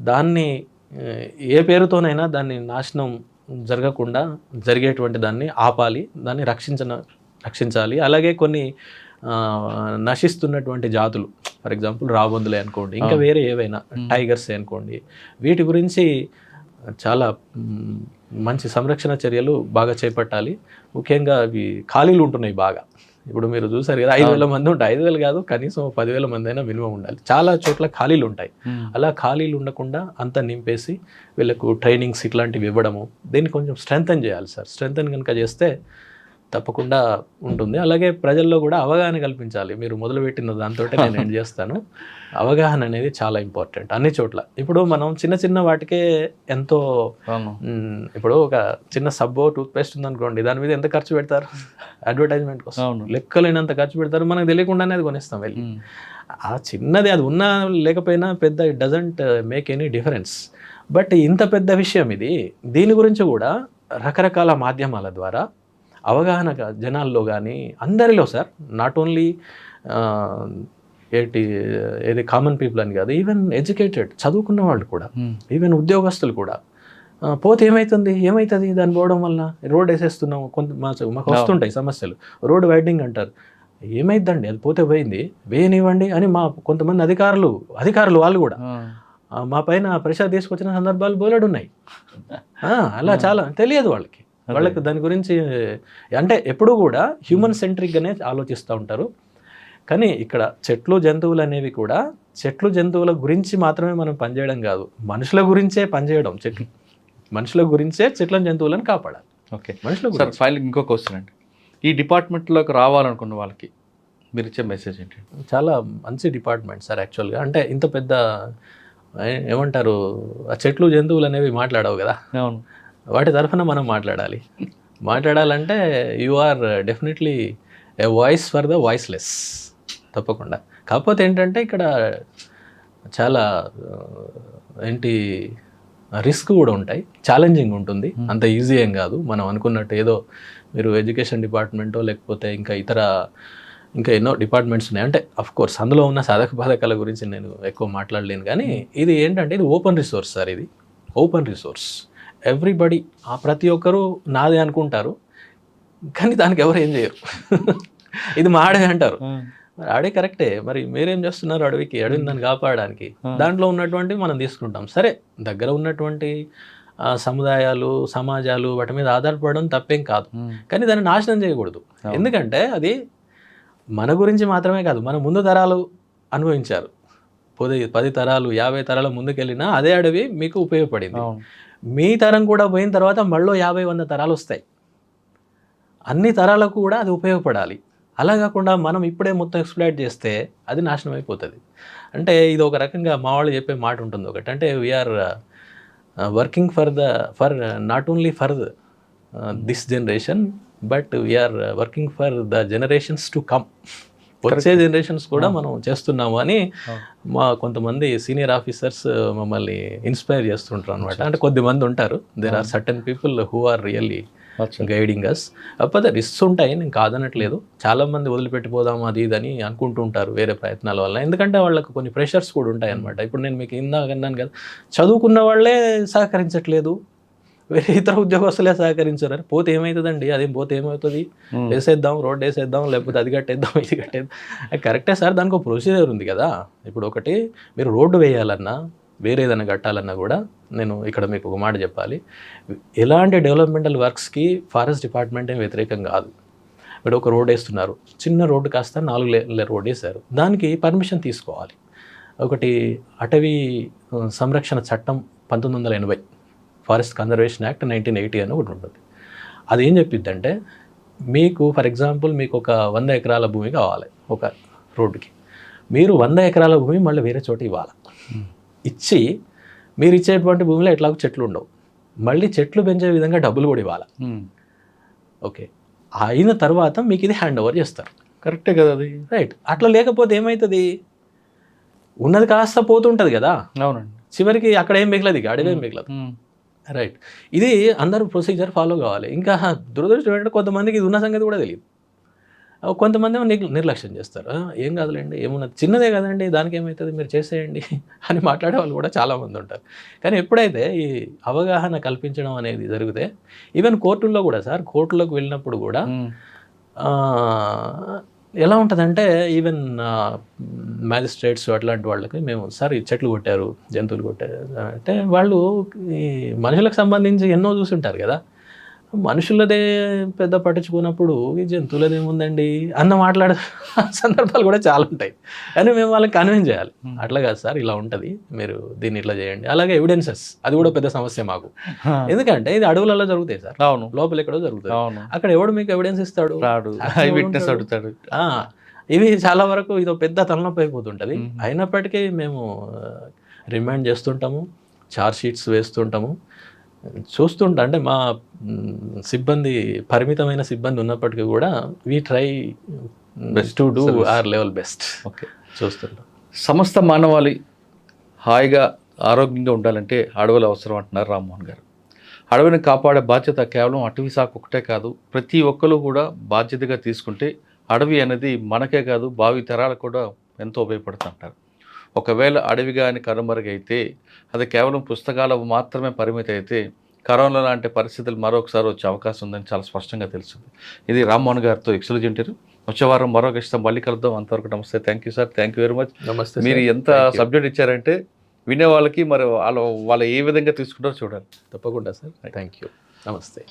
దాన్ని ఏ పేరుతోనైనా దాన్ని నాశనం జరగకుండా జరిగేటువంటి దాన్ని ఆపాలి, దాన్ని రక్షించాలి. అలాగే కొన్ని నశిస్తున్నటువంటి జాతులు, ఫర్ ఎగ్జాంపుల్ రాబందులే అనుకోండి, ఇంకా వేరే ఏవైనా టైగర్సే అనుకోండి, వీటి గురించి చాలా మంచి సంరక్షణ చర్యలు బాగా చేపట్టాలి. ముఖ్యంగా అవి ఖాళీలు ఉంటున్నాయి బాగా. ఇప్పుడు మీరు చూసారు కదా, 5,000 మంది ఉంటాయి. 5,000 కాదు, కనీసం 10,000 మంది అయినా మినిమం ఉండాలి. చాలా చోట్ల ఖాళీలు ఉంటాయి. అలా ఖాళీలు ఉండకుండా అంతా నింపేసి వీళ్ళకు ట్రైనింగ్స్ ఇట్లాంటివి ఇవ్వడము, దీన్ని కొంచెం స్ట్రెంథన్ చేయాలి సార్. స్ట్రెంథన్ కనుక చేస్తే తప్పకుండా ఉంటుంది. అలాగే ప్రజల్లో కూడా అవగాహన కల్పించాలి. మీరు మొదలుపెట్టిన దాంతో నేను ఏం చేస్తాను, అవగాహన అనేది చాలా ఇంపార్టెంట్ అన్ని చోట్ల. ఇప్పుడు మనం చిన్న చిన్న వాటికే ఎంతో, ఇప్పుడు ఒక చిన్న సబ్బో, టూత్పేస్ట్ ఉందనుకోండి, దాని మీద ఎంత ఖర్చు పెడతారు అడ్వర్టైజ్మెంట్ కోసం, లెక్కలేనంత ఖర్చు పెడతారు. మనకు తెలియకుండానే అది కొనిస్తాం వెళ్ళి. ఆ చిన్నది అది ఉన్నా లేకపోయినా పెద్ద it doesn't make any difference. But ఇంత పెద్ద విషయం ఇది. దీని గురించి కూడా రకరకాల మాధ్యమాల ద్వారా అవగాహన జనాల్లో కానీ అందరిలో సార్, నాట్ ఓన్లీ ఏది కామన్ పీపుల్ అని కాదు, ఈవెన్ ఎడ్యుకేటెడ్ చదువుకున్న వాళ్ళు కూడా, ఈవెన్ ఉద్యోగస్తులు కూడా, పోతే ఏమవుతుంది దాన్ని పోవడం వల్ల, రోడ్ వేసేస్తున్నాం, మాకు వస్తుంటాయి సమస్యలు, రోడ్ వైడనింగ్ అంటారు, ఏమైందండి అది పోతే పోయింది, వేయనివ్వండి అని మా కొంతమంది అధికారులు వాళ్ళు కూడా మా పైన ప్రెషర్ తీసుకొచ్చిన సందర్భాలు బోలెడు ఉన్నాయి. అలా చాలా తెలియదు వాళ్ళకి దాని గురించి. అంటే ఎప్పుడూ కూడా హ్యూమన్ సెంట్రిక్గానే ఆలోచిస్తూ ఉంటారు. కానీ ఇక్కడ చెట్లు, జంతువులు అనేవి కూడా, చెట్లు జంతువుల గురించి మాత్రమే మనం పనిచేయడం కాదు, మనుషుల గురించే పనిచేయడం. మనుషుల గురించే చెట్లను, జంతువులను కాపాడాలి. ఓకే, మనుషుల గురించి. ఫైనల్ ఇంకో క్వశ్చన్ అండి, ఈ డిపార్ట్మెంట్లోకి రావాలనుకున్న వాళ్ళకి మీరు ఇచ్చే మెసేజ్ ఏంటి? చాలా మంచి డిపార్ట్మెంట్ సార్ యాక్చువల్గా. అంటే ఇంత పెద్ద ఏమంటారు, ఆ చెట్లు, జంతువులు అనేవి మాట్లాడవు కదా. అవును, వాటి తరఫున మనం మాట్లాడాలంటే you are definitely a voice for the voiceless, తప్పకుండా. కాకపోతే ఏంటంటే ఇక్కడ చాలా రిస్క్ కూడా ఉంటాయి, ఛాలెంజింగ్ ఉంటుంది, అంత ఈజీ ఏం కాదు మనం అనుకున్నట్టు. ఏదో మీరు ఎడ్యుకేషన్ డిపార్ట్మెంటో లేకపోతే ఇంకా ఎన్నో డిపార్ట్మెంట్స్ ఉన్నాయి. అంటే అఫ్ కోర్స్ అందులో ఉన్న సాధక బాధకాల గురించి నేను ఎక్కువ మాట్లాడలేను. కానీ ఇది ఏంటంటే ఇది ఓపెన్ రిసోర్స్ సార్. ఇది ఓపెన్ రిసోర్స్. ఎవ్రీబడి, ప్రతి ఒక్కరూ నాదే అనుకుంటారు, కానీ దానికి ఎవరు ఏం చేయరు. ఇది మా ఆడే అంటారు. మరి ఆడే కరెక్టే, మరి మీరేం చేస్తున్నారు అడవిని దాన్ని కాపాడడానికి? దాంట్లో ఉన్నటువంటి మనం తీసుకుంటాం. సరే, దగ్గర ఉన్నటువంటి సముదాయాలు, సమాజాలు వాటి మీద ఆధారపడడం తప్పేం కాదు, కానీ దాన్ని నాశనం చేయకూడదు. ఎందుకంటే అది మన గురించి మాత్రమే కాదు, మన ముందు తరాలు అనుభవించారు. 10 తరాలు 50 తరాల ముందుకెళ్ళినా అదే అడవి మీకు ఉపయోగపడింది. మీ తరం కూడా పోయిన తర్వాత మళ్ళీ 50-100 తరాలు వస్తాయి. అన్ని తరాలకు కూడా అది ఉపయోగపడాలి. అలా కాకుండా మనం ఇప్పుడే మొత్తం ఎక్స్ప్లాయిట్ చేస్తే అది నాశనం అయిపోతుంది. అంటే ఇది ఒక రకంగా మా వాళ్ళు చెప్పే మాట ఉంటుంది ఒకటి, అంటే we're working for not only for this generation, but we're working for the generations to come. వచ్చే జనరేషన్స్ కూడా మనం చేస్తున్నాము అని మా కొంతమంది సీనియర్ ఆఫీసర్స్ మమ్మల్ని ఇన్స్పైర్ చేస్తుంటారు అనమాట. అంటే కొద్దిమంది ఉంటారు, there are certain people who are really guiding us. కాకపోతే రిస్క్స్ ఉంటాయి, నేను కాదనట్లేదు. చాలామంది వదిలిపెట్టిపోదాం అది ఇదని అనుకుంటూ ఉంటారు వేరే ప్రయత్నాల వల్ల, ఎందుకంటే వాళ్ళకు కొన్ని ప్రెషర్స్ కూడా ఉంటాయి అనమాట. ఇప్పుడు నేను మీకు ఇందాక అన్నాను కదా, చదువుకున్న వాళ్ళే సహకరించట్లేదు, వేరే ఇతర ఉద్యోగస్తులే సహకరించారు. పోతే ఏమవుతుందండి, అదేం పోతే ఏమవుతుంది, వేసేద్దాం, రోడ్ వేసేద్దాం, లేకపోతే అది కట్టేద్దాం, ఇది కట్టేద్దాం. కరెక్టే సార్, దానికి ఒక ప్రొసీజర్ ఉంది కదా. ఇప్పుడు ఒకటి మీరు రోడ్డు వేయాలన్నా, వేరే ఏదైనా కట్టాలన్నా కూడా నేను ఇక్కడ మీకు ఒక మాట చెప్పాలి, ఎలాంటి డెవలప్మెంటల్ వర్క్స్కి ఫారెస్ట్ డిపార్ట్మెంట్ ఏం వ్యతిరేకం కాదు. మీరు ఒక రోడ్ వేస్తున్నారు, చిన్న రోడ్డు కాస్త 4 లేన్ల రోడ్ వేశారు, దానికి పర్మిషన్ తీసుకోవాలి. ఒకటి అటవీ సంరక్షణ చట్టం 1980, ఫారెస్ట్ కన్జర్వేషన్ యాక్ట్ 1980 అని ఒకటి ఉంటుంది. అది ఏం చెప్పిద్దంటే, మీకు ఫర్ ఎగ్జాంపుల్ మీకు ఒక 100 ఎకరాల భూమి కావాలి ఒక రోడ్డుకి, మీరు 100 ఎకరాల భూమి మళ్ళీ వేరే చోట ఇవ్వాలి. ఇచ్చి మీరు ఇచ్చేటువంటి భూమిలో ఎట్లాగో చెట్లు ఉండవు, మళ్ళీ చెట్లు పెంచే విధంగా డబ్బులు కూడా ఇవ్వాలి. ఓకే, అయిన తర్వాత మీకు ఇది హ్యాండ్ ఓవర్ చేస్తారు. కరెక్టే కదా అది. రైట్. అట్లా లేకపోతే ఏమవుతుంది, ఉన్నది కాస్త పోతుంటుంది కదా, అవునండి, చివరికి అక్కడ ఏం మిగలదు, ఇక అడవి ఏం మిగలదు. రైట్. ఇది అందరూ ప్రొసీజర్ ఫాలో కావాలి. ఇంకా దురదృష్టం ఏంటంటే కొంతమందికి ఇది ఉన్న సంగతి కూడా తెలియదు. కొంతమంది ఏమో నిర్లక్ష్యం చేస్తారు. ఏం కాదులేండి, ఏమున్నది, చిన్నదే కదండి, దానికి ఏమవుతుంది, మీరు చేసేయండి అని మాట్లాడే వాళ్ళు కూడా చాలామంది ఉంటారు. కానీ ఎప్పుడైతే ఈ అవగాహన కల్పించడం అనేది జరిగితే, ఈవెన్ కోర్టుల్లో కూడా సార్, కోర్టులోకి వెళ్ళినప్పుడు కూడా ఎలా ఉంటుందంటే, ఈవెన్ మ్యాజిస్ట్రేట్స్ అట్లాంటి వాళ్ళకి మేము సార్ ఈ చెట్లు కొట్టారు, జంతువులు కొట్టారు అంటే, వాళ్ళు ఈ మనుషులకు సంబంధించి ఎన్నో చూసుంటారు కదా, మనుషులదే పెద్ద పట్టించుకున్నప్పుడు ఈ జంతువులది ఏముందండి అన్న మాట్లాడే సందర్భాలు కూడా చాలా ఉంటాయి. కానీ మేము వాళ్ళకి కన్విన్స్ చేయాలి, అట్లా కాదు సార్, ఇలా ఉంటుంది, మీరు దీన్ని ఇట్లా చేయండి. అలాగే ఎవిడెన్సెస్, అది కూడా పెద్ద సమస్య మాకు. ఎందుకంటే ఇది అడవులలో జరుగుతాయి సార్, అవును, లోపల ఎక్కడో జరుగుతుంది. అక్కడ ఎవడు మీకు ఎవిడెన్స్ ఇస్తాడు, అడుగుతాడు. ఇవి చాలా వరకు ఇదో పెద్ద తలనొప్పి అయిపోతుంటుంది. అయినప్పటికీ మేము రిమైండ్ చేస్తుంటాము, ఛార్జ్ షీట్స్ వేస్తుంటాము, చూస్తుంటా. అంటే మా సిబ్బంది, పరిమితమైన సిబ్బంది ఉన్నప్పటికీ కూడా we try best to do our level best. Okay, చూస్తుంటాం. సమస్త మానవాళి హాయిగా ఆరోగ్యంగా ఉండాలంటే అడవులు అవసరం అంటున్నారు రామ్మోహన్ గారు. అడవిని కాపాడే బాధ్యత కేవలం అటవీ శాఖ ఒకటే కాదు, ప్రతి ఒక్కరు కూడా బాధ్యతగా తీసుకుంటే అడవి అనేది మనకే కాదు భావి తరాలకు కూడా ఎంతో ఉపయోగపడుతుంటారు. ఒకవేళ అడవి కానీ కనుమరుగైతే అది కేవలం పుస్తకాలు మాత్రమే పరిమితి అయితే కరోనా లాంటి పరిస్థితులు మరొకసారి వచ్చే అవకాశం ఉందని చాలా స్పష్టంగా తెలుస్తుంది. ఇది రామ్మోహన్ గారితో ఎక్స్క్లూజివ్. వచ్చే వారం మరొక ఇష్టం మళ్ళీ కలుద్దాం. అంతవరకు నమస్తే. Thank you sir, thank you very much. నమస్తే. మీరు ఎంత సబ్జెక్ట్ ఇచ్చారంటే వినే వాళ్ళకి మరి వాళ్ళు ఏ విధంగా తీసుకుంటారో చూడాలి. తప్పకుండా సార్, థ్యాంక్ యూ. నమస్తే.